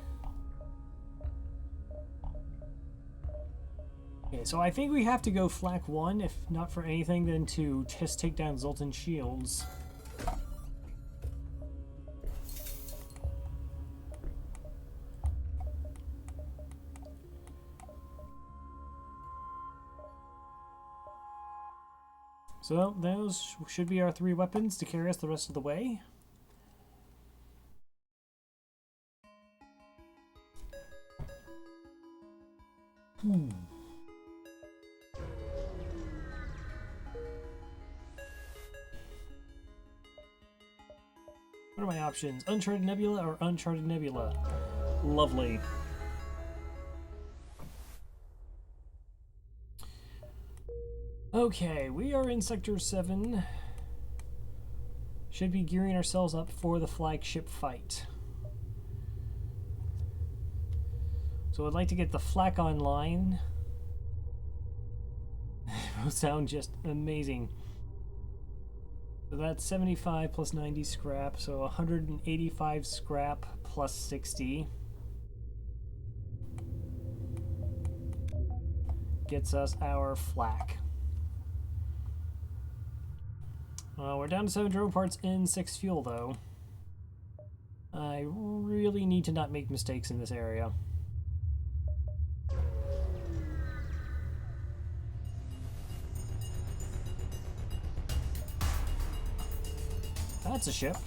Okay, so I think we have to go flak 1, if not for anything, then to just take down Zoltan shields. So those should be our 3 weapons to carry us the rest of the way. What are my options? Uncharted Nebula or Uncharted Nebula? Lovely. Okay, we are in Sector 7. Should be gearing ourselves up for the flagship fight. So I'd like to get the flak online. It will sound just amazing. So that's 75 plus 90 scrap, so 185 scrap plus 60. Gets us our flak. We're down to 7 drone parts in 6 fuel, though. I really need to not make mistakes in this area. That's a ship.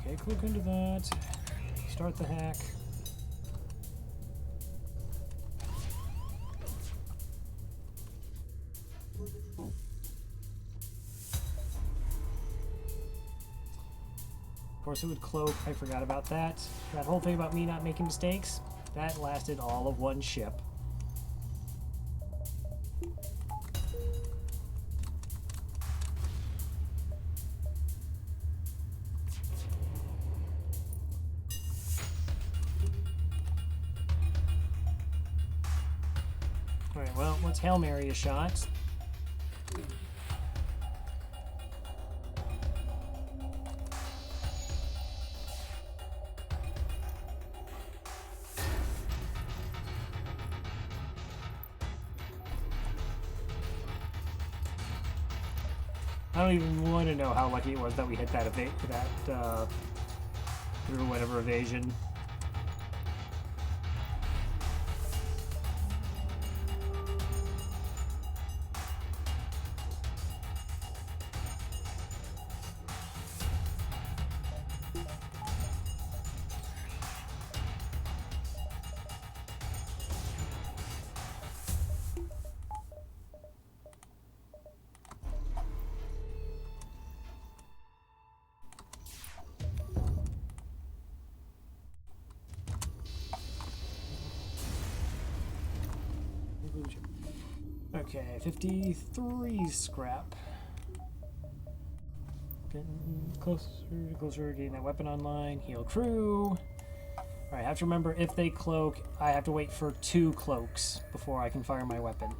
Okay, click into that. Start the hack. Of course it would cloak. I forgot about that. That whole thing about me not making mistakes, that lasted all of 1 ship. Alright, well, let's Hail Mary a shot. I don't even want to know how lucky it was that we hit that through whatever evasion. Okay, 53 scrap. Getting closer, getting that weapon online. Heal crew. Alright, I have to remember if they cloak, I have to wait for 2 cloaks before I can fire my weapon.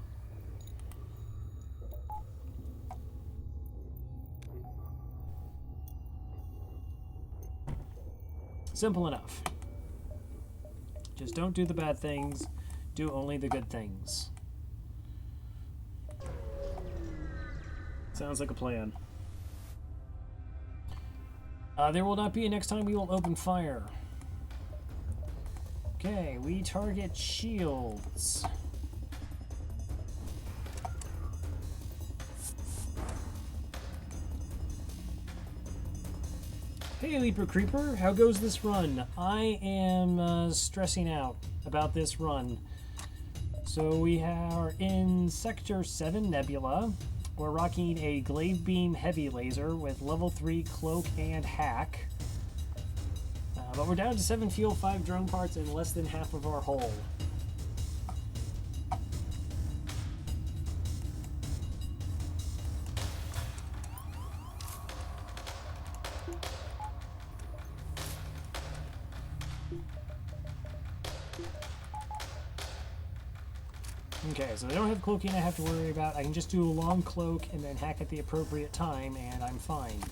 Simple enough. Just don't do the bad things, do only the good things. Sounds like a plan. There will not be a next time we will open fire. Okay, we target shields. Hey Leaper Creeper, how goes this run? I am stressing out about this run. So we are in Sector 7 Nebula. We're rocking a glaive beam heavy laser with level 3 cloak and hack. But we're down to 7 fuel, 5 drone parts, and less than half of our hull. Okay, so they don't have cloaking I have to worry about. I can just do a long cloak and then hack at the appropriate time, and I'm fine.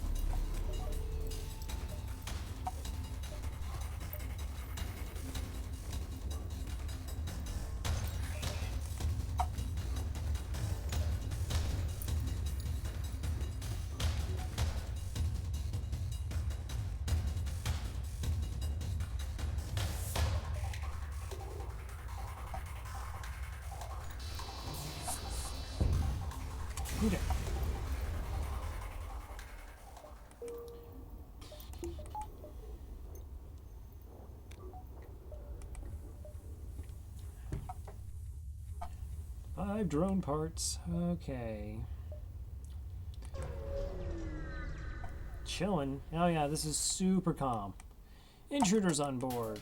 Okay. Five drone parts. Okay. Chilling. Oh yeah, this is super calm. Intruders on board.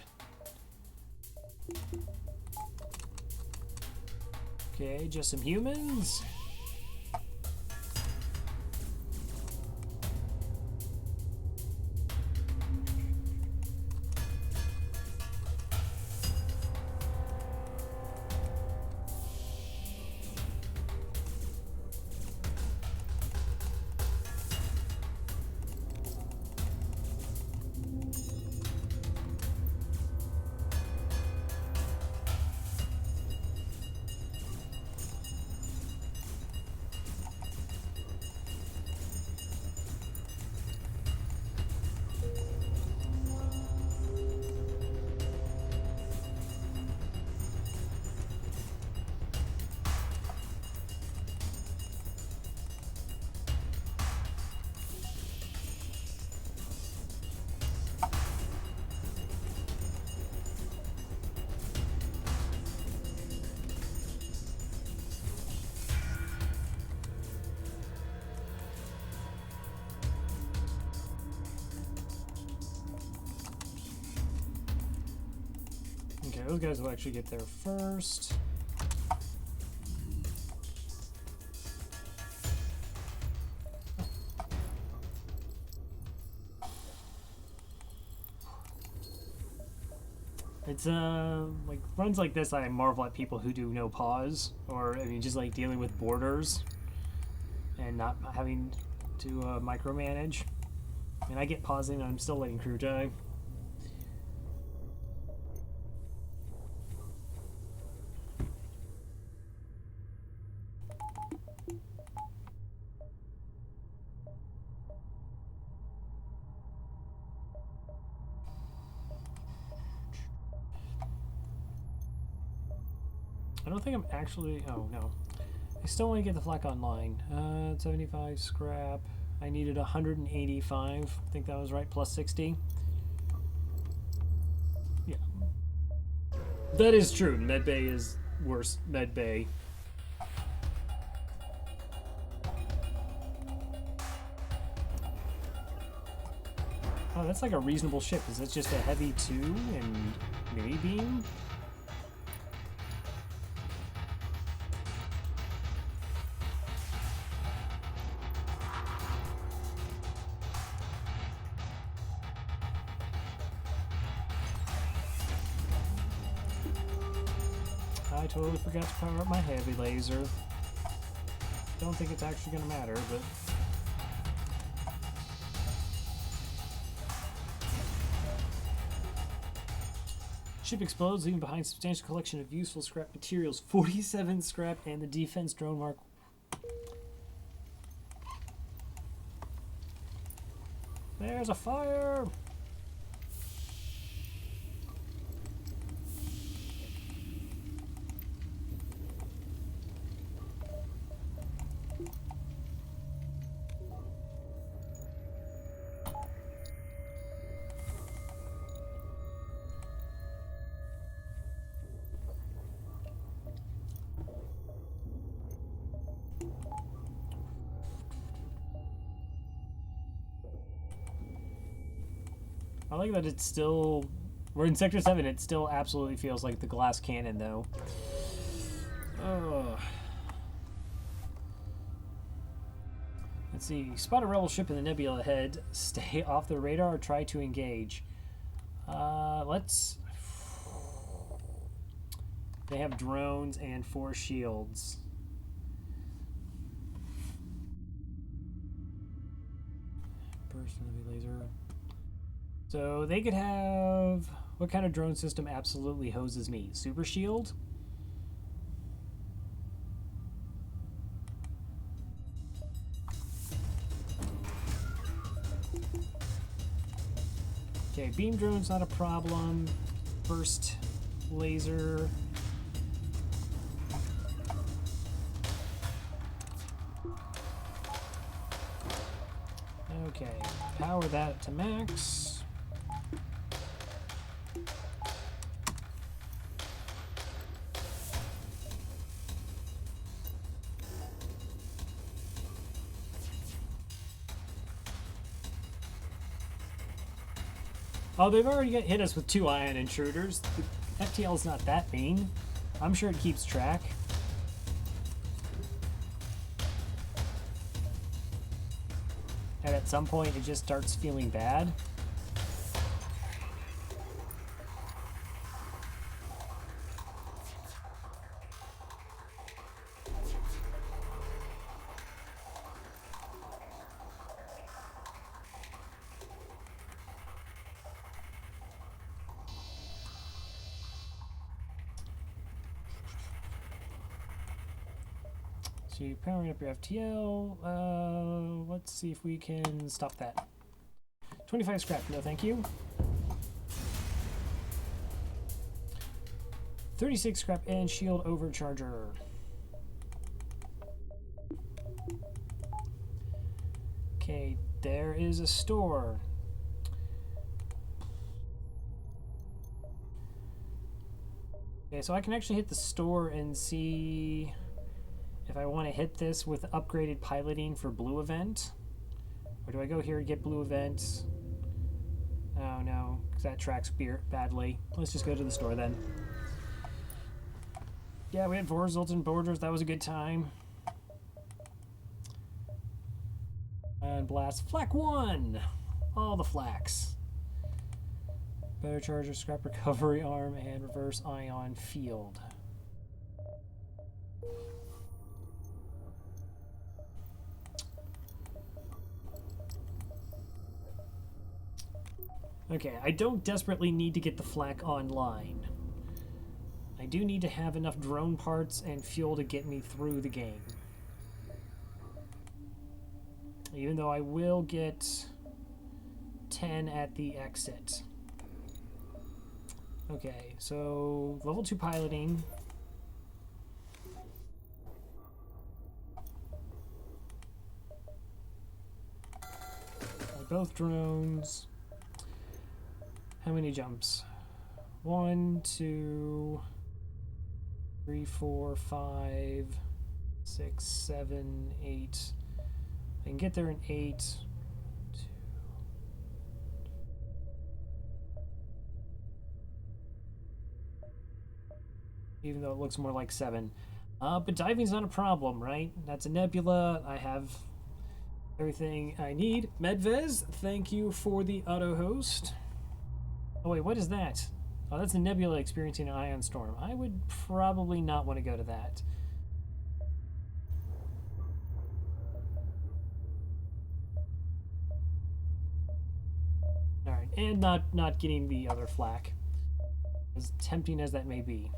Okay, just some humans. Okay, those guys will actually get there first. It's like runs like this I marvel at people who do no pause, or I mean just like dealing with borders and not having to micromanage. And I get pausing and I'm still letting crew die. I don't think I'm actually... Oh, no. I still want to get the flak online. 75 scrap. I needed 185. I think that was right, plus 60. Yeah. That is true. Medbay is worse. Medbay. Oh, that's like a reasonable ship. Is it just a heavy 2 and mini beam? I totally forgot to power up my heavy laser. Don't think it's actually going to matter, but... Ship explodes, leaving behind a substantial collection of useful scrap materials. 47 scrap and the defense drone mark. There's a fire! I like that it's still... We're in Sector 7. It still absolutely feels like the glass cannon, though. Oh. Let's see. Spot a rebel ship in the nebula ahead. Stay off the radar or try to engage. Let's... They have drones and 4 shields. Burst enemy laser. So they could have... What kind of drone system absolutely hoses me? Super shield? Okay, beam drone's not a problem. Burst laser. Okay, power that to max. Oh, they've already hit us with 2 ion intruders. The FTL's not that mean. I'm sure it keeps track. And at some point, it just starts feeling bad. So you're powering up your FTL. Let's see if we can stop that. 25 scrap, no thank you. 36 scrap and shield overcharger. Okay, there is a store. Okay, so I can actually hit the store and see if I want to hit this with upgraded piloting for blue event. Or do I go here and get blue event? Oh no, because that tracks badly. Let's just go to the store then. Yeah, we had 4 Zoltan borders. That was a good time. And blast flak 1! All the flaks. Better charger, scrap recovery arm, and reverse ion field. Okay, I don't desperately need to get the flak online. I do need to have enough drone parts and fuel to get me through the game. Even though I will get 10 at the exit. Okay, so level 2 piloting. Both drones. How many jumps? 1, 2, 3, 4, 5, 6, 7, 8. I can get there in 8. 2. Even though it looks more like 7. But diving's not a problem, right? That's a nebula. I have everything I need. Medvez, thank you for the auto host. Oh wait, what is that? Oh, that's a nebula experiencing an ion storm. I would probably not want to go to that. Alright, and not getting the other flak. As tempting as that may be.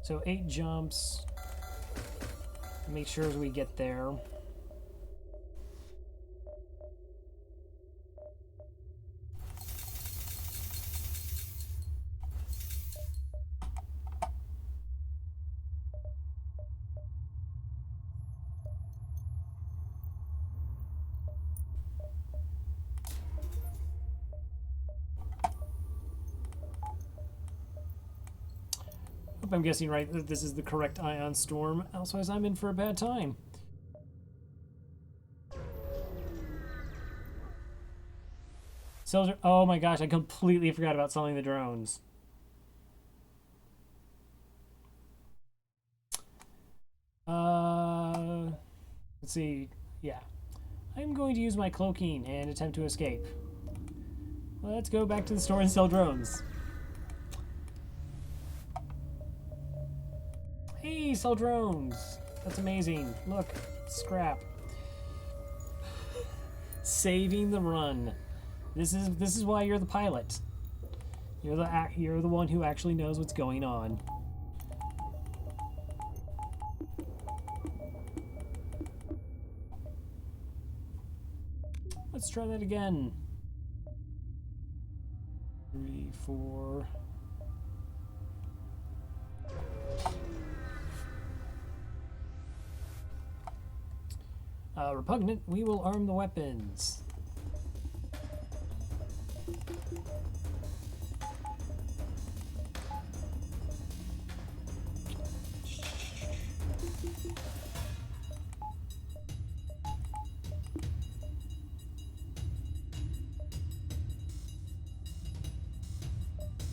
So 8 jumps. Make sure as we get there. Hope I'm guessing right that this is the correct ion storm, otherwise I'm in for a bad time. Soldier. Oh my gosh, I completely forgot about selling the drones. Let's see. Yeah. I'm going to use my cloaking and attempt to escape. Let's go back to the store and sell drones. Hey, sell drones. That's amazing. Look, scrap. Saving the run. This is why you're the pilot. You're the one who actually knows what's going on. Let's try that again. 3, 4. Repugnant, we will arm the weapons.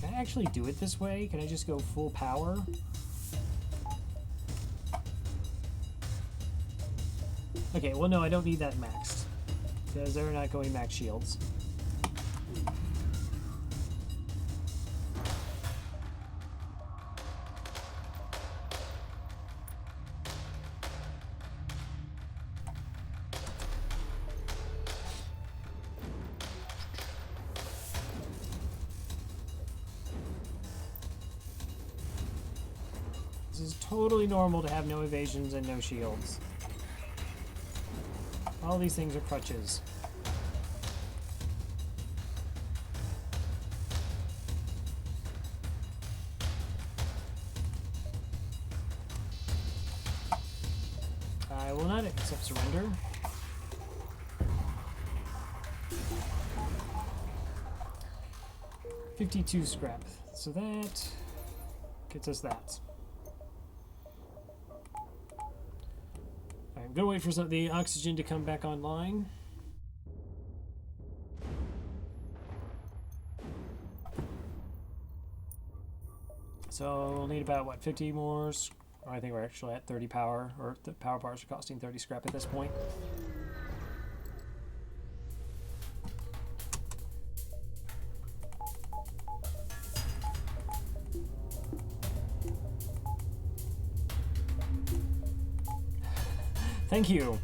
Can I actually do it this way? Can I just go full power? Okay, well no, I don't need that maxed, because they're not going max shields. This is totally normal to have no evasions and no shields. All these things are crutches. I will not accept surrender. $52 scrap. So that gets us that. I'm gonna wait for the oxygen to come back online. So we'll need about, what, 50 more? I think we're actually at 30 power, or the power bars are costing 30 scrap at this point. Thank you.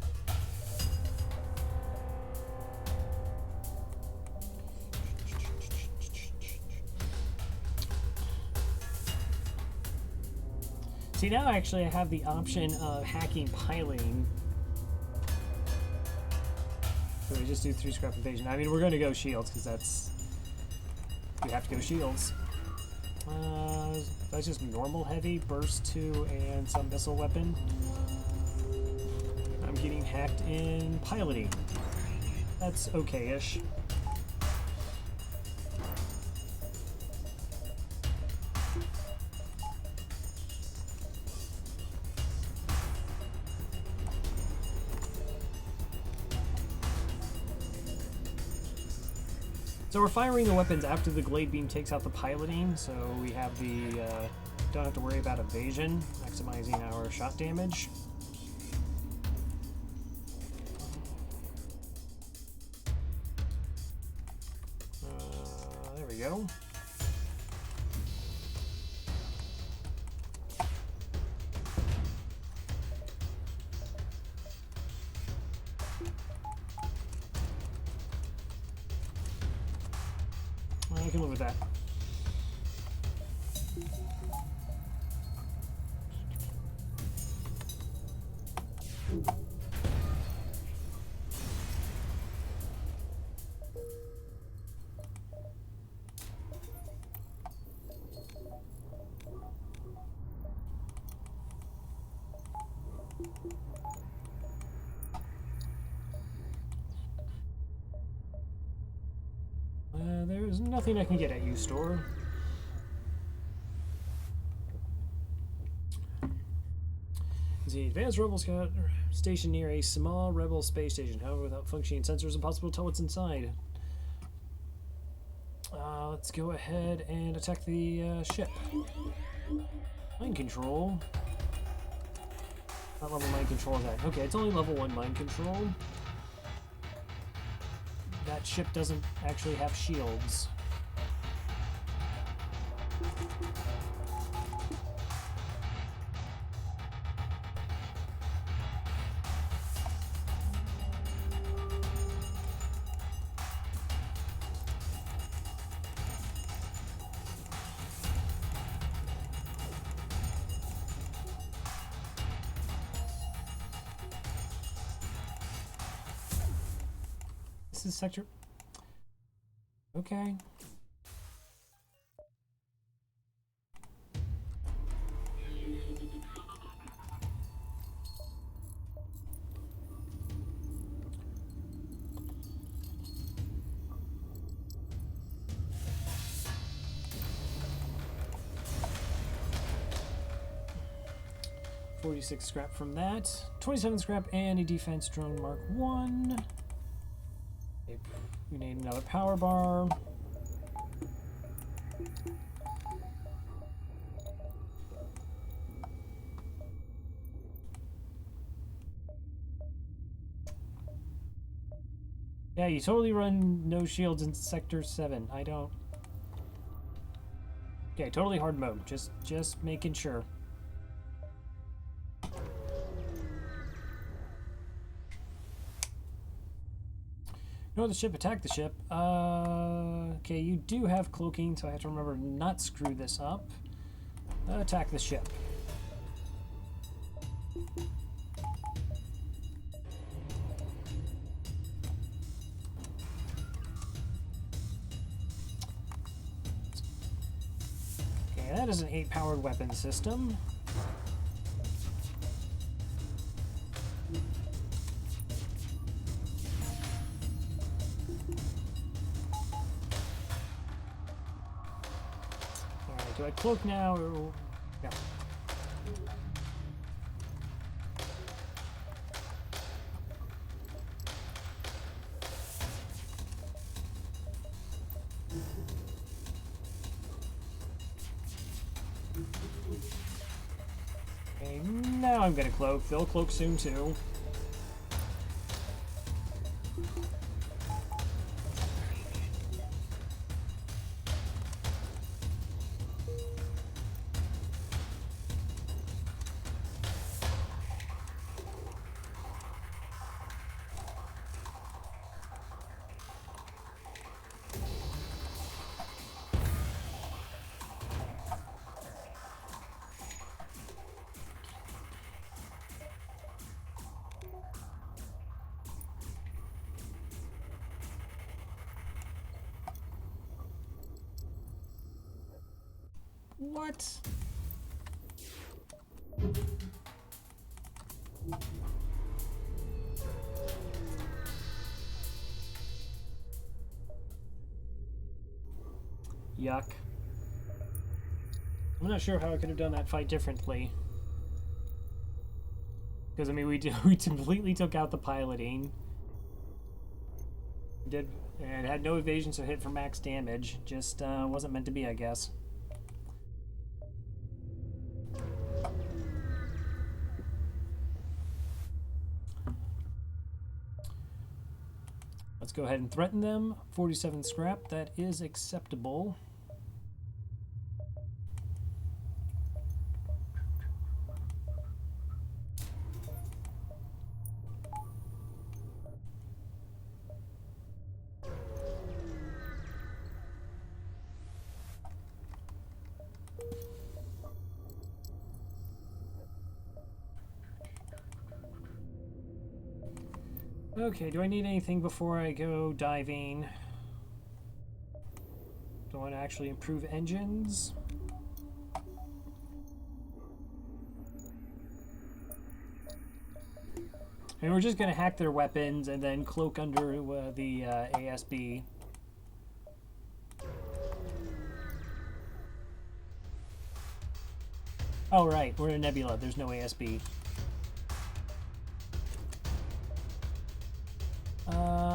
See, now actually I have the option of hacking piloting. So we just do 3 scrap evasion. I mean, we're going to go shields because that's... We have to go shields. That's just normal heavy, burst 2, and some missile weapon. I'm getting hacked in piloting. That's okay-ish. So we're firing the weapons after the glade beam takes out the piloting, so we have the don't have to worry about evasion, maximizing our shot damage. There we go. I can live with that. There's nothing I can get at you, store. The advanced rebel scout stationed near a small rebel space station. However, without functioning sensors, it's impossible to tell what's inside. Let's go ahead and attack the ship. Mind control. What level mind control is that? Okay, it's only level 1 mind control. That ship doesn't actually have shields. This is sector. Okay. $46 scrap from that. 27 scrap and a defense drone Mark 1. We need another power bar. Yeah, you totally run no shields in Sector 7. I don't... Okay, totally hard mode. Just making sure. No, the ship, attack the ship. Okay, you do have cloaking, so I have to remember to not screw this up. Attack the ship. Okay, that is an 8-powered weapon system. Do I cloak now or... Yeah. Okay, now I'm gonna cloak. They'll cloak soon too. What? Yuck. I'm not sure how I could have done that fight differently. Because, I mean, we completely took out the piloting. And had no evasion, so hit for max damage. Just wasn't meant to be, I guess. Let's go ahead and threaten them. 47 scrap, that is acceptable. Okay, do I need anything before I go diving? Do I want to actually improve engines? I mean, we're just going to hack their weapons and then cloak under the ASB. Oh, right, we're in a nebula. There's no ASB.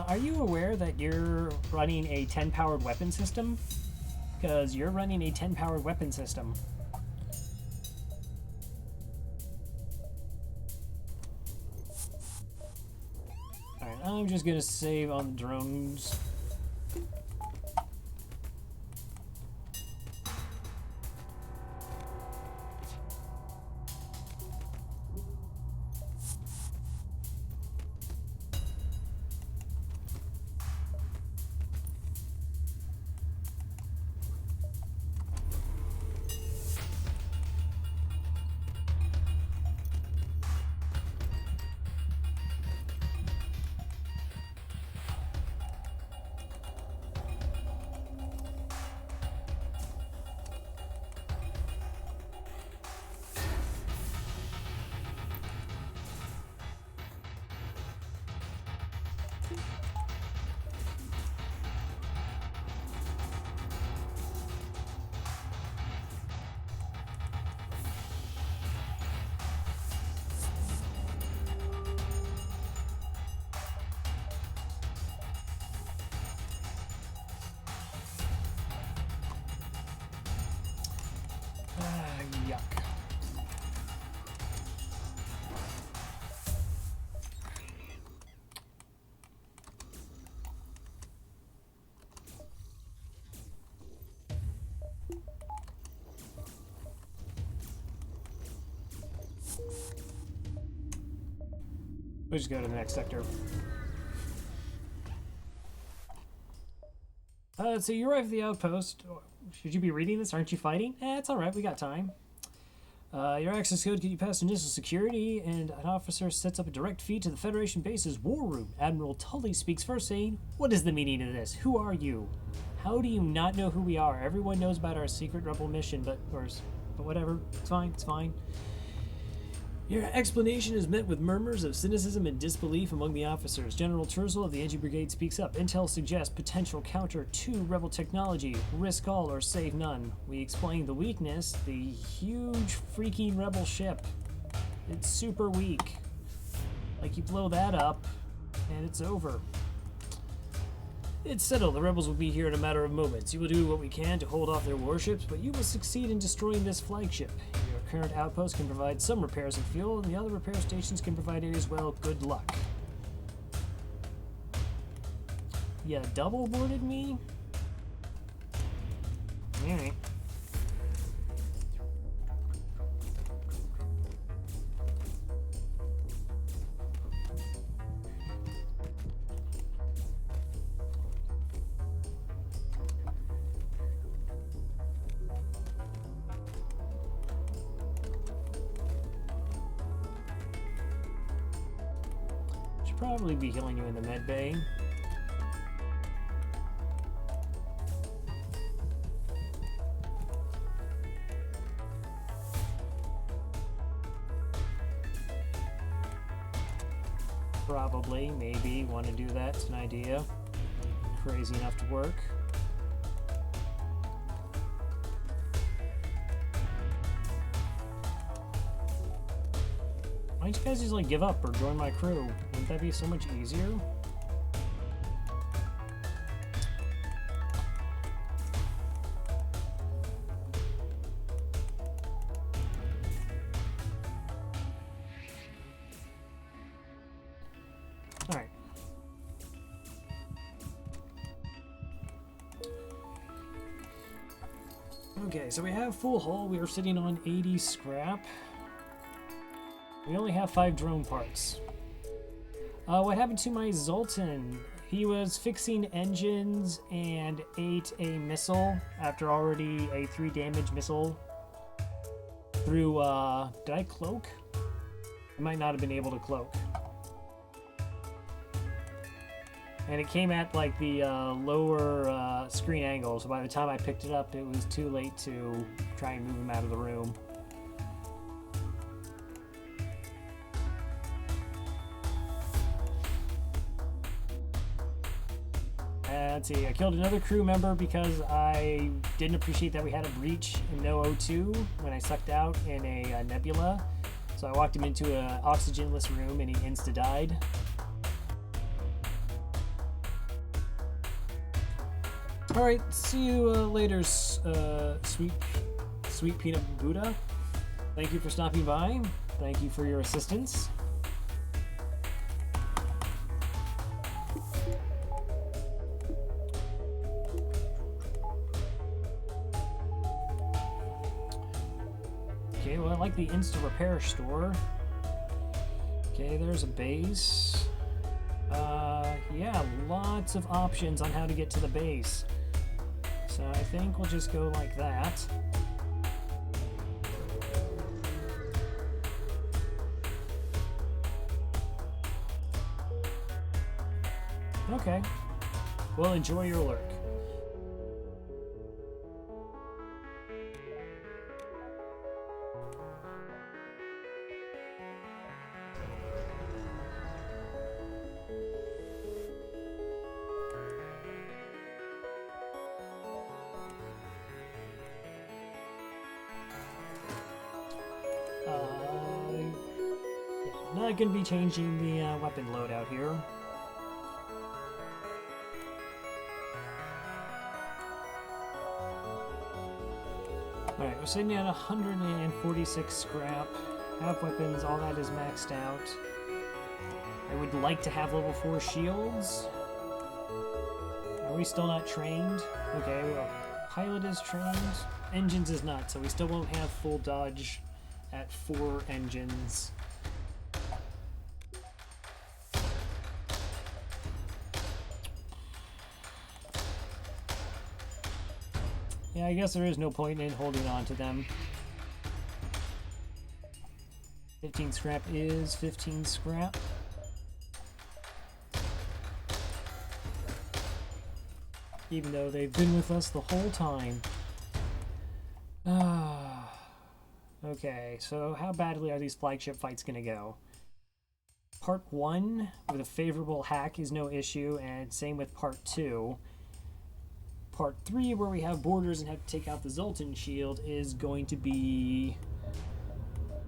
Are you aware that you're running a 10-powered weapon system? because you're running a 10-powered weapon system. Alright, I'm just gonna save on the drones. Yuck. We'll just go to the next sector. So you arrive at the outpost. Should you be reading this? Aren't you fighting? It's alright, we got time. Your access code get you past initial security, and an officer sets up a direct feed to the Federation base's war room. Admiral Tully speaks first, saying, "What is the meaning of this? Who are you? How do you not know who we are? Everyone knows about our secret rebel mission, but whatever. It's fine, it's fine." Your explanation is met with murmurs of cynicism and disbelief among the officers. General Terzel of the Engi Brigade speaks up. Intel suggests potential counter to rebel technology. Risk all or save none. We explain the weakness. The huge freaking rebel ship. It's super weak. Like, you blow that up, and it's over. It's settled. The rebels will be here in a matter of moments. You will do what we can to hold off their warships, but you will succeed in destroying this flagship. Your current outpost can provide some repairs and fuel, and the other repair stations can provide it as well. Good luck. Yeah, double boarded me? Alright. Probably be healing you in the med bay. Probably, maybe, want to do that. It's an idea. Crazy enough to work. Why don't you guys just like give up or join my crew? Wouldn't that be so much easier? Alright. Okay, so we have full hull. We are sitting on 80 scrap. We only have 5 drone parts. What happened to my Zoltan? He was fixing engines and ate a missile after already a 3 damage missile through, did I cloak? I might not have been able to cloak. And it came at like the lower screen angle, so by the time I picked it up, it was too late to try and move him out of the room. Let's see, I killed another crew member because I didn't appreciate that we had a breach and no O2 when I sucked out in a nebula. So I walked him into an oxygenless room and he insta-died. Alright, see you later, sweet peanut Buddha. Thank you for stopping by. Thank you for your assistance. Okay, well, I like the instant repair store. Okay, there's a base. Yeah, lots of options on how to get to the base. So I think we'll just go like that. Okay. Well, enjoy your lurk. Not going to be changing the weapon loadout here. Alright, we're sitting at 146 scrap. Have weapons, all that is maxed out. I would like to have level 4 shields. Are we still not trained? Okay, well, pilot is trained. Engines is not, so we still won't have full dodge at 4 engines. Yeah, I guess there is no point in holding on to them. 15 scrap is 15 scrap. Even though they've been with us the whole time. Okay, so how badly are these flagship fights going to go? Part 1 with a favorable hack is no issue, and same with Part 2. Part 3, where we have borders and have to take out the Zoltan shield, is going to be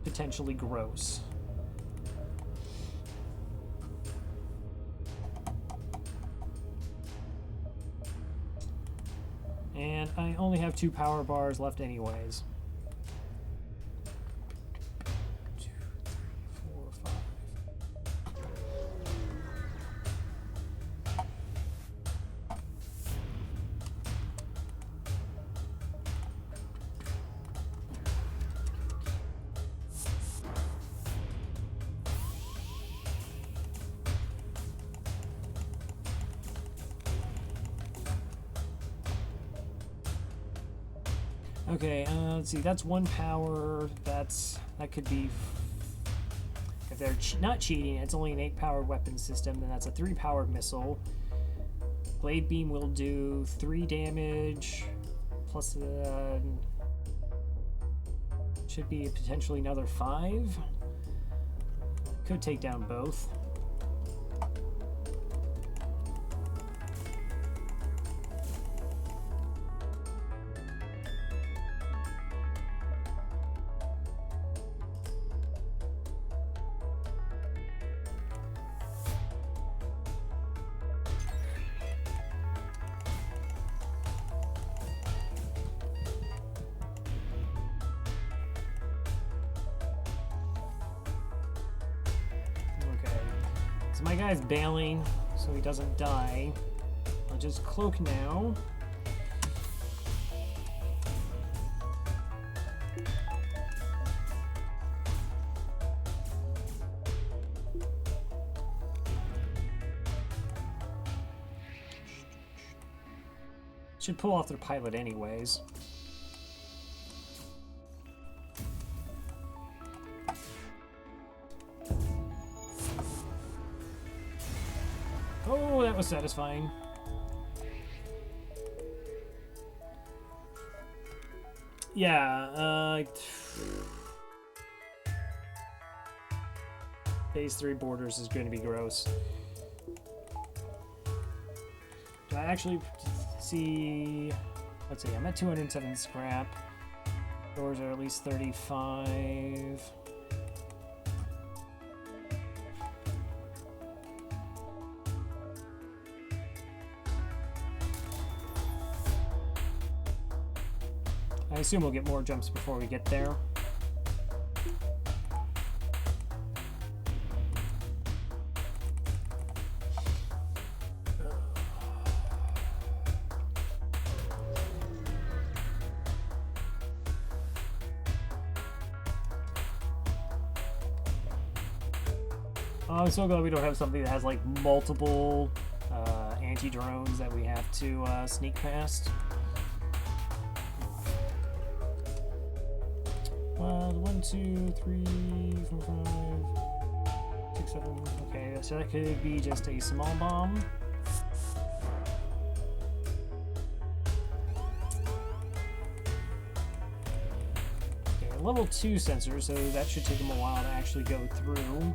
potentially gross. And I only have 2 power bars left anyways. 2, 3, 4, 5. Okay, let's see, that's 1 power, that could be, if they're not cheating, it's only an 8 powered weapon system, then that's a 3 powered missile. Blade beam will do 3 damage, plus should be potentially another 5. Could take down both. So my guy's bailing, so he doesn't die. I'll just cloak now. Should pull off their pilot anyways. Oh, that was satisfying. Yeah, phase 3 borders is going to be gross. Do I actually see... Let's see, I'm at 207 scrap. Doors are at least 35. I assume we'll get more jumps before we get there. I'm so glad we don't have something that has like multiple anti-drones that we have to sneak past. 1, 2, 3, 4, 5, 6, 7. Okay, so that could be just a small bomb. Okay, level 2 sensor, so that should take them a while to actually go through.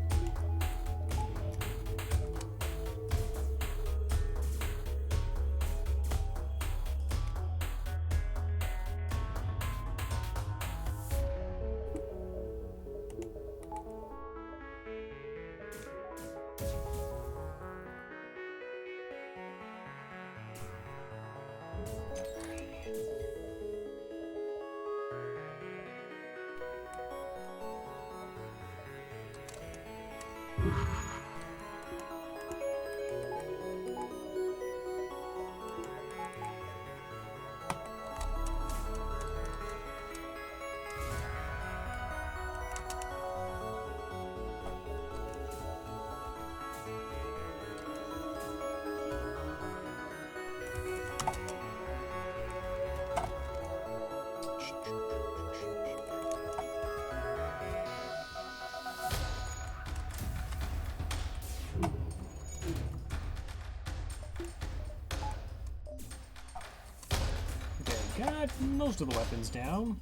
Got most of the weapons down.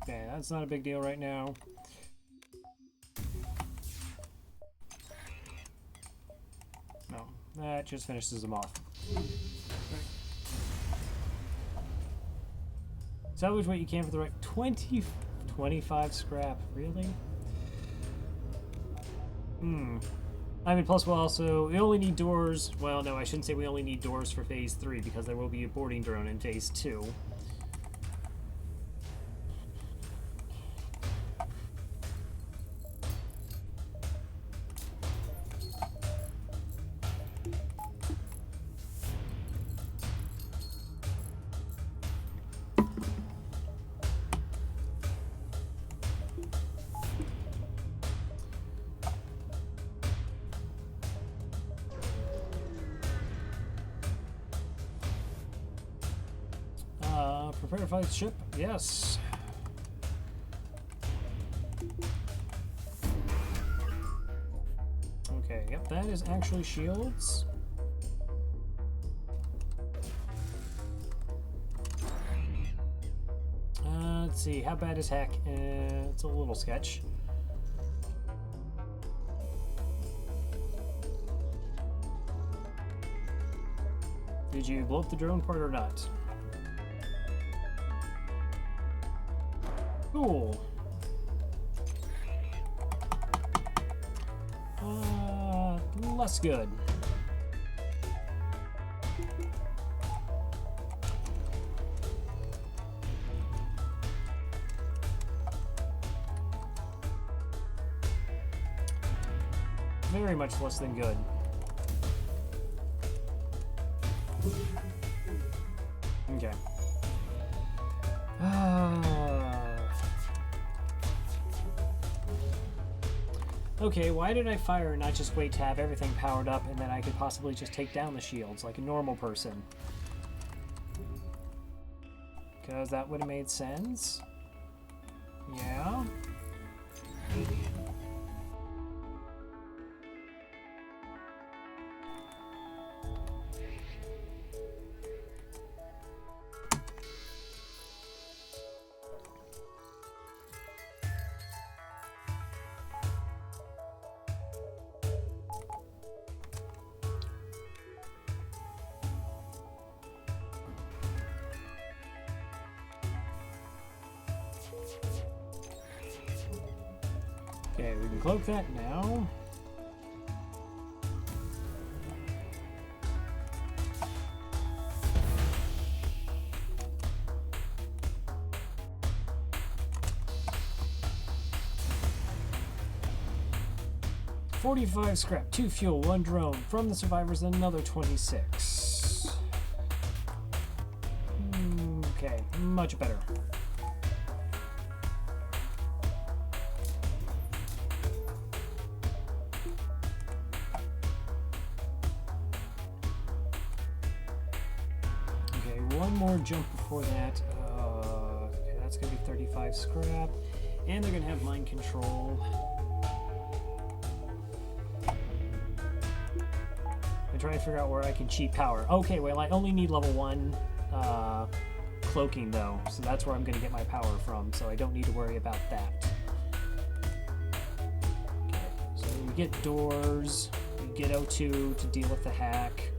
Okay, that's not a big deal right now. That just finishes them off. Salvage what you can for the right 25 scrap. Really? I mean, plus we'll also, we only need doors. Well, no, I shouldn't say we only need doors for phase 3 because there will be a boarding drone in phase 2. Prepare to fight ship? Yes. Okay, yep, that is actually shields. Let's see, how bad is heck? It's a little sketch. Did you blow up the drone part or not? Cool. Less good. Very much less than good. Okay. Okay, why did I fire and not just wait to have everything powered up and then I could possibly just take down the shields like a normal person? Because that would have made sense. Yeah. Okay, we can cloak that now. $45 scrap, 2 fuel, 1 drone. From the survivors, another 26. Okay, much better. Okay, one more jump before that. Okay, that's going to be 35 scrap. And they're going to have mind control. Trying to figure out where I can cheat power. Okay, well, I only need level 1 cloaking, though, so that's where I'm going to get my power from, so I don't need to worry about that. Okay, so we get doors, we get O2 to deal with the hack.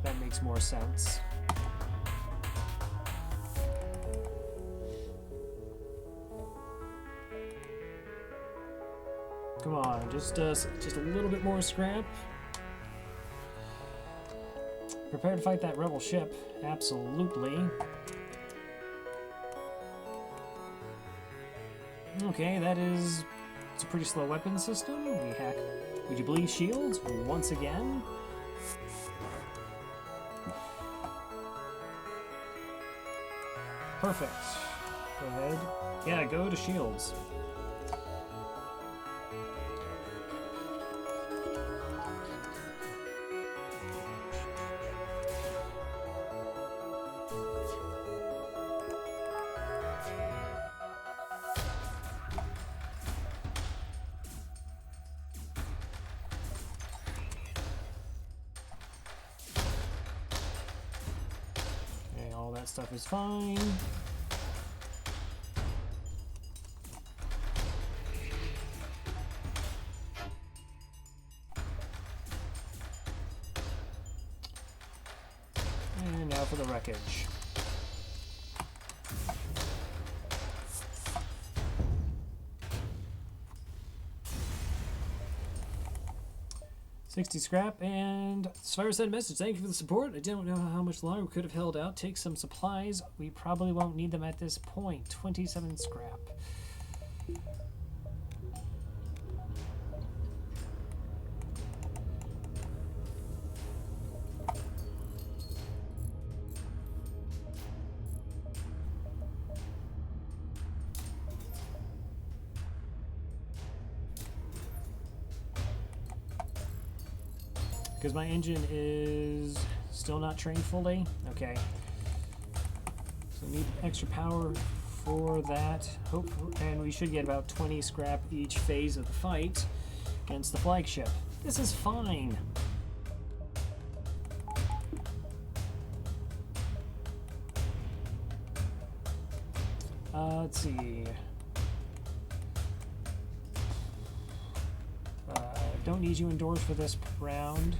That makes more sense. Come on, just a little bit more scrap. Prepare to fight that rebel ship. Absolutely. Okay, it's a pretty slow weapon system. We hack. Would you believe shields once again? Perfect. Go ahead. Yeah, go to shields. All that stuff is fine. And now for the wreckage. $60 scrap, and Spire sent a message. Thank you for the support. I don't know how much longer we could have held out. Take some supplies. We probably won't need them at this point. 27 scrap. Because my engine is still not trained fully. Okay. So need extra power for that. And we should get about 20 scrap each phase of the fight against the flagship. This is fine. Let's see. Don't need you indoors for this round.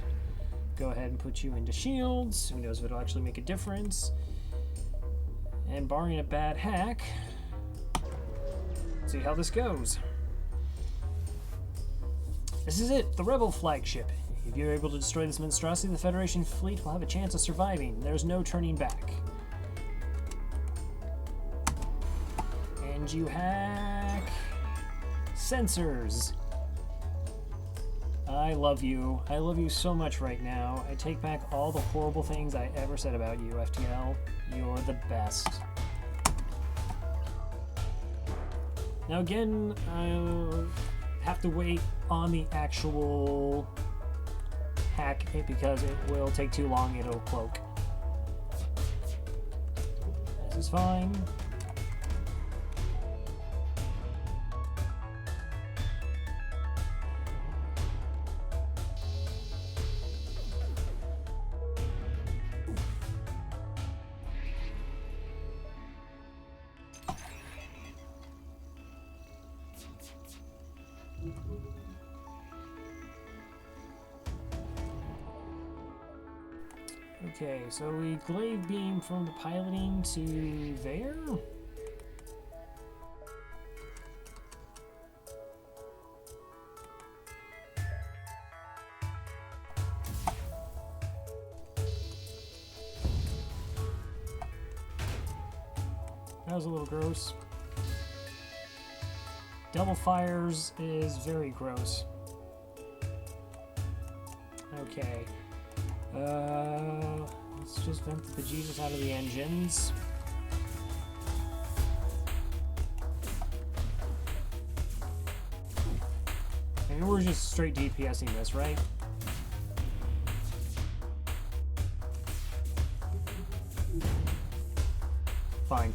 Go ahead and put you into shields. Who knows if it'll actually make a difference. And barring a bad hack, let's see how this goes. This is it, the Rebel Flagship. If you're able to destroy this monstrosity, the Federation fleet will have a chance of surviving. There's no turning back. And you hack sensors. I love you. I love you so much right now. I take back all the horrible things I ever said about you, FTL. You're the best. Now again, I'll have to wait on the actual hack because it will take too long. It'll cloak. This is fine. Okay, so we glaive beam from the piloting to there. was a little gross. Double fires is very gross. Okay. Let's just vent the bejesus out of the engines. And we're just straight DPSing this, right? Fine.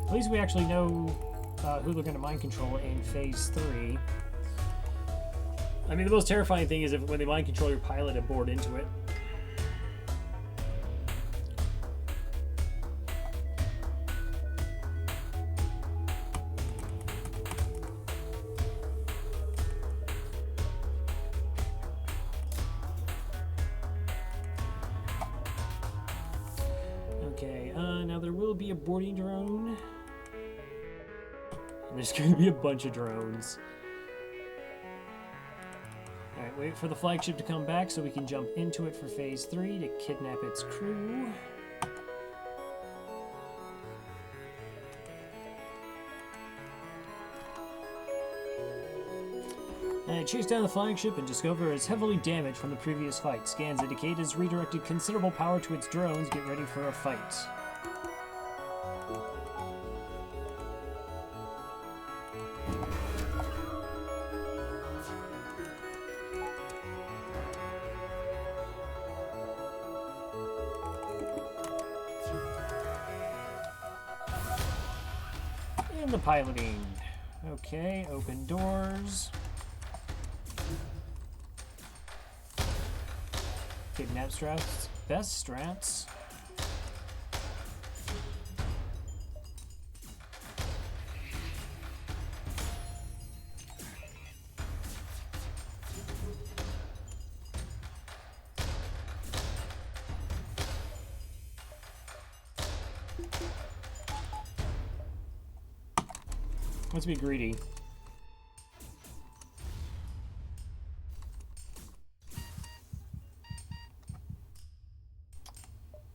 At least we actually know who they're going to mind control in Phase 3. I mean, the most terrifying thing is when they mind control your pilot and board into it. Okay, now there will be a boarding drone. And there's going to be a bunch of drones. Alright, wait for the flagship to come back so we can jump into it for Phase 3 to kidnap its crew. Chase down the flagship and discover it's heavily damaged from the previous fight. Scans indicate it's redirected considerable power to its drones. Get ready for a fight. And the piloting. Okay, open doors. Kidnap strats. Best strats. Let's be greedy.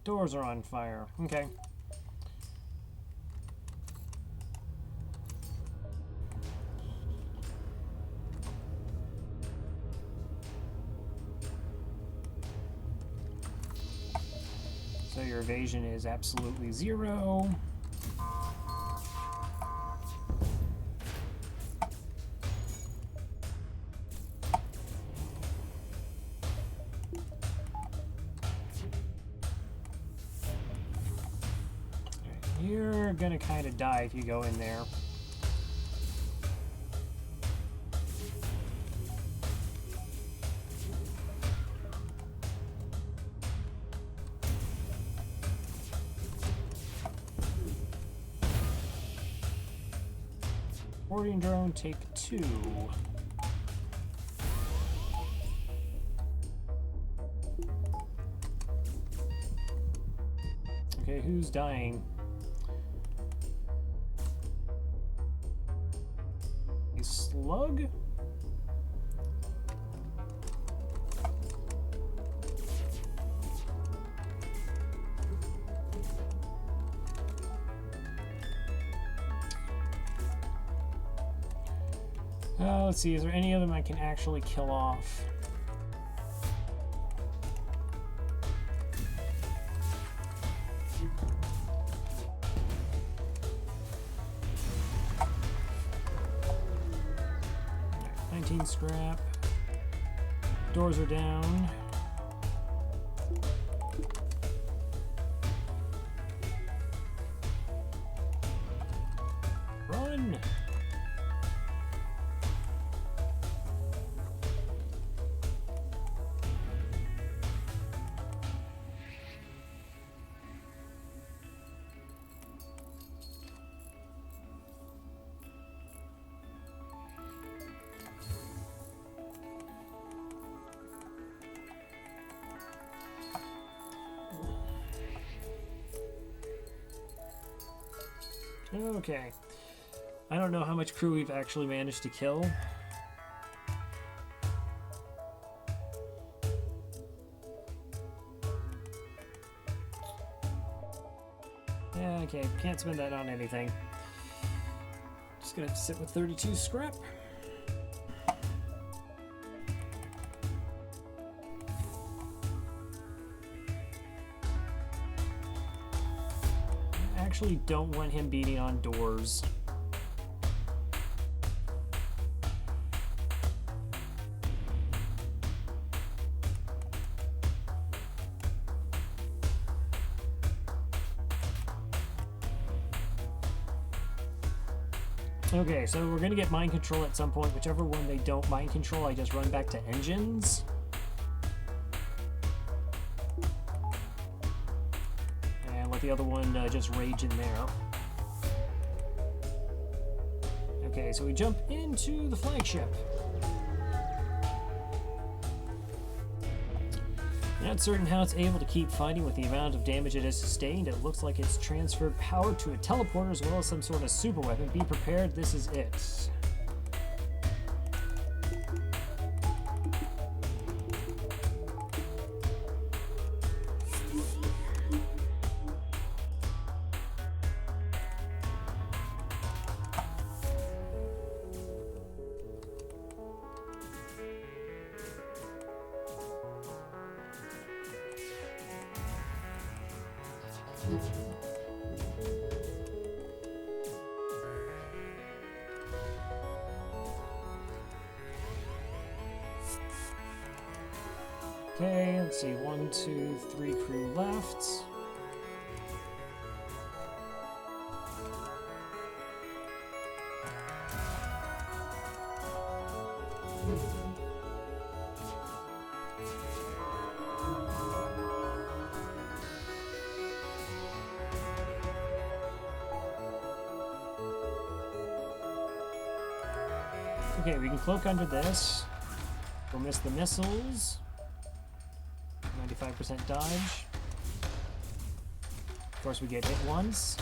Doors are on fire. Okay. So your evasion is absolutely 0. You're gonna kind of die if you go in there. Boarding drone, take 2. Okay, who's dying? Slug? Let's see, is there any of them I can actually kill off? Scrap. Doors are down. Run! Okay. I don't know how much crew we've actually managed to kill. Yeah, okay, can't spend that on anything. Just gonna have to sit with 32 scrap. I actually don't want him beating on doors. Okay, so we're gonna get mind control at some point. Whichever one they don't mind control, I just run back to engines. And let the other one just rage in there. Okay, so we jump into the flagship. Not certain how it's able to keep fighting with the amount of damage it has sustained. It looks like it's transferred power to a teleporter as well as some sort of super weapon. Be prepared, this is it. Okay, let's see. 1, 2, 3 crew left. Okay, we can cloak under this. We'll miss the missiles. 95% dodge. Of course, we get hit once.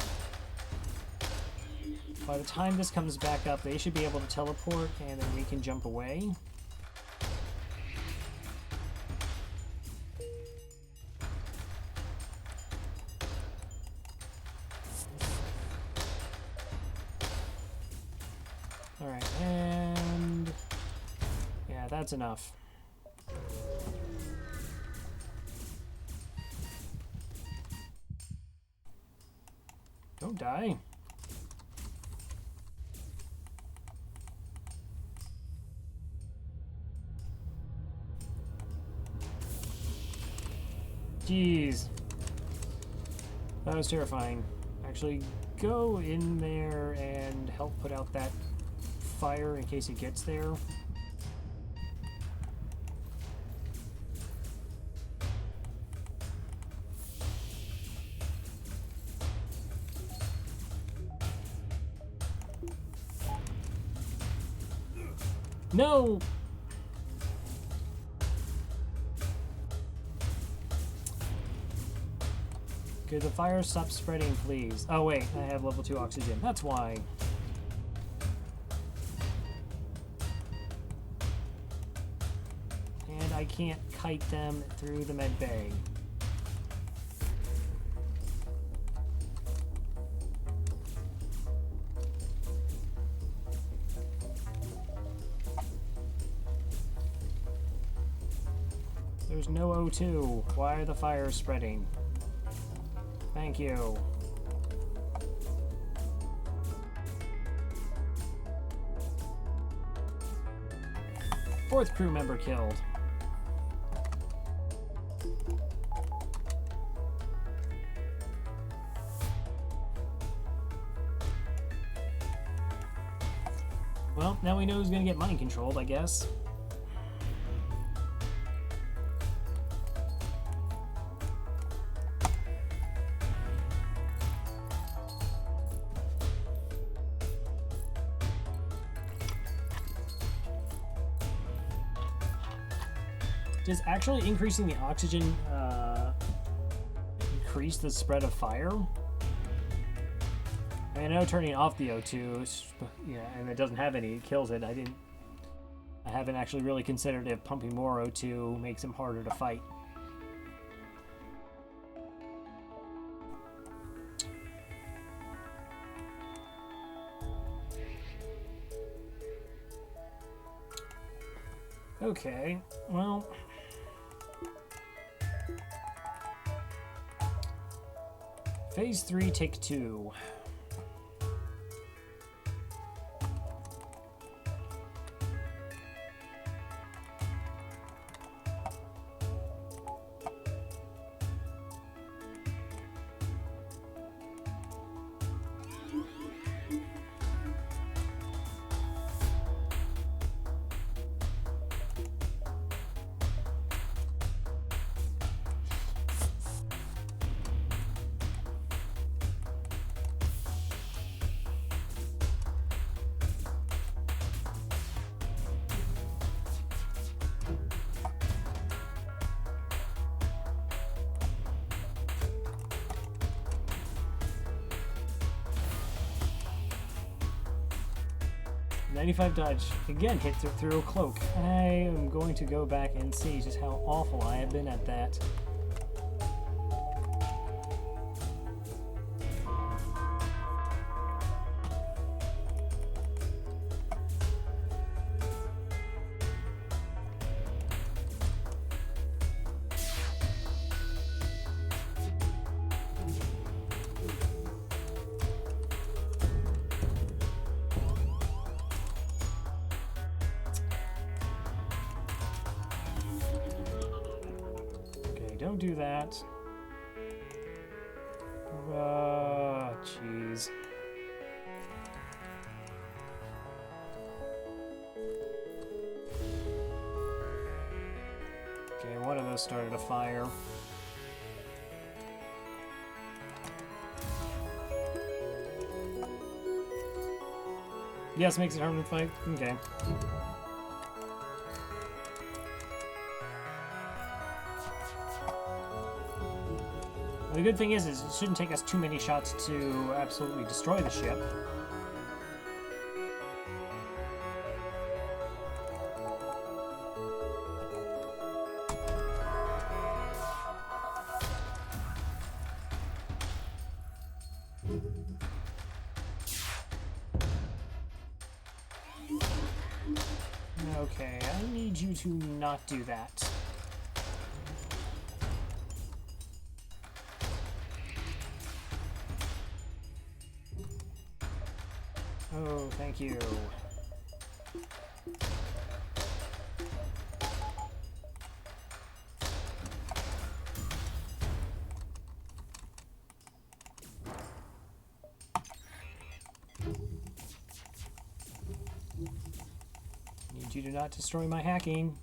By the time this comes back up, they should be able to teleport, and then we can jump away. Alright, and... yeah, that's enough. Don't die. Jeez. That was terrifying. Actually, go in there and help put out that fire in case it gets there. No! Could the fire stop spreading, please? Oh wait, I have level 2 oxygen. That's why. And I can't kite them through the med bay. There's no O2. Why are the fires spreading? Thank you. Fourth crew member killed. Well, now we know who's gonna get mind controlled, I guess. Does actually increasing the oxygen increase the spread of fire? I know turning off the O2, yeah, and it doesn't have any, it kills it. I haven't actually really considered if pumping more O2 makes him harder to fight. Okay, well... Phase 3, take 2. .95 dodge. Again, hit through a cloak. I am going to go back and see just how awful I have been at that. Don't do that. Jeez. Okay, one of those started a fire. Yes, makes it harder to fight. Okay. The good thing is it shouldn't take us too many shots to absolutely destroy the ship. Okay, I need you to not do that. Oh, thank you. Need you to not destroy my hacking.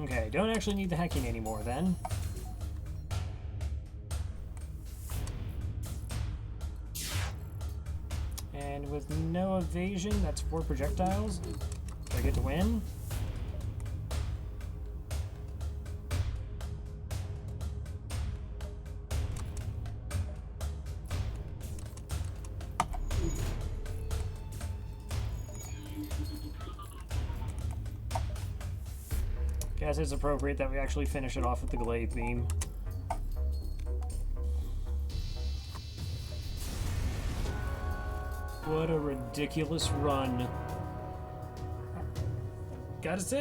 Okay, don't actually need the hacking anymore then. And with no evasion, that's 4 projectiles. Do I get to win? Guess it's appropriate that we actually finish it off with the glaive beam. What a ridiculous run. Gotta say.